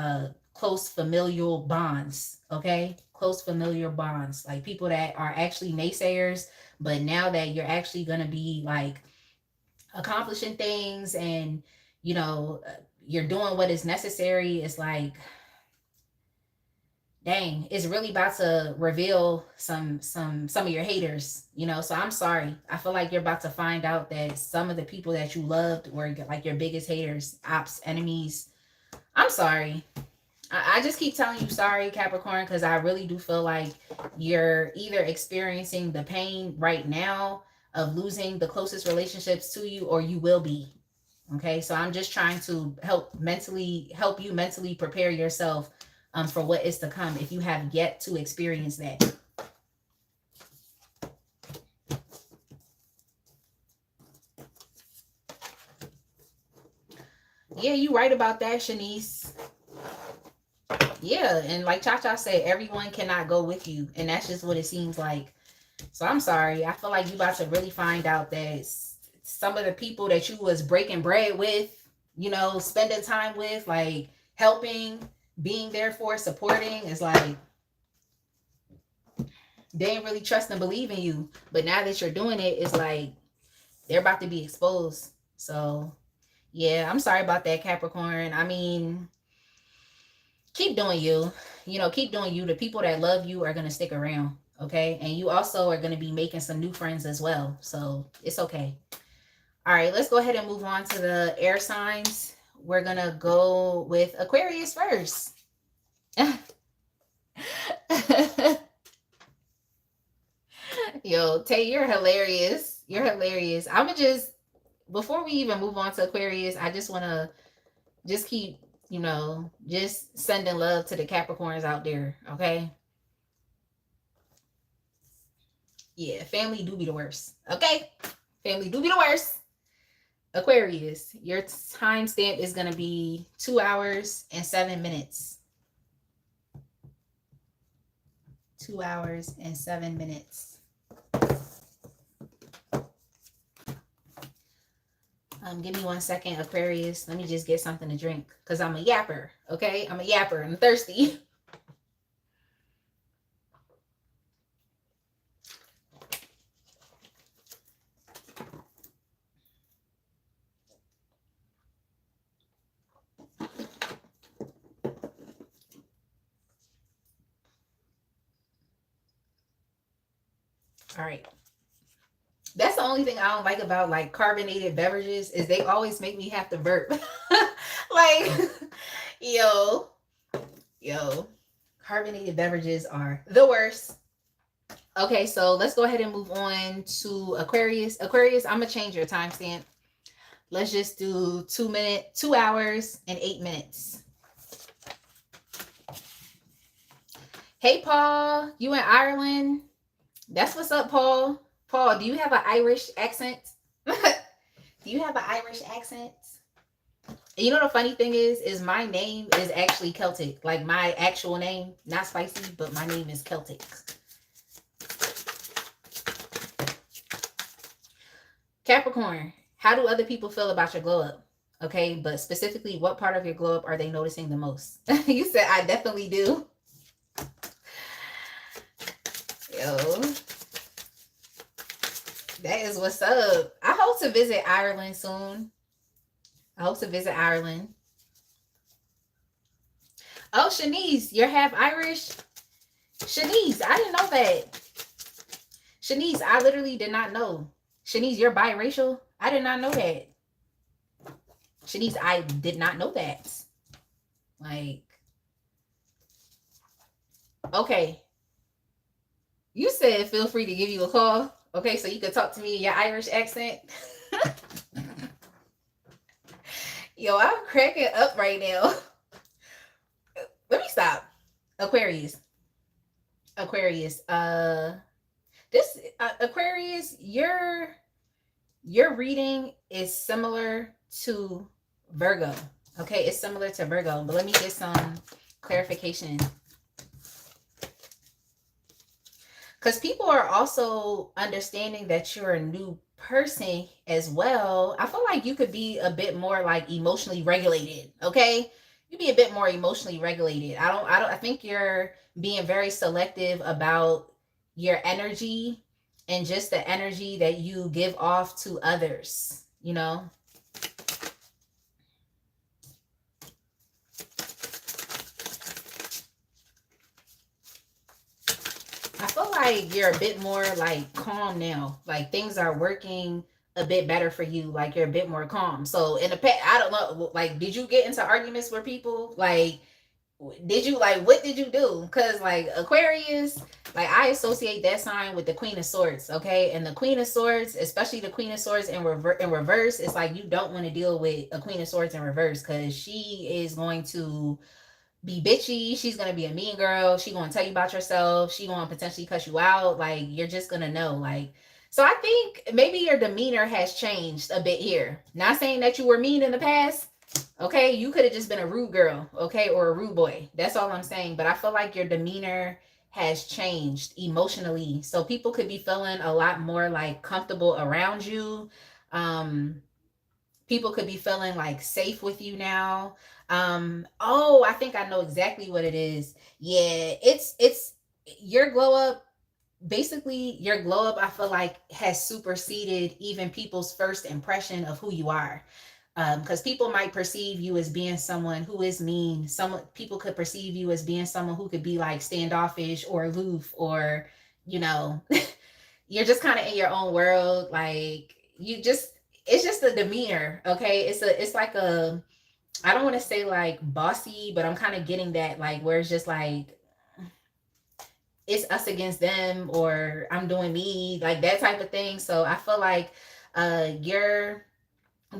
close familial bonds, okay? Close familiar bonds, like people that are actually naysayers, but now that you're actually going to be like accomplishing things and, you know, you're doing what is necessary, it's like, dang, it's really about to reveal some of your haters, you know. So I'm sorry. I feel like you're about to find out that some of the people that you loved were like your biggest haters, ops, enemies. I'm sorry. I just keep telling you sorry, Capricorn, because I really do feel like you're either experiencing the pain right now of losing the closest relationships to you, or you will be. Okay, so I'm just trying to help you mentally prepare yourself for what is to come if you have yet to experience that. Yeah, you right about that, Shanice. Yeah, and like Cha said, everyone cannot go with you, and that's just what it seems like. So I'm sorry. I feel like you about to really find out that some of the people that you was breaking bread with, you know, spending time with, like helping, being there for, supporting, is like they ain't really trust and believe in you. But now that you're doing it, it's like they're about to be exposed. So yeah, I'm sorry about that, Capricorn. I mean, keep doing you. You know, keep doing you. The people that love you are gonna stick around. Okay. And you also are gonna be making some new friends as well. So it's okay. All right, let's go ahead and move on to the air signs. We're gonna go with Aquarius first. Yo, Tay, you're hilarious. You're hilarious. I'ma just, before we even move on to Aquarius, I just wanna just keep, you know, just sending love to the Capricorns out there, okay? Yeah, family do be the worst. Okay? Family do be the worst. Aquarius, your timestamp is going to be 2 hours and 7 minutes. 2 hours and 7 minutes. Give me 1 second, Aquarius. Let me just get something to drink because I'm a yapper. Okay? I'm a yapper. I'm thirsty. All right. That's the only thing I don't like about like carbonated beverages is they always make me have to burp. Like, yo, carbonated beverages are the worst. Okay, so let's go ahead and move on to Aquarius. Aquarius, I'm gonna change your timestamp. Let's just do 2 hours and 8 minutes. Hey, Paul, you in Ireland? That's what's up, Paul. Paul, do you have an Irish accent? Do you have an Irish accent? You know the funny thing is my name is actually Celtic. Like my actual name, not spicy, but my name is Celtic. Capricorn, how do other people feel about your glow up? Okay, but specifically, what part of your glow up are they noticing the most? You said, I definitely do. Yo, that is what's up. I hope to visit Ireland soon. I hope to visit Ireland. Oh, Shanice, you're half Irish? Shanice, I didn't know that. Shanice, I literally did not know. Shanice, you're biracial? I did not know that. Shanice, I did not know that. Like, okay. You said feel free to give you a call. Okay, so you can talk to me in your Irish accent. Yo, I'm cracking up right now. Let me stop. Aquarius. Aquarius. Aquarius, Your reading is similar to Virgo. Okay, it's similar to Virgo, but let me get some clarification. Because people are also understanding that you're a new person as well. I feel like you could be a bit more like emotionally regulated. Okay, you be a bit more emotionally regulated. I think you're being very selective about your energy and just the energy that you give off to others, you know. I feel like you're a bit more like calm now. Like things are working a bit better for you. Like you're a bit more calm. So in the past, I don't know. Like, did you get into arguments with people? Like, did you like what did you do? Because like Aquarius, like I associate that sign with the Queen of Swords. Okay, and the Queen of Swords, especially the Queen of Swords in reverse, it's like you don't want to deal with a Queen of Swords in reverse because she is going to be bitchy. She's gonna be a mean girl. She gonna tell you about yourself. She gonna potentially cuss you out. Like you're just gonna know. Like so, I think maybe your demeanor has changed a bit here. Not saying that you were mean in the past. Okay, you could have just been a rude girl. Okay, or a rude boy. That's all I'm saying. But I feel like your demeanor has changed emotionally. So people could be feeling a lot more like comfortable around you. Um, People could be feeling like safe with you now. Oh, I think I know exactly what it is. Yeah, it's your glow up. Basically, your glow up, I feel like, has superseded even people's first impression of who you are. Because people might perceive you as being someone who is mean. Some people could perceive you as being someone who could be like standoffish or aloof, or you know, you're just kind of in your own world. Like you just, it's just a demeanor. Okay, it's like a, I don't want to say like bossy, but I'm kind of getting that like where it's just like it's us against them, or I'm doing me, like that type of thing. So I feel like your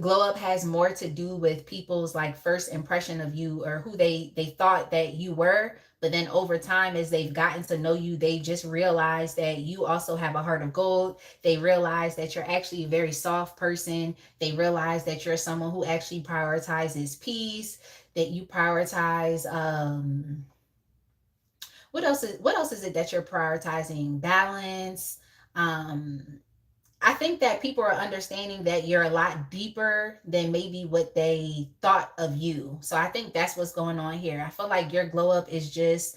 glow up has more to do with people's like first impression of you, or who they thought that you were, but then over time as they've gotten to know you, they just realize that you also have a heart of gold. They realize that you're actually a very soft person. They realize that you're someone who actually prioritizes peace, that you prioritize what else is it that you're prioritizing? Balance. um I think that people are understanding that you're a lot deeper than maybe what they thought of you. So I think that's what's going on here. I feel like your glow up is just,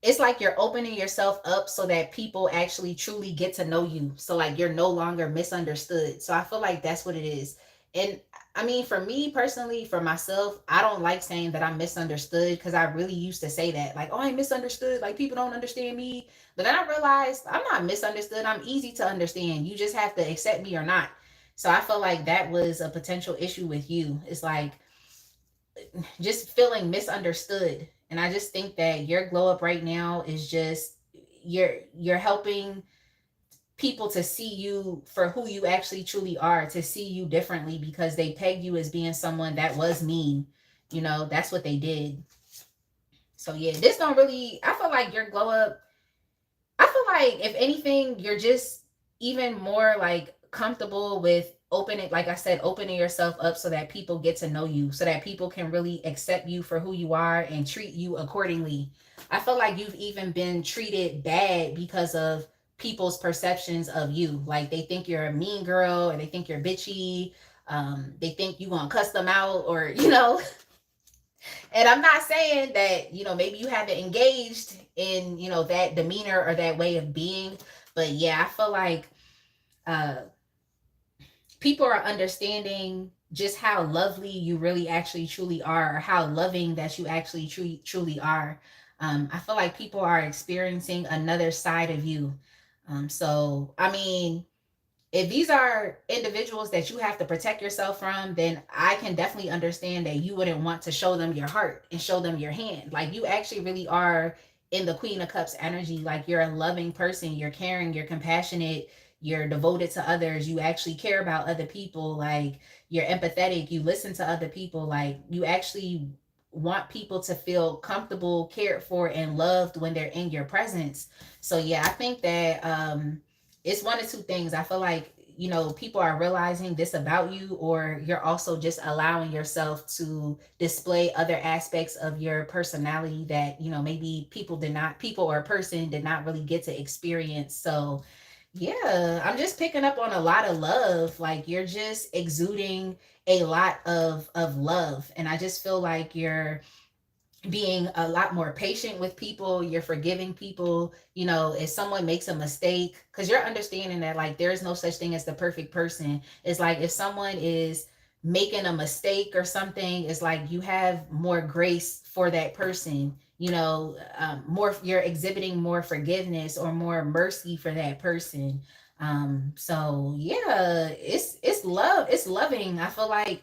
it's like you're opening yourself up so that people actually truly get to know you. So like you're no longer misunderstood. So I feel like that's what it is. And I mean, for me personally, for myself, I don't like saying that I'm misunderstood because I really used to say that. Like, oh, I'm misunderstood. Like people don't understand me. But then I realized I'm not misunderstood. I'm easy to understand. You just have to accept me or not. So I feel like that was a potential issue with you. It's like just feeling misunderstood. And I just think that your glow up right now is just, you're helping people to see you for who you actually truly are, to see you differently, because they pegged you as being someone that was mean. You know, that's what they did. So yeah, this don't really, I feel like your glow up, I feel like if anything, you're just even more like comfortable with opening, like I said, opening yourself up so that people get to know you, so that people can really accept you for who you are and treat you accordingly. I feel like you've even been treated bad because of people's perceptions of you. Like they think you're a mean girl, or they think you're bitchy. They think you gonna cuss them out, or you know, and I'm not saying that, you know, maybe you haven't engaged in, you know, that demeanor or that way of being. But yeah, I feel like uh, people are understanding just how lovely you really actually truly are, or how loving that you actually truly are. I feel like people are experiencing another side of you. So, I mean, if these are individuals that you have to protect yourself from, then I can definitely understand that you wouldn't want to show them your heart and show them your hand. Like you actually really are in the Queen of Cups energy. Like you're a loving person, you're caring, you're compassionate, you're devoted to others, you actually care about other people, like you're empathetic, you listen to other people, like you actually want people to feel comfortable, cared for, and loved when they're in your presence. So yeah, I think that it's one of two things. I feel like you know, people are realizing this about you, or you're also just allowing yourself to display other aspects of your personality that, you know, maybe people or a person did not really get to experience. So yeah, I'm just picking up on a lot of love. Like you're just exuding a lot of love, and I just feel like you're being a lot more patient with people. You're forgiving people, you know, if someone makes a mistake, because you're understanding that like there is no such thing as the perfect person. It's like if someone is making a mistake or something, it's like you have more grace for that person, you know, more, you're exhibiting more forgiveness or more mercy for that person. So yeah, it's love, it's loving. I feel like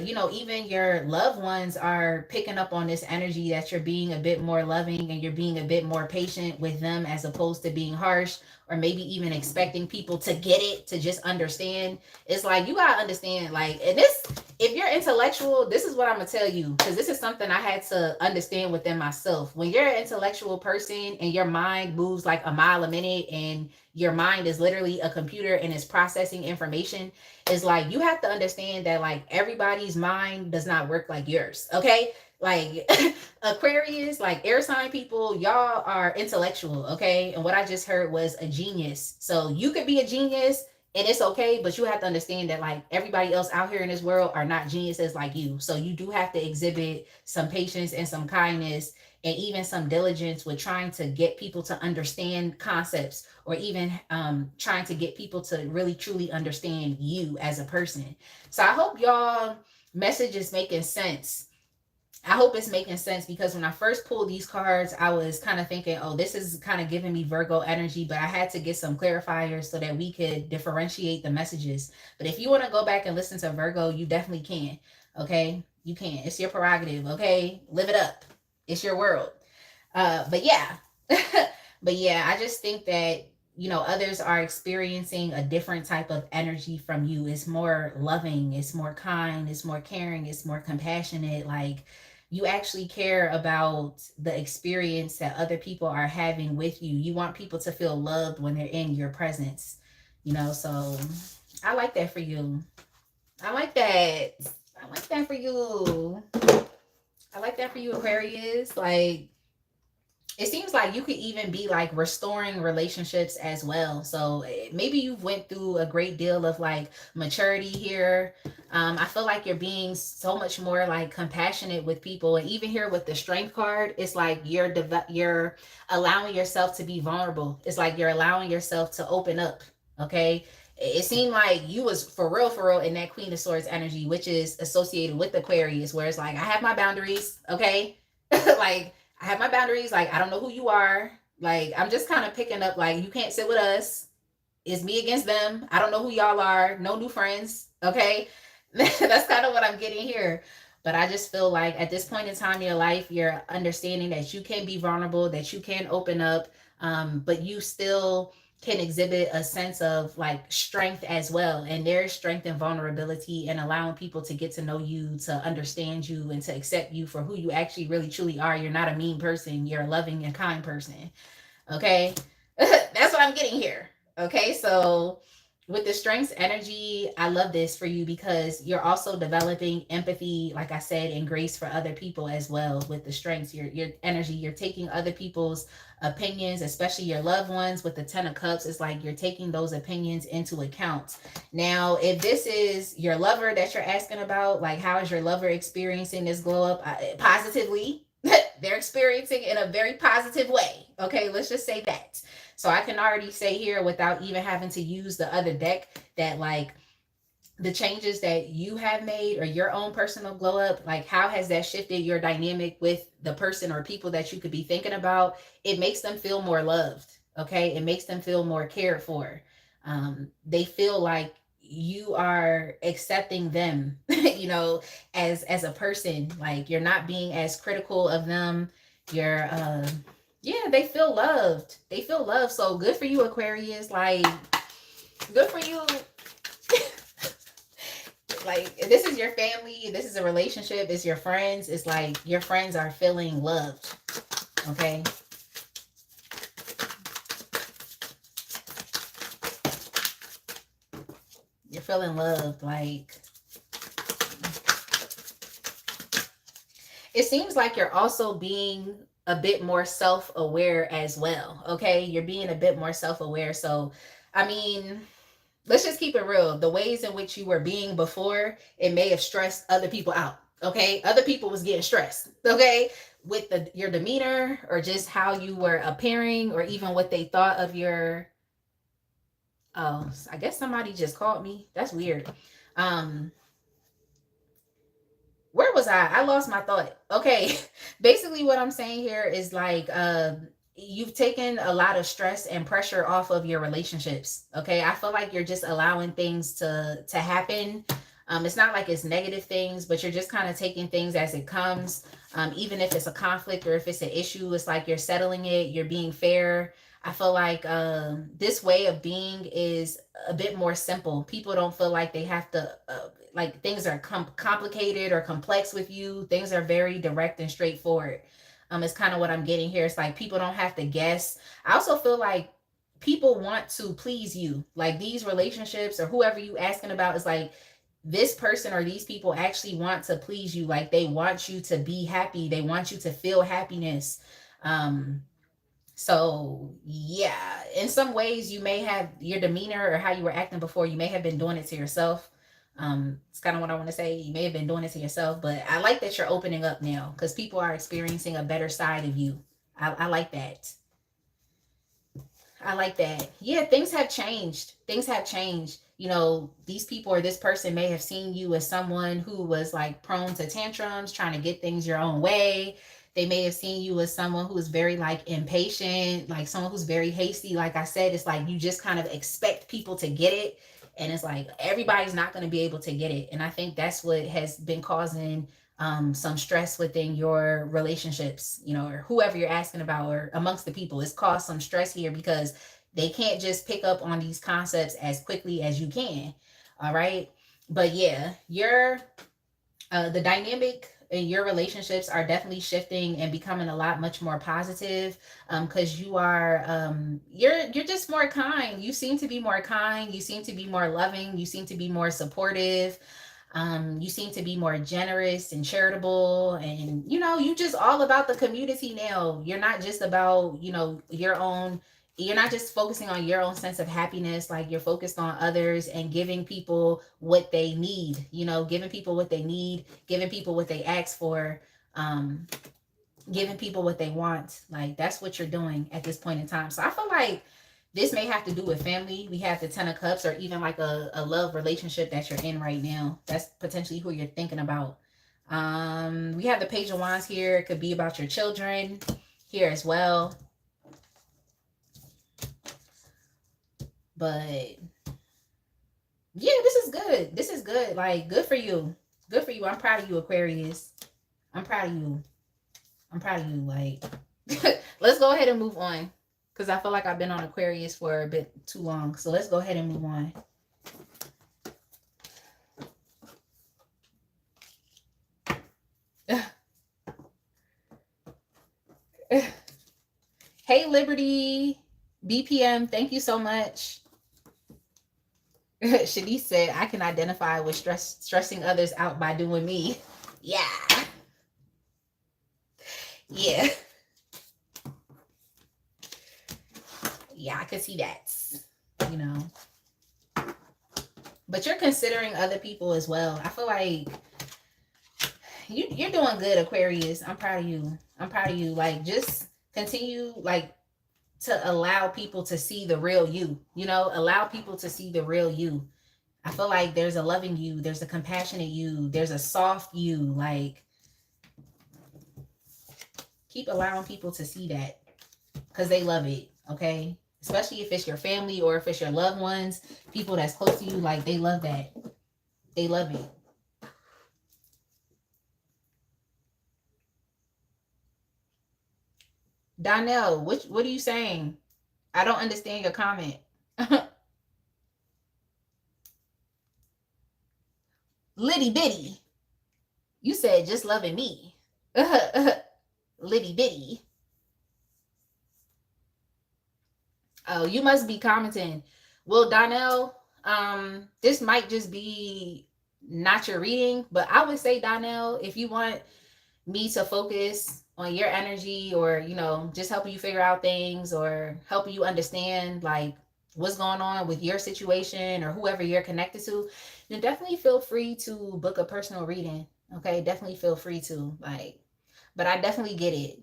you know, even your loved ones are picking up on this energy that you're being a bit more loving and you're being a bit more patient with them, as opposed to being harsh or maybe even expecting people to get it, to just understand. It's like you gotta understand, like, and this, if you're intellectual, this is what I'm gonna tell you, because this is something I had to understand within myself. When you're an intellectual person and your mind moves like a mile a minute, and your mind is literally a computer and is processing information, is like you have to understand that like everybody's mind does not work like yours. Okay, like Aquarius, like air sign people, y'all are intellectual. Okay, and what I just heard was a genius. So you could be a genius and it's okay, but you have to understand that like everybody else out here in this world are not geniuses like you. So you do have to exhibit some patience and some kindness, and even some diligence with trying to get people to understand concepts, or even trying to get people to really truly understand you as a person. So I hope y'all message is making sense. I hope it's making sense, because when I first pulled these cards, I was kind of thinking, oh, this is kind of giving me Virgo energy, but I had to get some clarifiers so that we could differentiate the messages. But if you want to go back and listen to Virgo, you definitely can. Okay, you can. It's your prerogative. Okay, live it up. It's your world. But yeah, but yeah, I just think that, you know, others are experiencing a different type of energy from you. It's more loving, it's more kind, it's more caring, it's more compassionate. Like you actually care about the experience that other people are having with you. You want people to feel loved when they're in your presence, you know. So I like that for you. I like that. I like that for you. I like that for you, Aquarius. Like it seems like you could even be like restoring relationships as well. So maybe you've went through a great deal of like maturity here. I feel like you're being so much more like compassionate with people, and even here with the strength card, it's like you're allowing yourself to be vulnerable. It's like you're allowing yourself to open up. Okay, it seemed like you was for real in that Queen of Swords energy, which is associated with Aquarius, where it's like I have my boundaries. Okay, like I have my boundaries. Like, I don't know who you are. Like, I'm just kind of picking up, like, you can't sit with us. It's me against them. I don't know who y'all are. No new friends. Okay. That's kind of what I'm getting here. But I just feel like at this point in time in your life, you're understanding that you can be vulnerable, that you can open up, but you still can exhibit a sense of like strength as well. And there's strength and vulnerability and allowing people to get to know you, to understand you, and to accept you for who you actually really truly are. You're not a mean person. You're a loving and kind person. Okay. That's what I'm getting here. Okay. So with the strengths energy, I love this for you because you're also developing empathy, like I said, and grace for other people as well. With the strengths, your energy, you're taking other people's opinions, especially your loved ones. With the 10 of Cups, it's like you're taking those opinions into account. Now, if this is your lover that you're asking about, like how is your lover experiencing this glow up? Positively. They're experiencing in a very positive way. Okay, let's just say that. So I can already say here, without even having to use the other deck, that like the changes that you have made or your own personal glow up, like how has that shifted your dynamic with the person or people that you could be thinking about? It makes them feel more loved. Okay, it makes them feel more cared for. They feel like you are accepting them, you know, as a person. Like you're not being as critical of them. You're yeah, they feel loved. They feel loved. So good for you, Aquarius. Like good for you. Like this is your family, this is a relationship, it's your friends. It's like your friends are feeling loved. Okay. You're feeling loved. Like, it seems like you're also being a bit more self-aware as well. Okay, you're being a bit more self-aware. So, I mean, let's just keep it real. The ways in which you were being before, it may have stressed other people out. Okay, other people was getting stressed. Okay, with your demeanor or just how you were appearing, or even what they thought of your. Oh, I guess somebody just called me. That's weird. Um, where was I lost my thought. Okay. Basically what I'm saying here is like, you've taken a lot of stress and pressure off of your relationships. Okay, I feel like you're just allowing things to happen. It's not like it's negative things, but you're just kind of taking things as it comes. Even if it's a conflict or if it's an issue, it's like you're settling it, you're being fair. I feel like this way of being is a bit more simple. People don't feel like they have to, like things are complicated or complex with you. Things are very direct and straightforward. It's kind of what I'm getting here. It's like people don't have to guess. I also feel like people want to please you. Like these relationships or whoever you asking about is like, this person or these people actually want to please you. Like they want you to be happy. They want you to feel happiness. So yeah, in some ways you may have your demeanor or how you were acting before, you may have been doing it to yourself. It's kind of what I want to say. You may have been doing it to yourself, but I like that you're opening up now because people are experiencing a better side of you. I like that. I like that. Yeah, things have changed. Things have changed. You know, these people or this person may have seen you as someone who was like prone to tantrums, trying to get things your own way. They may have seen you as someone who is very like impatient, like someone who's very hasty. Like I said, it's like you just kind of expect people to get it. And it's like everybody's not going to be able to get it. And I think that's what has been causing some stress within your relationships, you know, or whoever you're asking about, or amongst the people. It's caused some stress here because they can't just pick up on these concepts as quickly as you can. All right. But yeah, the dynamic in your relationships are definitely shifting and becoming a lot much more positive, because you are you're just more kind. You seem to be more kind, you seem to be more loving, you seem to be more supportive. You seem to be more generous and charitable, and you know, you just all about the community now. You're not just about, you know, your own, you're not just focusing on your own sense of happiness. Like you're focused on others and giving people what they need, you know, giving people what they need, giving people what they ask for, um giving people what they want. Like that's what you're doing at this point in time. So I feel like this may have to do with family. We have the 10 of Cups, or even like a love relationship that you're in right now. That's potentially who you're thinking about. We have the Page of Wands here. It could be about your children here as well. But yeah, this is good. This is good. Like, good for you. Good for you. I'm proud of you, Aquarius. I'm proud of you. I'm proud of you. Like, let's go ahead and move on, because I feel like I've been on Aquarius for a bit too long. So let's go ahead and move on. Hey, Liberty. BPM, thank you so much. Shanice said, I can identify with stressing others out by doing me. Yeah. Yeah. Yeah, I could see that, you know. But you're considering other people as well. I feel like you're doing good, Aquarius. I'm proud of you. I'm proud of you. Like, just continue, like, to allow people to see the real you. You know, allow people to see the real you. I feel like there's a loving you, there's a compassionate you, there's a soft you. Like, keep allowing people to see that, because they love it. Okay, especially if it's your family or if it's your loved ones, people that's close to you. Like, they love that. They love it. Donnell, what are you saying? I don't understand your comment. Litty bitty. You said just loving me. Litty bitty. Oh, you must be commenting. Well, Donnell, This might just be not your reading, but I would say, Donnell, if you want me to focus on your energy, or just helping you figure out things, or helping you understand like what's going on with your situation or whoever you're connected to, then definitely feel free to book a personal reading. Okay, definitely feel free to, like, but I definitely get it.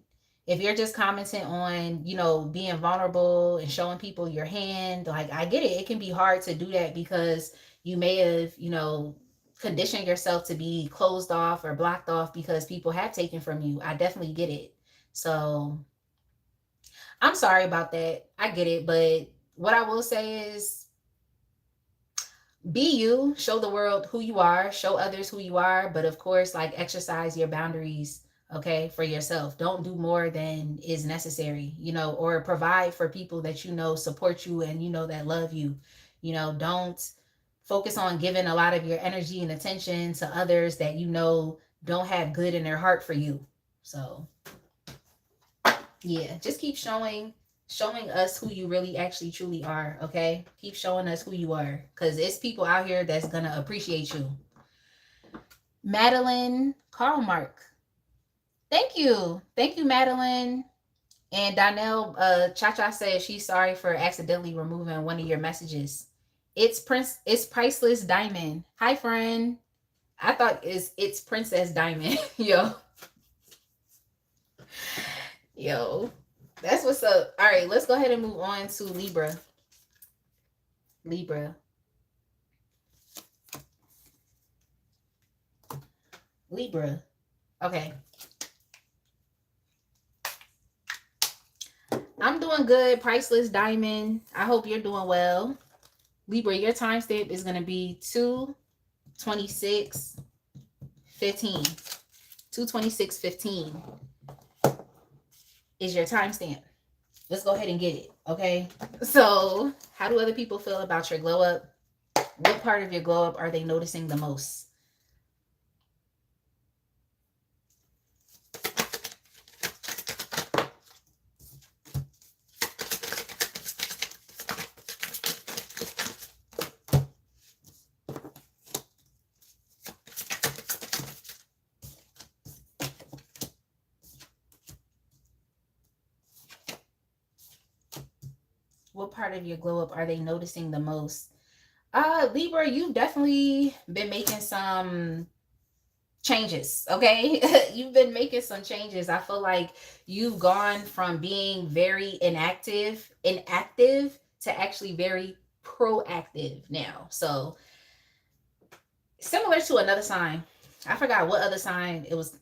If you're just commenting on, being vulnerable and showing people your hand, like, I get it. It can be hard to do that because you may have, conditioned yourself to be closed off or blocked off because people have taken from you. I definitely get it. So I'm sorry about that. I get it. But what I will say is, be you, show the world who you are, show others who you are, but of course, like, exercise your boundaries, okay, for yourself. Don't do more than is necessary, or provide for people that support you and that love you. Don't focus on giving a lot of your energy and attention to others that don't have good in their heart for you. So yeah, just keep showing us who you really actually truly are. Okay, keep showing us who you are, because it's people out here that's gonna appreciate you. Madeline Karl Mark, thank you, Madeline. And Donnell, Cha said she's sorry for accidentally removing one of your messages. It's Priceless Diamond. Hi, friend. I thought it's Princess Diamond. Yo, that's what's up. All right, let's go ahead and move on to Libra. Libra. Libra. Okay. I'm doing good, Priceless Diamond. I hope you're doing well. Libra, your timestamp is going to be 2/26/15. 2/26/15 is your timestamp. Let's go ahead and get it, okay? So, how do other people feel about your glow up? What part of your glow up are they noticing the most? What part of your glow up are they noticing the most? Libra, you've definitely been making some changes, okay? You've been making some changes. I feel like you've gone from being very inactive to actually very proactive now. So similar to another sign. I forgot what other sign it was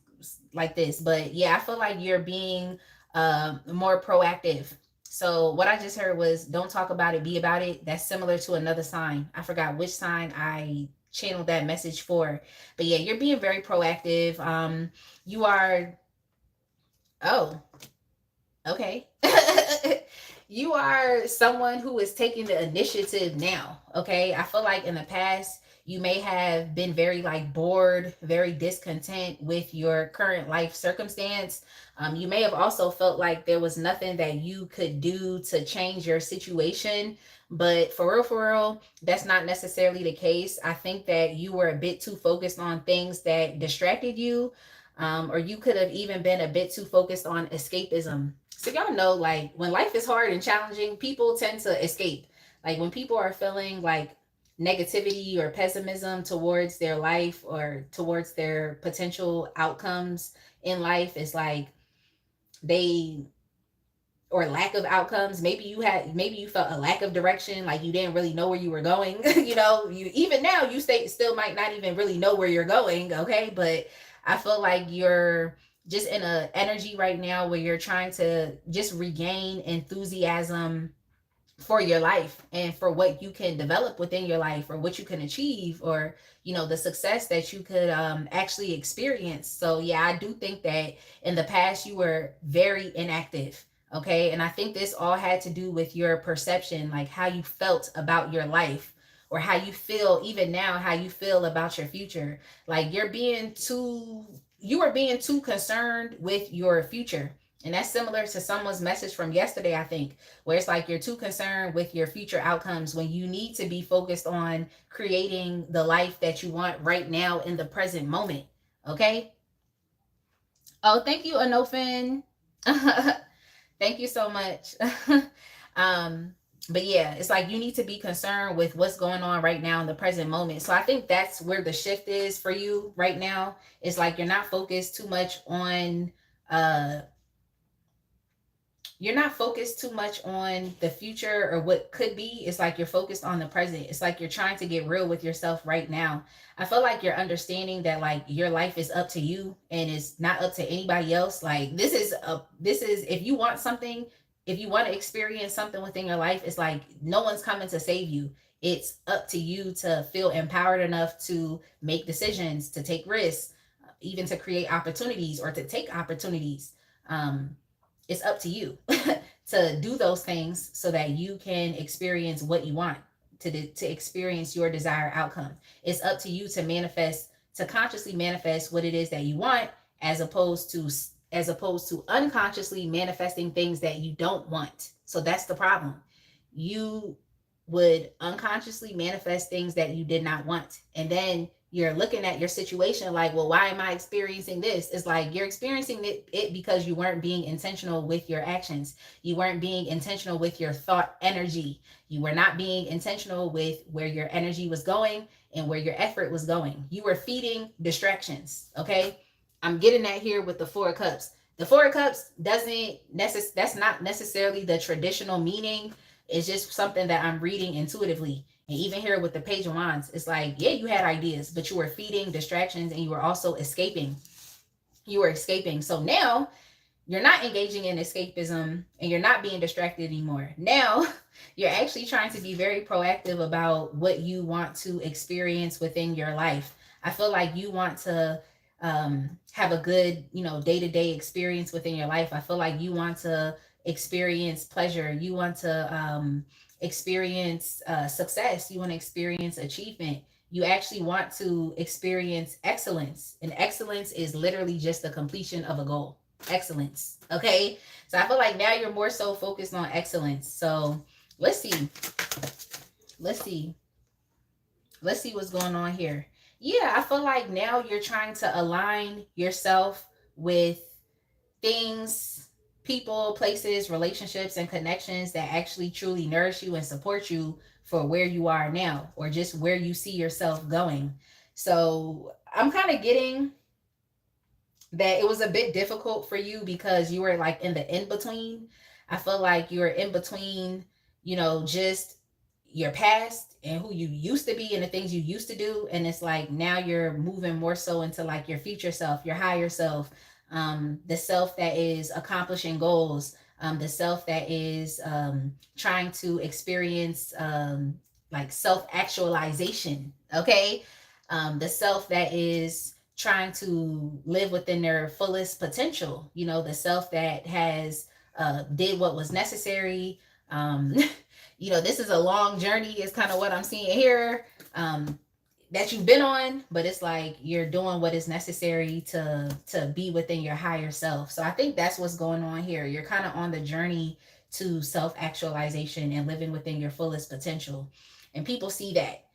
like this, but yeah, I feel like you're being more proactive. So what I just heard was, don't talk about it, be about it. That's similar to another sign. I forgot which sign I channeled that message for. But yeah, you're being very proactive. You are, oh, okay. You are someone who is taking the initiative now. Okay. I feel like in the past, you may have been very like bored, very discontent with your current life circumstance. You may have also felt like there was nothing that you could do to change your situation. But for real, that's not necessarily the case. I think that you were a bit too focused on things that distracted you, or you could have even been a bit too focused on escapism. So y'all know, like, when life is hard and challenging, people tend to escape. Like when people are feeling like negativity or pessimism towards their life or towards their potential outcomes in life, is like they, or lack of outcomes. Maybe you felt a lack of direction, like you didn't really know where you were going. You even now you still might not even really know where you're going, okay? But I feel like you're just in a energy right now where you're trying to just regain enthusiasm for your life and for what you can develop within your life, or what you can achieve, or the success that you could actually experience. So yeah, I do think that in the past you were very inactive. Okay, and I think this all had to do with your perception, like how you felt about your life, or how you feel even now, how you feel about your future. Like you were being too concerned with your future, And that's similar to someone's message from yesterday, I think, where it's like you're too concerned with your future outcomes when you need to be focused on creating the life that you want right now in the present moment. Okay. Oh, thank you, Anofin. Thank you so much. um, but yeah, it's like you need to be concerned with what's going on right now in the present moment. So I think that's where the shift is for you right now. It's like you're not focused too much on uh you're not focused too much on the future or what could be. It's like you're focused on the present. It's like you're trying to get real with yourself right now. I feel like you're understanding that like your life is up to you and it's not up to anybody else. Like this is if you want something, if you want to experience something within your life, it's like no one's coming to save you. It's up to you to feel empowered enough to make decisions, to take risks, even to create opportunities or to take opportunities. It's up to you to do those things so that you can experience what you want, to experience your desired outcome. It's up to you to manifest, to consciously manifest what it is that you want, as opposed to unconsciously manifesting things that you don't want. So that's the problem. You would unconsciously manifest things that you did not want, and then you're looking at your situation like, well, why am I experiencing this? It's like you're experiencing it because you weren't being intentional with your actions. You weren't being intentional with your thought energy. You were not being intentional with where your energy was going and where your effort was going. You were feeding distractions. Okay. I'm getting that here with the Four of Cups. The Four of Cups that's not necessarily the traditional meaning. It's just something that I'm reading intuitively. And even here with the Page of Wands, it's like, yeah, you had ideas, but you were feeding distractions and you were also escaping. You were escaping. So now you're not engaging in escapism and you're not being distracted anymore. Now you're actually trying to be very proactive about what you want to experience within your life. I feel like you want to have a good, day-to-day experience within your life. I feel like you want to experience pleasure. You want to experience success. You want to experience achievement. You actually want to experience excellence. And excellence is literally just the completion of a goal. Excellence. Okay. So I feel like now you're more so focused on excellence. So let's see. Let's see. Let's see what's going on here. Yeah, I feel like now you're trying to align yourself with things, people, places, relationships, and connections that actually truly nourish you and support you for where you are now, or just where you see yourself going. So I'm kind of getting that it was a bit difficult for you because you were like in the in between. I feel like you were in between, just your past and who you used to be and the things you used to do. And it's like now you're moving more so into like your future self, your higher self, the self that is accomplishing goals, the self that is trying to experience like self-actualization. Okay. The self that is trying to live within their fullest potential, the self that has did what was necessary. This is a long journey is kind of what I'm seeing here, that you've been on, but it's like you're doing what is necessary to be within your higher self. So I think that's what's going on here. You're kind of on the journey to self-actualization and living within your fullest potential. And people see that.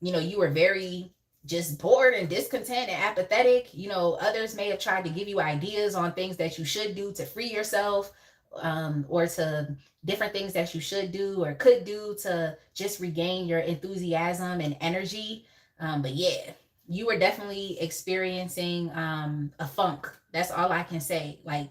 You were very just bored and discontent and apathetic. Others may have tried to give you ideas on things that you should do to free yourself, or to different things that you should do or could do to just regain your enthusiasm and energy. But yeah, you were definitely experiencing a funk. That's all I can say. Like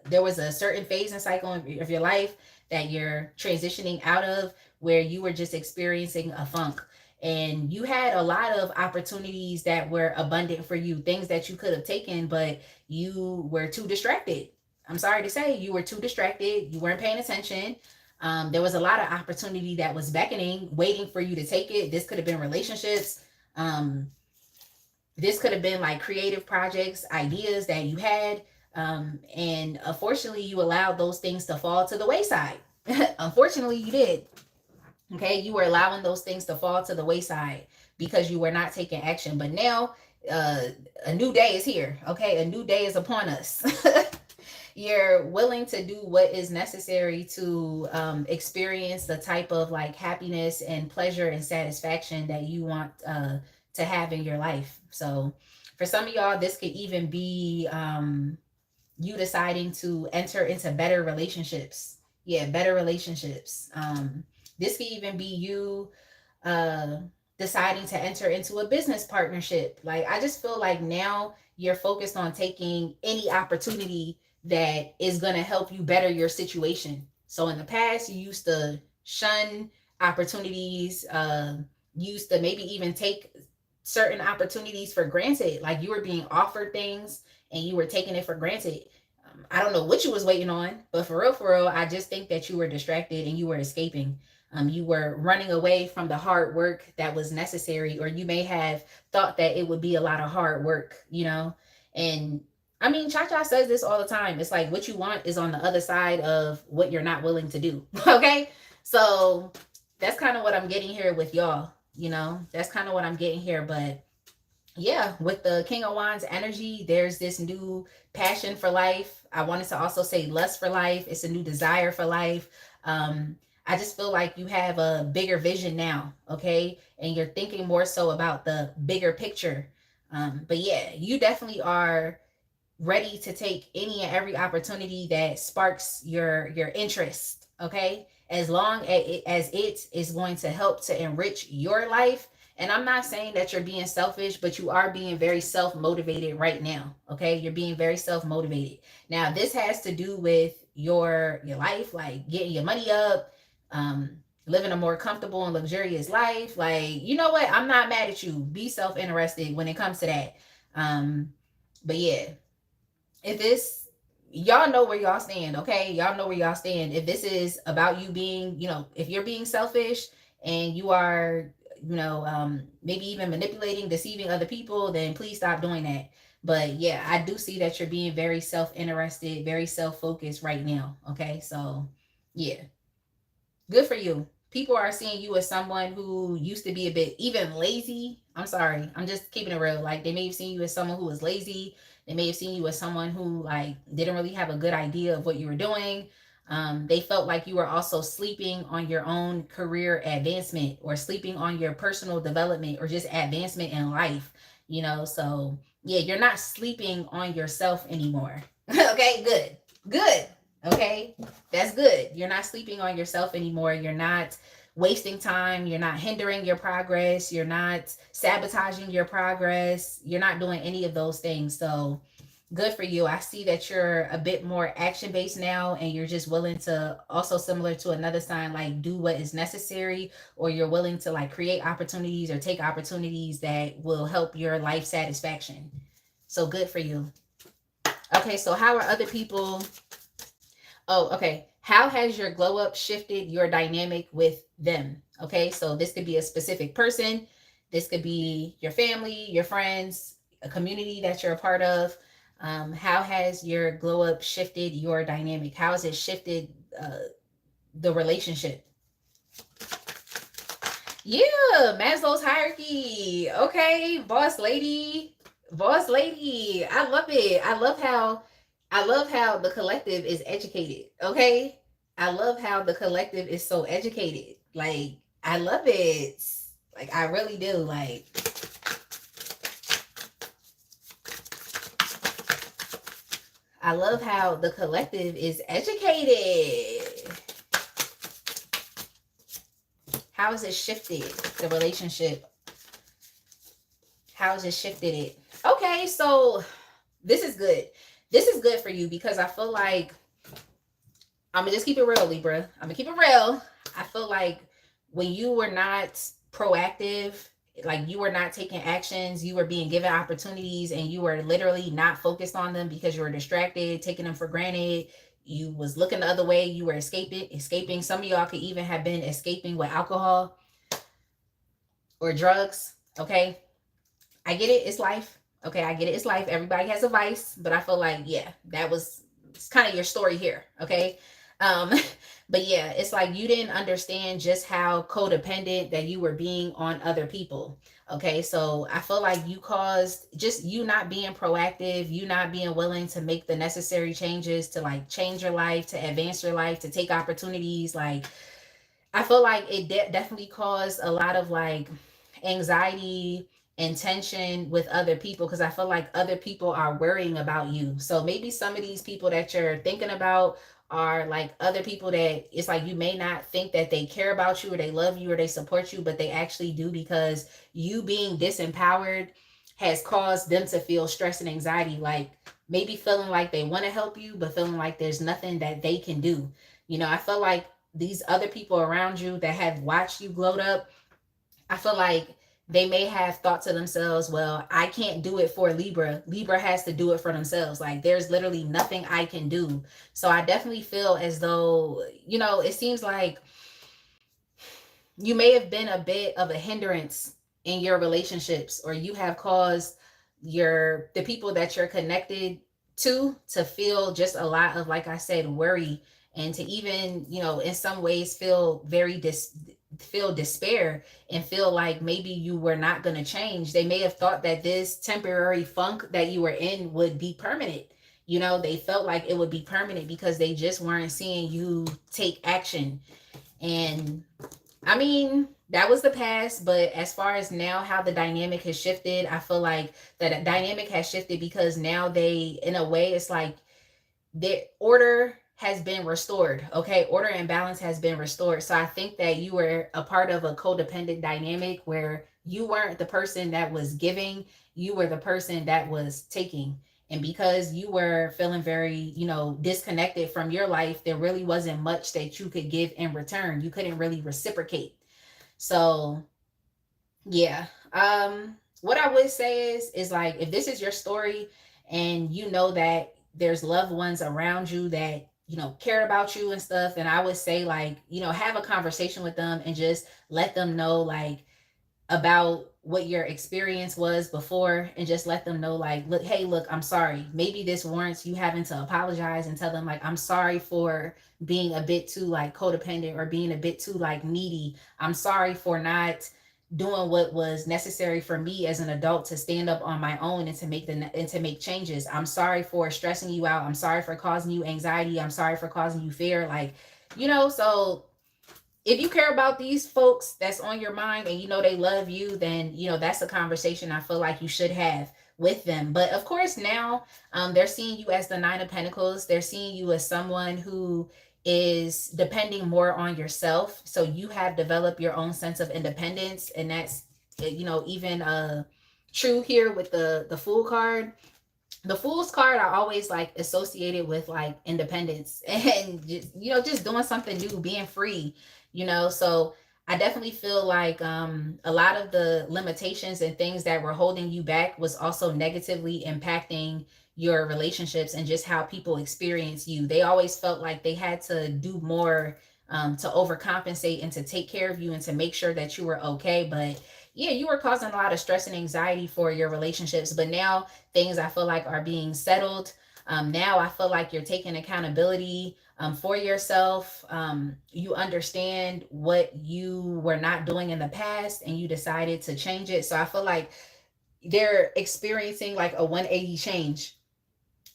there was a certain phase and cycle of your life that you're transitioning out of where you were just experiencing a funk. And you had a lot of opportunities that were abundant for you, things that you could have taken, but you were too distracted. I'm sorry to say, you were too distracted. You weren't paying attention. There was a lot of opportunity that was beckoning, waiting for you to take it. This could have been relationships. This could have been like creative projects, ideas that you had. And unfortunately, you allowed those things to fall to the wayside. Unfortunately, you did. Okay, you were allowing those things to fall to the wayside because you were not taking action. But now, a new day is here. Okay, a new day is upon us. You're willing to do what is necessary to experience the type of like happiness and pleasure and satisfaction that you want to have in your life. So for some of y'all, this could even be you deciding to enter into better relationships. Yeah, better relationships. This could even be you uh deciding to enter into a business partnership. Like I just feel like now you're focused on taking any opportunity that is going to help you better your situation. So in the past you used to shun opportunities, used to maybe even take certain opportunities for granted. Like you were being offered things and you were taking it for granted. I don't know what you was waiting on, but for real, I just think that you were distracted and you were escaping. You were running away from the hard work that was necessary, or you may have thought that it would be a lot of hard work, you know? And I mean, Cha Cha says this all the time. It's like what you want is on the other side of what you're not willing to do. Okay. So that's kind of what I'm getting here with y'all. You know, that's kind of what I'm getting here. But yeah, with the King of Wands energy, there's this new passion for life. I wanted to also say lust for life. It's a new desire for life. I just feel like you have a bigger vision now, okay? And you're thinking more so about the bigger picture. But yeah, you definitely are ready to take any and every opportunity that sparks your interest, okay? As long as it is going to help to enrich your life. And I'm not saying that you're being selfish, but you are being very self-motivated right now, okay? You're being very self-motivated. Now, this has to do with your life, like getting your money up, living a more comfortable and luxurious life. Like, you know what? I'm not mad at you. Be self-interested when it comes to that. But yeah, if this, y'all know where y'all stand, okay? Y'all know where y'all stand. If this is about you being, you know, if you're being selfish and you are, you know, maybe even manipulating, deceiving other people, then please stop doing that. But yeah, I do see that you're being very self-interested, very self-focused right now, okay? So yeah, good for you. People are seeing you as someone who used to be a bit even lazy. I'm sorry, I'm just keeping it real. Like they may have seen you as someone who was lazy. They may have seen you as someone who like didn't really have a good idea of what you were doing. They felt like you were also sleeping on your own career advancement or sleeping on your personal development or just advancement in life, you know? So yeah, you're not sleeping on yourself anymore. Okay, good, good. Okay, that's good. You're not sleeping on yourself anymore. You're not wasting time. You're not hindering your progress. You're not sabotaging your progress. You're not doing any of those things. So good for you. I see that you're a bit more action based now and you're just willing to, also similar to another sign, like do what is necessary, or you're willing to like create opportunities or take opportunities that will help your life satisfaction. So good for you. Okay, so how are other people? Oh, okay. How has your glow up shifted your dynamic with them? Okay, so this could be a specific person. This could be your family, your friends, a community that you're a part of. How has your glow up shifted your dynamic? How has it shifted the relationship? Yeah, Maslow's hierarchy. Okay, boss lady. Boss lady. I love it. I love how the collective is educated. Okay? I love how the collective is so educated. Like I love it. Like I really do. Like I love how the collective is educated. How has it shifted the relationship? How has it shifted it? Okay, so this is good. This is good for you because I feel like I'm gonna just keep it real, Libra. I'm gonna keep it real. I feel like when you were not proactive, like you were not taking actions, you were being given opportunities and you were literally not focused on them because you were distracted, taking them for granted. You was looking the other way, you were escaping. Some of y'all could even have been escaping with alcohol or drugs. Okay. I get it, it's life. Okay, I get it, it's life. Everybody has a vice, but I feel like, yeah, that was, it's kind of your story here. Okay. Um, But yeah, it's like you didn't understand just how codependent that you were being on other people. Okay, so I feel like you caused just you not being proactive, you not being willing to make the necessary changes to like change your life, to advance your life, to take opportunities. Like, I feel like it definitely caused a lot of like anxiety and tension with other people, because I feel like other people are worrying about you. So maybe some of these people that you're thinking about are like other people that it's like you may not think that they care about you or they love you or they support you, but they actually do, because you being disempowered has caused them to feel stress and anxiety, like maybe feeling like they want to help you but feeling like there's nothing that they can do. I feel like these other people around you that have watched you glow up, I feel like they may have thought to themselves, well, I can't do it for Libra. Libra has to do it for themselves. Like, there's literally nothing I can do. So I definitely feel as though, it seems like you may have been a bit of a hindrance in your relationships, or you have caused the people that you're connected to feel just a lot of, like I said, worry, and to even, in some ways feel feel despair and feel like maybe you were not going to change. They may have thought that this temporary funk that you were in would be permanent. They felt like it would be permanent because they just weren't seeing you take action. And I mean, that was the past, but as far as now, how the dynamic has shifted, I feel like that dynamic has shifted because now they, in a way, it's like the order has been restored. Okay, order and balance has been restored. So I think that you were a part of a codependent dynamic where you weren't the person that was giving, you were the person that was taking. And because you were feeling very, disconnected from your life, there really wasn't much that you could give in return. You couldn't really reciprocate. So yeah. What I would say is like, if this is your story and you know that there's loved ones around you that, care about you and stuff, then I would say, like, have a conversation with them and just let them know, like, about what your experience was before, and just let them know, like, look, hey, look, I'm sorry, maybe this warrants you having to apologize and tell them, like, I'm sorry for being a bit too like codependent or being a bit too like needy. I'm sorry for not doing what was necessary for me as an adult to stand up on my own and to make changes. I'm sorry for stressing you out. I'm sorry for causing you anxiety. I'm sorry for causing you fear. Like, so if you care about these folks that's on your mind and they love you, then that's a conversation I feel like you should have with them. But of course, now they're seeing you as the Nine of Pentacles. They're seeing you as someone who is depending more on yourself. So you have developed your own sense of independence, and that's even true here with the Fool card. The Fool's card I always like associated with like independence and just doing something new, being free. So I definitely feel like a lot of the limitations and things that were holding you back was also negatively impacting your relationships and just how people experience you. They always felt like they had to do more to overcompensate and to take care of you and to make sure that you were okay. But yeah, you were causing a lot of stress and anxiety for your relationships. But now things I feel like are being settled. Now I feel like you're taking accountability for yourself. You understand what you were not doing in the past and you decided to change it. So I feel like they're experiencing like a 180 change.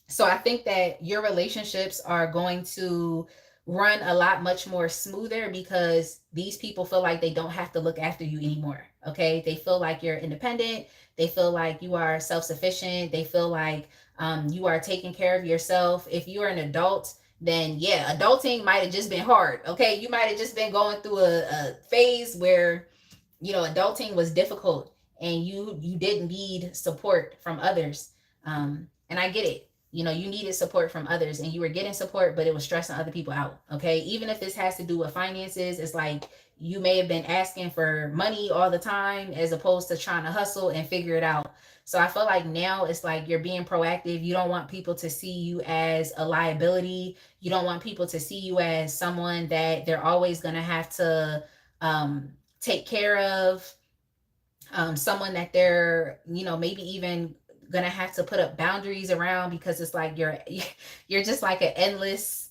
So I think that your relationships are going to run a lot much more smoother because these people feel like they don't have to look after you anymore. Okay. They feel like you're independent. They feel like you are self-sufficient. They feel like you are taking care of yourself. If you're an adult, then yeah, adulting might have just been hard. Okay. You might have just been going through a phase where, adulting was difficult and you didn't need support from others. And I get it. You needed support from others and you were getting support, but it was stressing other people out. Okay. Even if this has to do with finances, it's like you may have been asking for money all the time as opposed to trying to hustle and figure it out. So I feel like now it's like you're being proactive. You don't want people to see you as a liability. You don't want people to see you as someone that they're always going to have to take care of, someone that they're, maybe even gonna have to put up boundaries around, because it's like you're just like an endless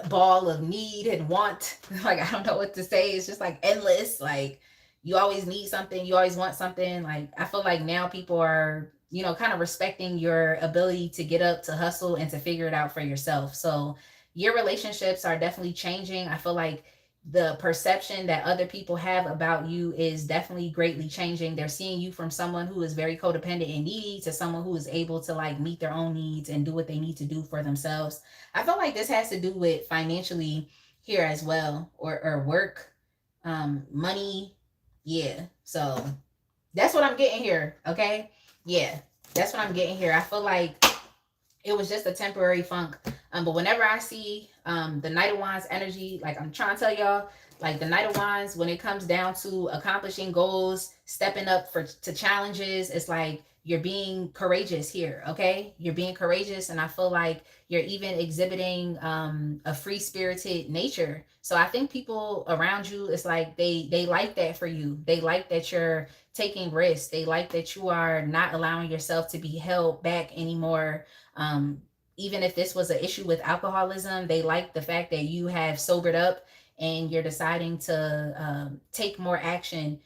ball of need and want. Like, I don't know what to say. It's just like endless. Like, you always need something, you always want something. Like, I feel like now people are, you know, kind of respecting your ability to get up, to hustle, and to figure it out for yourself. So your relationships are definitely changing. I feel like the perception that other people have about you is definitely greatly changing. They're seeing you from someone who is very codependent and needy to someone who is able to like meet their own needs and do what they need to do for themselves. I feel like this has to do with financially here as well, or work, money. Yeah. So that's what I'm getting here. Okay. Yeah. That's what I'm getting here. I feel like it was just a temporary funk. But whenever I see the Knight of Wands energy, like I'm trying to tell y'all, like the Knight of Wands, when it comes down to accomplishing goals, stepping up to challenges, it's like you're being courageous here, okay? You're being courageous, and I feel like you're even exhibiting a free-spirited nature. So I think people around you, it's like they like that for you. They like that you're taking risks. They like that you are not allowing yourself to be held back anymore. um Even if this was an issue with alcoholism, they like the fact that you have sobered up and you're deciding to take more action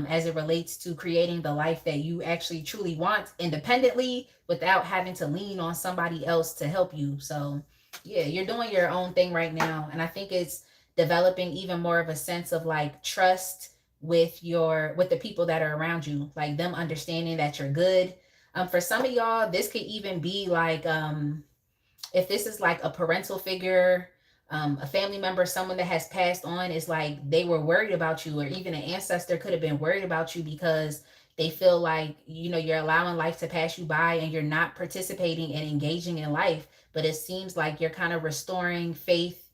as it relates to creating the life that you actually truly want independently without having to lean on somebody else to help you. So yeah, you're doing your own thing right now, and I think it's developing even more of a sense of like trust with the people that are around you, like them understanding that you're good. For some of y'all, this could even be like if this is like a parental figure, a family member, someone that has passed on, is like they were worried about you, or even an ancestor could have been worried about you because they feel like, you know, you're allowing life to pass you by and you're not participating and engaging in life. But it seems like you're kind of restoring faith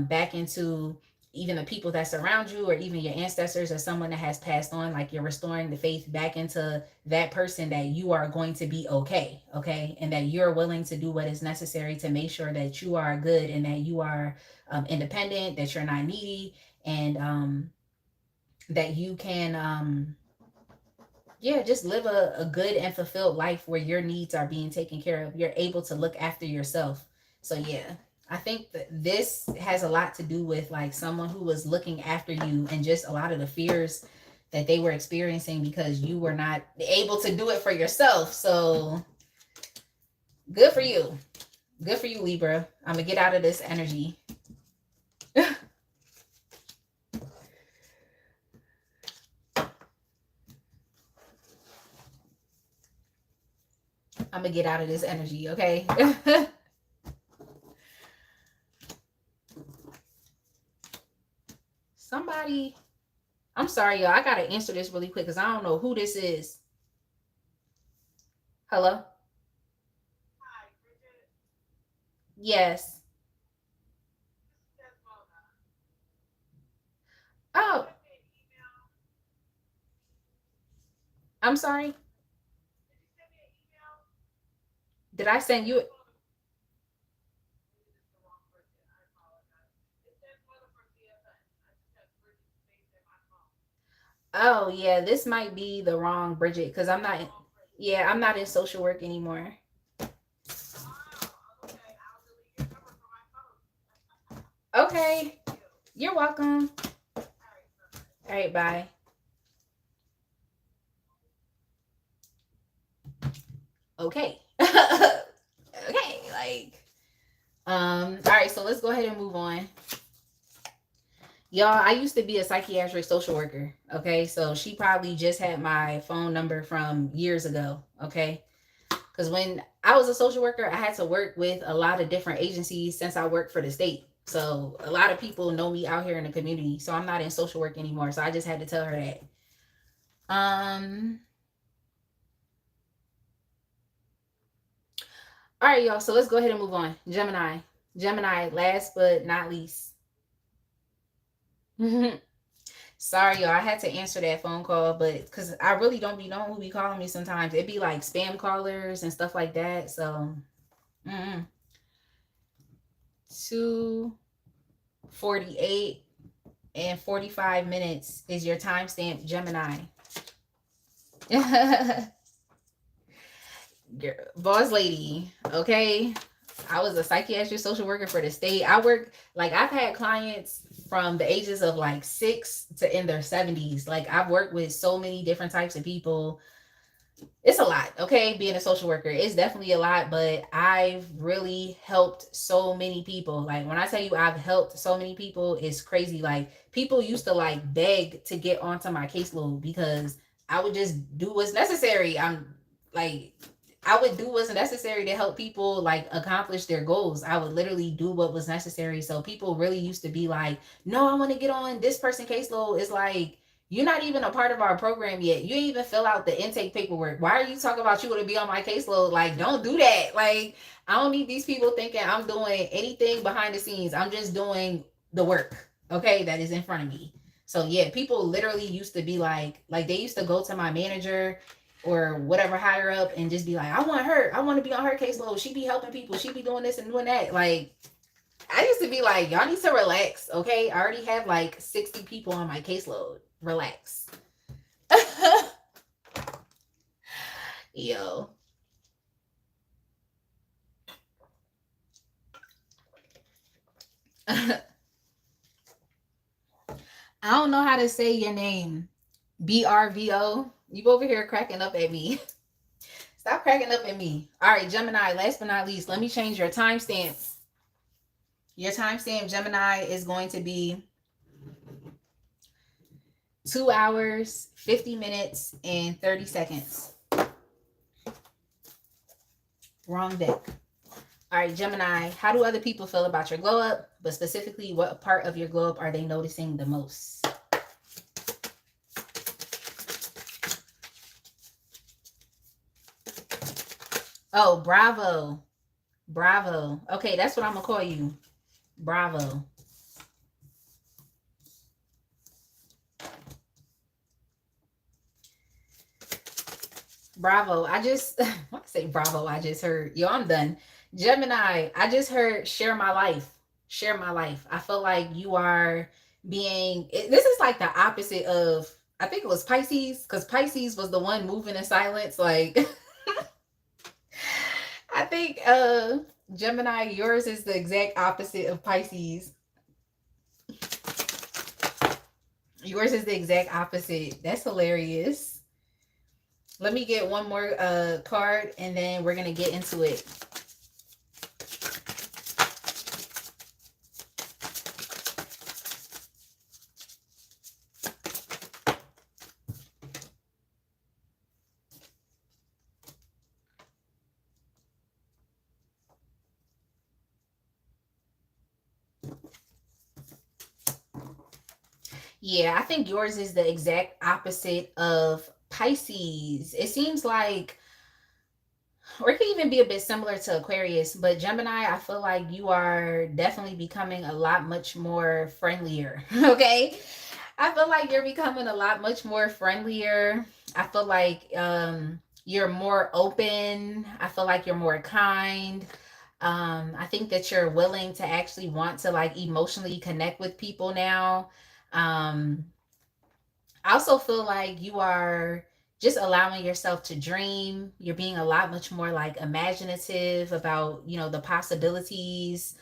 back into even the people that surround you, or even your ancestors or someone that has passed on. Like you're restoring the faith back into that person, that you are going to be okay, okay, and that you're willing to do what is necessary to make sure that you are good, and that you are independent, that you're not needy, and that you can yeah, just live a good and fulfilled life where your needs are being taken care of. You're able to look after yourself. So yeah, I think that this has a lot to do with like someone who was looking after you, and just a lot of the fears that they were experiencing because you were not able to do it for yourself. So good for you. Good for you, Libra. I'm gonna get out of this energy. I'm gonna get out of this energy, okay? Somebody, I'm sorry, y'all. I gotta answer this really quick because I don't know who this is. Hello? Yes. Oh, I'm sorry. Did I send you? Oh, yeah. This might be the wrong Bridget because I'm not. Yeah, I'm not in social work anymore. Okay. You're welcome. All right. Bye. Okay. Okay. Like. All right. So let's go ahead and move on. Y'all, I used to be a psychiatric social worker. Okay. So she probably just had my phone number from years ago. Okay. Because when I was a social worker, I had to work with a lot of different agencies since I worked for the state. So a lot of people know me out here in the community. So I'm not in social work anymore. So I just had to tell her that. Um. All right, y'all. So let's go ahead and move on. Gemini. Gemini. Last but not least. Sorry, y'all. I had to answer that phone call, but because I really don't be knowing who be calling me sometimes. It'd be like spam callers and stuff like that. So, 2:48 and 45 minutes is your timestamp, Gemini. Boss lady. Okay. I was a psychiatric social worker for the state. I work like I've had clients from the ages of like 6 to in their 70s. Like I've worked with so many different types of people. It's a lot, okay? Being a social worker is definitely a lot, but I've really helped so many people. Like when I tell you I've helped so many people, it's crazy. Like people used to like beg to get onto my caseload because I would just do what's necessary. I'm like I would do what's necessary to help people like accomplish their goals. I would literally do what was necessary. So people really used to be like, "No, I want to get on this person caseload." It's like you're not even a part of our program yet. You ain't even fill out the intake paperwork. Why are you talking about you want to be on my caseload? Like, don't do that. Like, I don't need these people thinking I'm doing anything behind the scenes. I'm just doing the work, okay, that is in front of me. So yeah, people literally used to be like they used to go to my manager or whatever higher up and just be like, I want her. I want to be on her caseload. She be helping people. She be doing this and doing that. Like, I used to be like, y'all need to relax, okay? I already have like 60 people on my caseload. Relax. Yo. I don't know how to say your name. BRVO. You over here cracking up at me. Stop cracking up at me. All right, Gemini, last but not least, let me change your timestamp. Your timestamp, Gemini, is going to be 2 hours, 50 minutes, and 30 seconds. Wrong deck. All right, Gemini, how do other people feel about your glow up? But specifically, what part of your glow up are they noticing the most? Oh, bravo. Bravo. Okay, that's what I'm going to call you. Bravo. Bravo. I want to say bravo. I just heard, yo, I'm done. Gemini, I just heard share my life. Share my life. I feel like you are this is like the opposite of, I think it was Pisces, because Pisces was the one moving in silence. Like, I think Gemini, yours is the exact opposite of Pisces. Yours is the exact opposite. That's hilarious. Let me get one more card and then we're going to get into it. Yeah, I think yours is the exact opposite of Pisces. It seems like, or it could even be a bit similar to Aquarius, but Gemini, I feel like you are definitely becoming a lot much more friendlier. Okay. I feel like you're becoming a lot much more friendlier. I feel like you're more open. I feel like you're more kind. I think that you're willing to actually want to like emotionally connect with people now. Um, I also feel like you are just allowing yourself to dream. You're being a lot much more like imaginative about, the possibilities.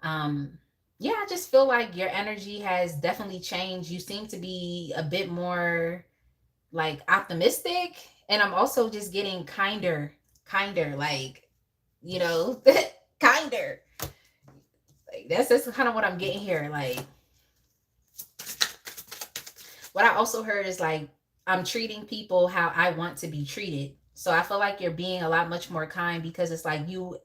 Um, yeah, I just feel like your energy has definitely changed. You seem to be a bit more like optimistic. And I'm also just getting kinder, like, kinder. Like that's kind of what I'm getting here. Like, what I also heard is like I'm treating people how I want to be treated. So I feel like you're being a lot much more kind because it's like you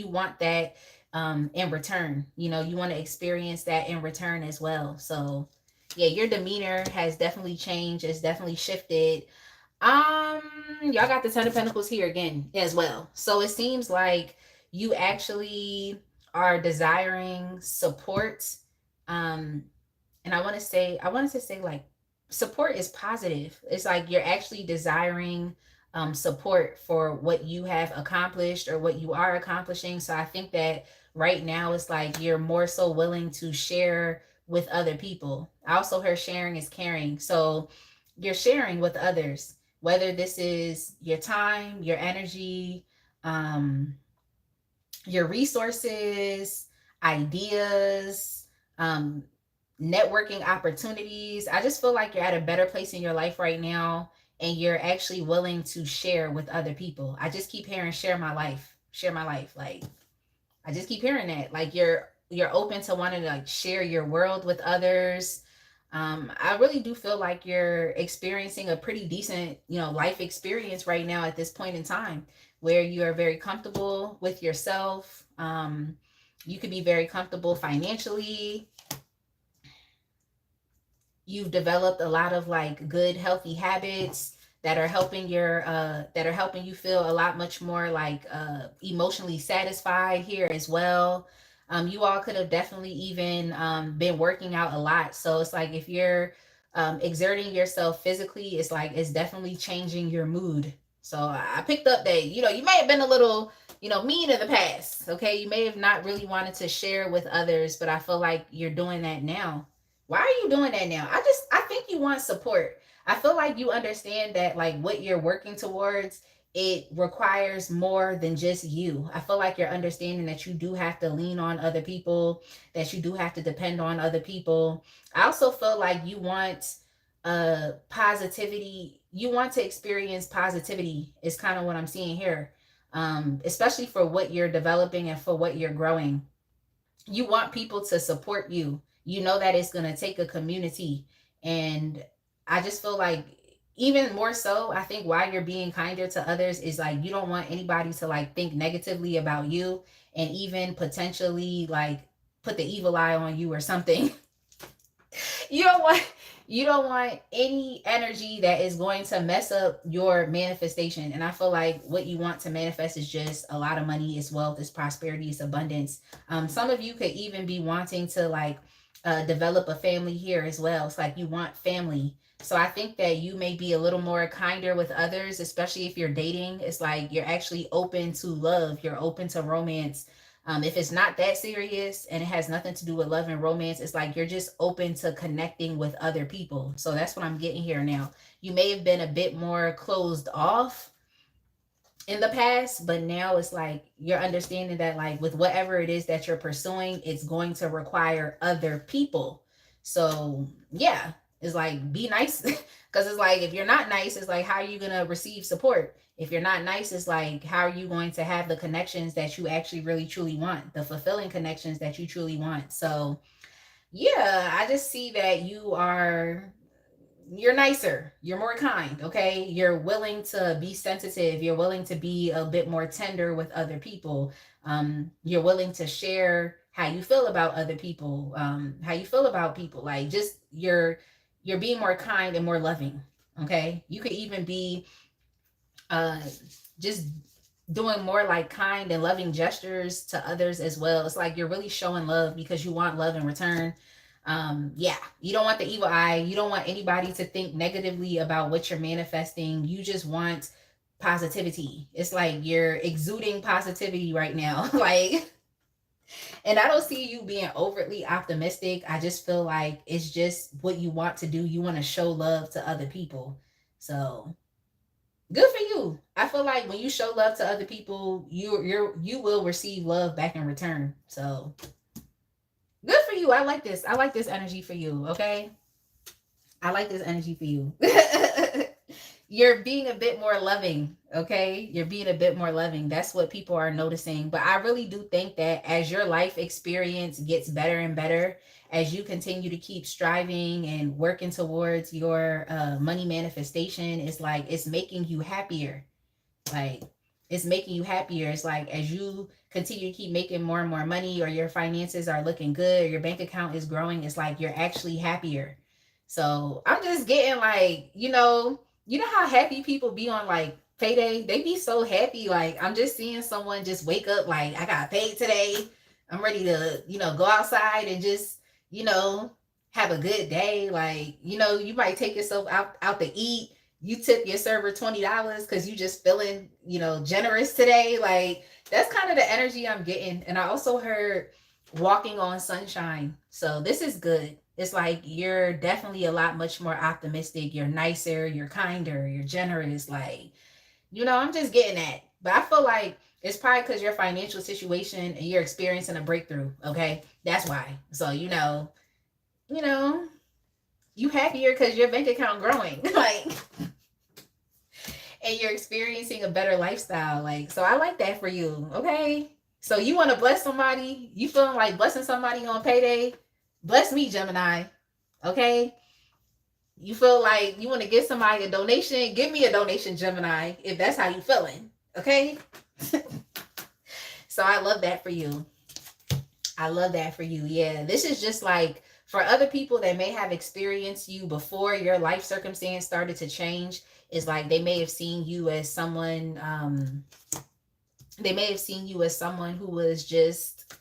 want that in return. You want to experience that in return as well. So yeah, your demeanor has definitely changed. It's definitely shifted. Y'all got the Ten of Pentacles here again as well. So it seems like you actually are desiring support. And I wanted to say like support is positive. It's like you're actually desiring support for what you have accomplished or what you are accomplishing. So I think that right now it's like you're more so willing to share with other people. I also heard sharing is caring. So you're sharing with others, whether this is your time, your energy, um, your resources, ideas, um, networking opportunities. I just feel like you're at a better place in your life right now, and you're actually willing to share with other people. I just keep hearing share my life, share my life. Like, I just keep hearing that. Like, you're open to wanting to like share your world with others. I really do feel like you're experiencing a pretty decent, life experience right now at this point in time, where you are very comfortable with yourself. You could be very comfortable financially. You've developed a lot of like good healthy habits that are helping you feel a lot much more like emotionally satisfied here as well. You all could have definitely even been working out a lot, so it's like if you're exerting yourself physically, it's like it's definitely changing your mood. So I picked up that you may have been a little mean in the past. Okay, you may have not really wanted to share with others, but I feel like you're doing that now. Why are you doing that now? I think you want support. I feel like you understand that like what you're working towards, it requires more than just you. I feel like you're understanding that you do have to lean on other people, that you do have to depend on other people. I also feel like you want positivity. You want to experience positivity is kind of what I'm seeing here. Especially for what you're developing and for what you're growing. You want people to support you. You know that it's going to take a community. And I just feel like, even more so, I think why you're being kinder to others is like you don't want anybody to like think negatively about you, and even potentially like put the evil eye on you or something. you don't want you don't want any energy that is going to mess up your manifestation. And I feel like what you want to manifest is just a lot of money, is wealth, is prosperity, is abundance. Some of you could even be wanting to like develop a family here as well. It's like you want family. So I think that you may be a little more kinder with others, especially if you're dating. It's like you're actually open to love, you're open to romance. If it's not that serious and it has nothing to do with love and romance, it's like you're just open to connecting with other people. So that's what I'm getting here now. You may have been a bit more closed off in the past, but now it's like you're understanding that like with whatever it is that you're pursuing, it's going to require other people. So yeah, it's like be nice. Because it's like if you're not nice, it's like how are you gonna receive support? If you're not nice, it's like how are you going to have the connections that you actually really truly want, the fulfilling connections that you truly want? So yeah, I just see that you're nicer, you're more kind. Okay, you're willing to be sensitive, you're willing to be a bit more tender with other people. You're willing to share how you feel about other people, how you feel about people. Like just you're being more kind and more loving. Okay, you could even be uh just doing more like kind and loving gestures to others as well. It's like you're really showing love because you want love in return. Yeah, you don't want the evil eye. You don't want anybody to think negatively about what you're manifesting. You just want positivity. It's like you're exuding positivity right now. Like, and I don't see you being overtly optimistic. I just feel like it's just what you want to do. You want to show love to other people. So good for you. I feel like when you show love to other people, you will receive love back in return. So good for you. I like this. I like this energy for you. Okay. I like this energy for you. You're being a bit more loving. Okay. You're being a bit more loving. That's what people are noticing. But I really do think that as your life experience gets better and better, as you continue to keep striving and working towards your money manifestation, it's like it's making you happier. Like it's making you happier. It's like as you continue to keep making more and more money, or your finances are looking good, or your bank account is growing, it's like you're actually happier. So I'm just getting like, how happy people be on like payday? They be so happy. Like I'm just seeing someone just wake up like I got paid today. I'm ready to, go outside and just, you know, have a good day. Like, you might take yourself out to eat. You tip your server $20 because you just feeling, generous today. Like that's kind of the energy I'm getting. And I also heard walking on sunshine. So this is good. It's like you're definitely a lot much more optimistic. You're nicer, you're kinder, you're generous. Like, I'm just getting that. But I feel like It's probably because your financial situation and you're experiencing a breakthrough. Okay, that's why. So you know, you happier because your bank account growing, like, and you're experiencing a better lifestyle. Like, so I like that for you. Okay, so you want to bless somebody? You feeling like blessing somebody on payday? Bless me, Gemini. Okay. You feel like you want to give somebody a donation? Give me a donation, Gemini, if that's how you feeling. Okay. So I love that for you. I love that for you. Yeah. This is just like for other people that may have experienced you before your life circumstance started to change. Is like they may have seen you as someone, they may have seen you as someone who was just,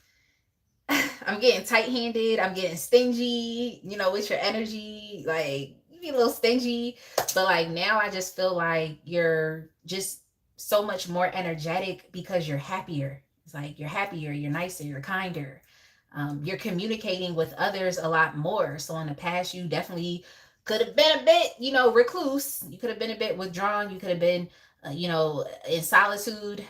I'm getting tight-handed, I'm getting stingy, with your energy, like you be a little stingy, but like now I just feel like you're just so much more energetic because you're happier. It's like you're happier, you're nicer, you're kinder. You're communicating with others a lot more. So in the past, you definitely could have been a bit, recluse. You could have been a bit withdrawn. You could have been, in solitude.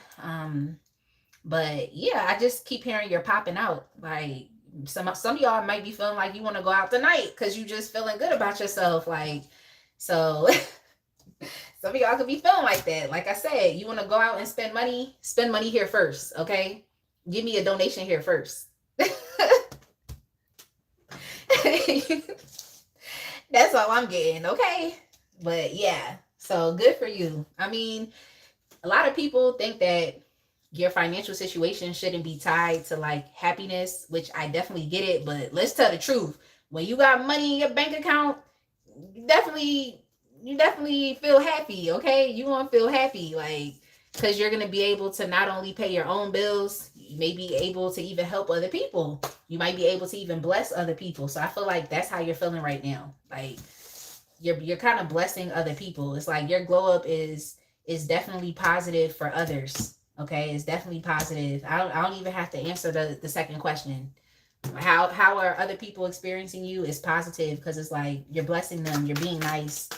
But yeah, I just keep hearing you're popping out. Like some of y'all might be feeling like you want to go out tonight because you just feeling good about yourself. Like, so some of y'all could be feeling like that. Like I said, you want to go out and spend money here first. Okay. Give me a donation here first. That's all I'm getting. Okay. But yeah, so good for you. I mean, a lot of people think that your financial situation shouldn't be tied to like happiness, which I definitely get it. But let's tell the truth. When you got money in your bank account, you definitely feel happy. Okay. You want to feel happy. Like, because you're going to be able to not only pay your own bills, you may be able to even help other people. You might be able to even bless other people. So I feel like that's how you're feeling right now. Like you're kind of blessing other people. It's like your glow up is definitely positive for others. Okay, it's definitely positive. I don't even have to answer the second question. How are other people experiencing you is positive because it's like you're blessing them, you're being nice.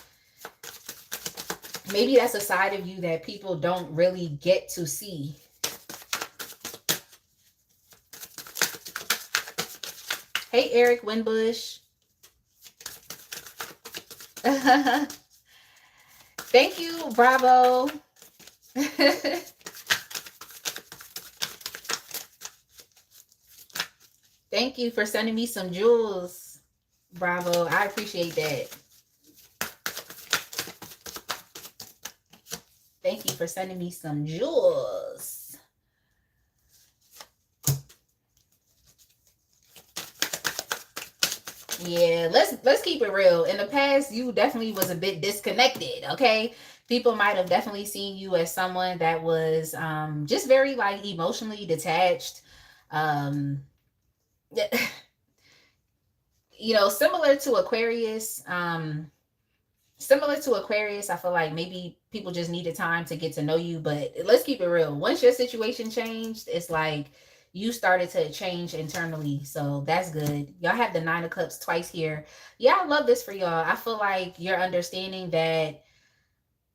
Maybe that's a side of you that people don't really get to see. Hey, Eric Winbush. Thank you, Bravo. Thank you for sending me some jewels, Bravo. I appreciate that. Thank you for sending me some jewels. Yeah, let's keep it real. In the past, you definitely was a bit disconnected, okay? People might have definitely seen you as someone that was just very like emotionally detached. Similar to Aquarius. Similar to Aquarius, I feel like maybe people just needed time to get to know you. But let's keep it real. Once your situation changed, it's like you started to change internally. So that's good. Y'all have the 9 of Cups twice here. Yeah, I love this for y'all. I feel like you're understanding that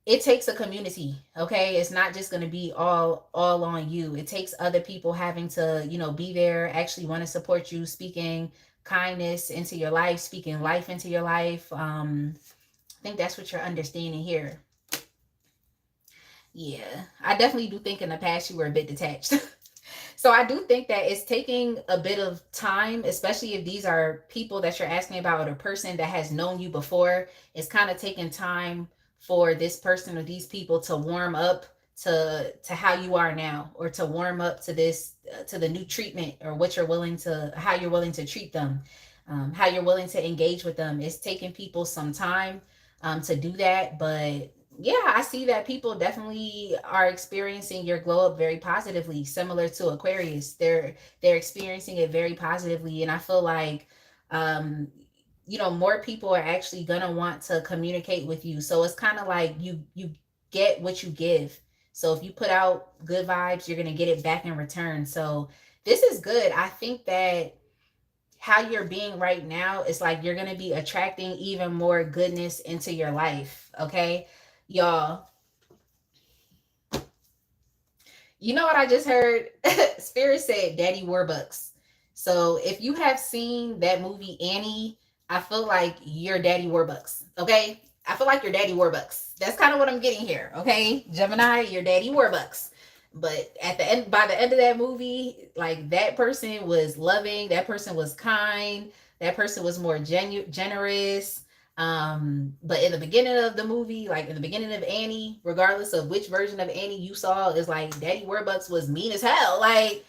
it takes a community. Okay, it's not just going to be all on you. It takes other people having to be there, actually want to support you, speaking kindness into your life, speaking life into your life. I think that's what you're understanding here. Yeah, I definitely do think in the past you were a bit detached. So I do think that it's taking a bit of time, especially if these are people that you're asking about or a person that has known you before. It's kind of taking time for this person or these people to warm up to how you are now, or to warm up to this, to the new treatment, or what you're willing to, how you're willing to treat them, how you're willing to engage with them. It's taking people some time to do that. But yeah, I see that people definitely are experiencing your glow up very positively, similar to Aquarius. They're experiencing it very positively, and I feel like more people are actually gonna want to communicate with you. So it's kind of like you get what you give. So if you put out good vibes, you're gonna get it back in return. So this is good. I think that how you're being right now is like you're gonna be attracting even more goodness into your life. Okay, y'all, You know what I just heard? Spirit said Daddy Warbucks. So if you have seen that movie Annie, I feel like you're Daddy Warbucks. Okay? I feel like you're Daddy Warbucks. That's kind of what I'm getting here. Okay? Gemini, you're Daddy Warbucks. But at the end, by the end of that movie, like that person was loving, that person was kind, that person was more generous. But in the beginning of the movie, like in the beginning of Annie, regardless of which version of Annie you saw, is like Daddy Warbucks was mean as hell. Like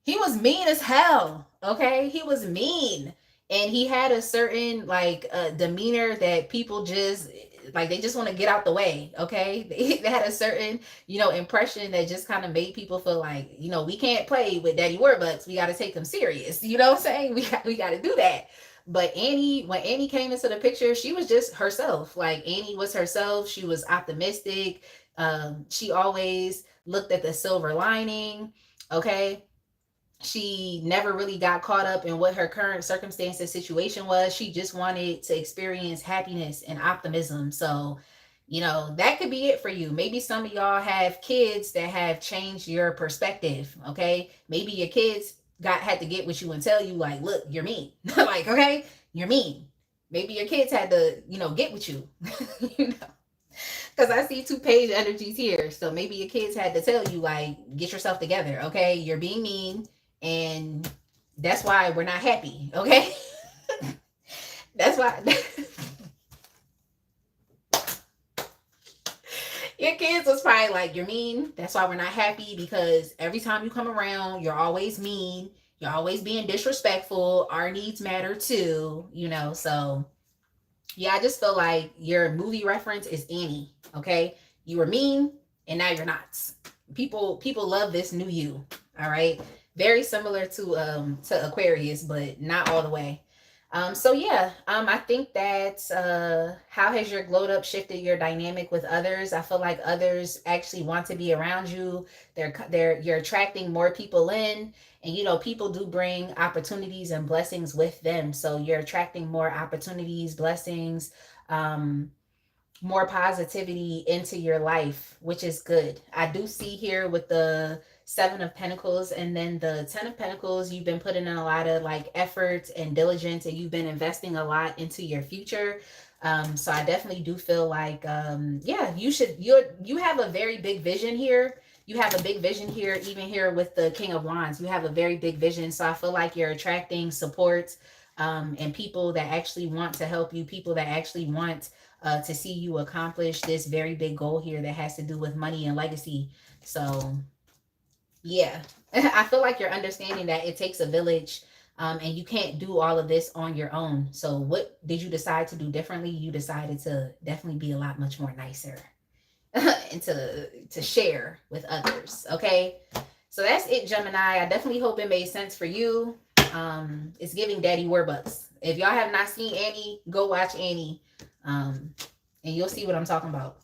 he was mean as hell. Okay, he was mean, and he had a certain like demeanor that people just like they just want to get out the way. Okay, they had a certain impression that just kind of made people feel like we can't play with Daddy Warbucks. We got to take him serious. You know what I'm saying? We got to do that. But Annie, when Annie came into the picture, she was just herself. Like Annie was herself. She was optimistic. She always looked at the silver lining. Okay, she never really got caught up in what her current circumstances situation was. She just wanted to experience happiness and optimism. So that could be it for you. Maybe some of y'all have kids that have changed your perspective. Okay, maybe your kids had to get with you and tell you like, look, you're mean. Like, okay, you're mean. Maybe your kids had to get with you. you know because I see 2 page energies here. So maybe your kids had to tell you, like, get yourself together, okay? You're being mean, and that's why we're not happy, okay? That's why. Your kids was probably like, you're mean. That's why we're not happy, because every time you come around, you're always mean. You're always being disrespectful. Our needs matter too, so yeah, I just feel like your movie reference is Annie. Okay, you were mean, and now you're not. People love this new you. All right, very similar to Aquarius, but not all the way. So yeah, I think that how has your glowed up shifted your dynamic with others? I feel like others actually want to be around you. You're attracting more people in, and people do bring opportunities and blessings with them. So you're attracting more opportunities, blessings, more positivity into your life, which is good. I do see here with the 7 of Pentacles and then the 10 of Pentacles, you've been putting in a lot of like effort and diligence, and you've been investing a lot into your future. So I definitely do feel like yeah, you have a very big vision here. You have a big vision here, even here with the King of Wands. You have a very big vision. So I feel like you're attracting support and people that actually want to help you, people that actually want to see you accomplish this very big goal here that has to do with money and legacy. So yeah, I feel like you're understanding that it takes a village, and you can't do all of this on your own. So what did you decide to do differently? You decided to definitely be a lot much more nicer and to share with others. Okay, so that's it, Gemini. I definitely hope it made sense for you. It's giving Daddy Warbucks. If y'all have not seen Annie, go watch Annie. And you'll see what I'm talking about.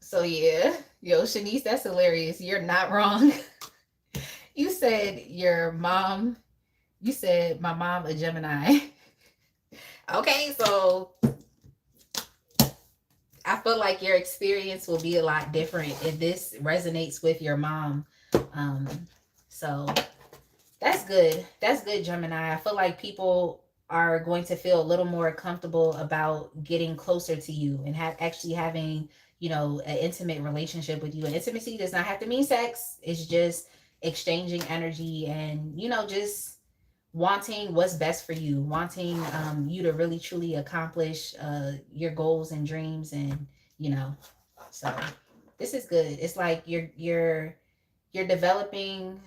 So yeah, yo, Shanice, that's hilarious. You're not wrong. You said my mom a Gemini. Okay, so I feel like your experience will be a lot different if this resonates with your mom. So that's good. That's good, Gemini. I feel like people are going to feel a little more comfortable about getting closer to you and actually having, an intimate relationship with you. And intimacy does not have to mean sex. It's just exchanging energy and, just wanting what's best for you, wanting you to really truly accomplish your goals and dreams, and so this is good. It's like you're developing.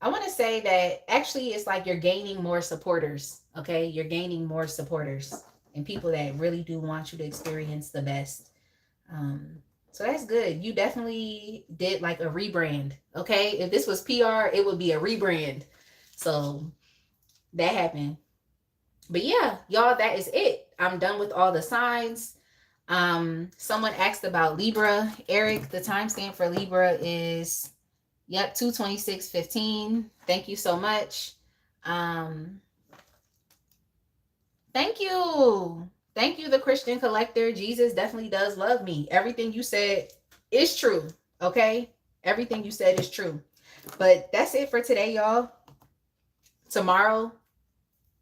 I want to say that actually it's like you're gaining more supporters. Okay, you're gaining more supporters and people that really do want you to experience the best. So that's good. You definitely did like a rebrand. Okay, if this was PR, it would be a rebrand. So that happened. But yeah, y'all, that is it. I'm done with all the signs. Someone asked about Libra. Eric, the timestamp for Libra is 2/26/15. Thank you so much. Um, thank you. Thank you, the Christian collector. Jesus definitely does love me. Everything you said is true. Okay? Everything you said is true. But that's it for today, y'all. Tomorrow,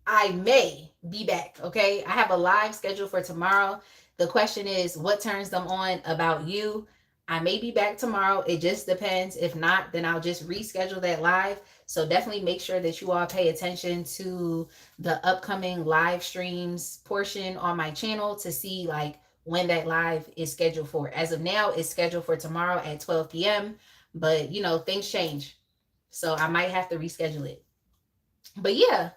I may be back. Okay? I have a live schedule for tomorrow. The question is, what turns them on about you? I may be back tomorrow. It just depends. If not, then I'll just reschedule that live. So definitely make sure that you all pay attention to the upcoming live streams portion on my channel to see like when that live is scheduled for. As of now, it's scheduled for tomorrow at 12 p.m. But you know, things change. So I might have to reschedule it. But yeah,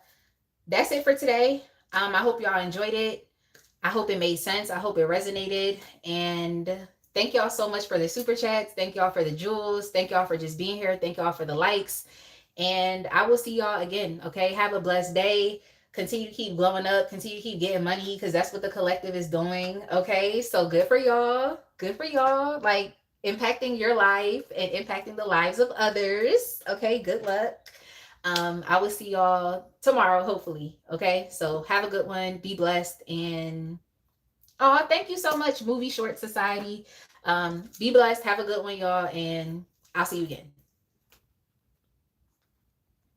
that's it for today. I hope y'all enjoyed it. I hope it made sense. I hope it resonated. And thank y'all so much for the super chats. Thank y'all for the jewels. Thank y'all for just being here. Thank y'all for the likes. And I will see y'all again. Okay. Have a blessed day. Continue to keep blowing up. Continue to keep getting money because that's what the collective is doing. Okay. So good for y'all. Good for y'all. Like impacting your life and impacting the lives of others. Okay. Good luck. I will see y'all tomorrow, hopefully. Okay. So have a good one. Be blessed. And oh, thank you so much, Movie Short Society. Be blessed. Have a good one, y'all. And I'll see you again.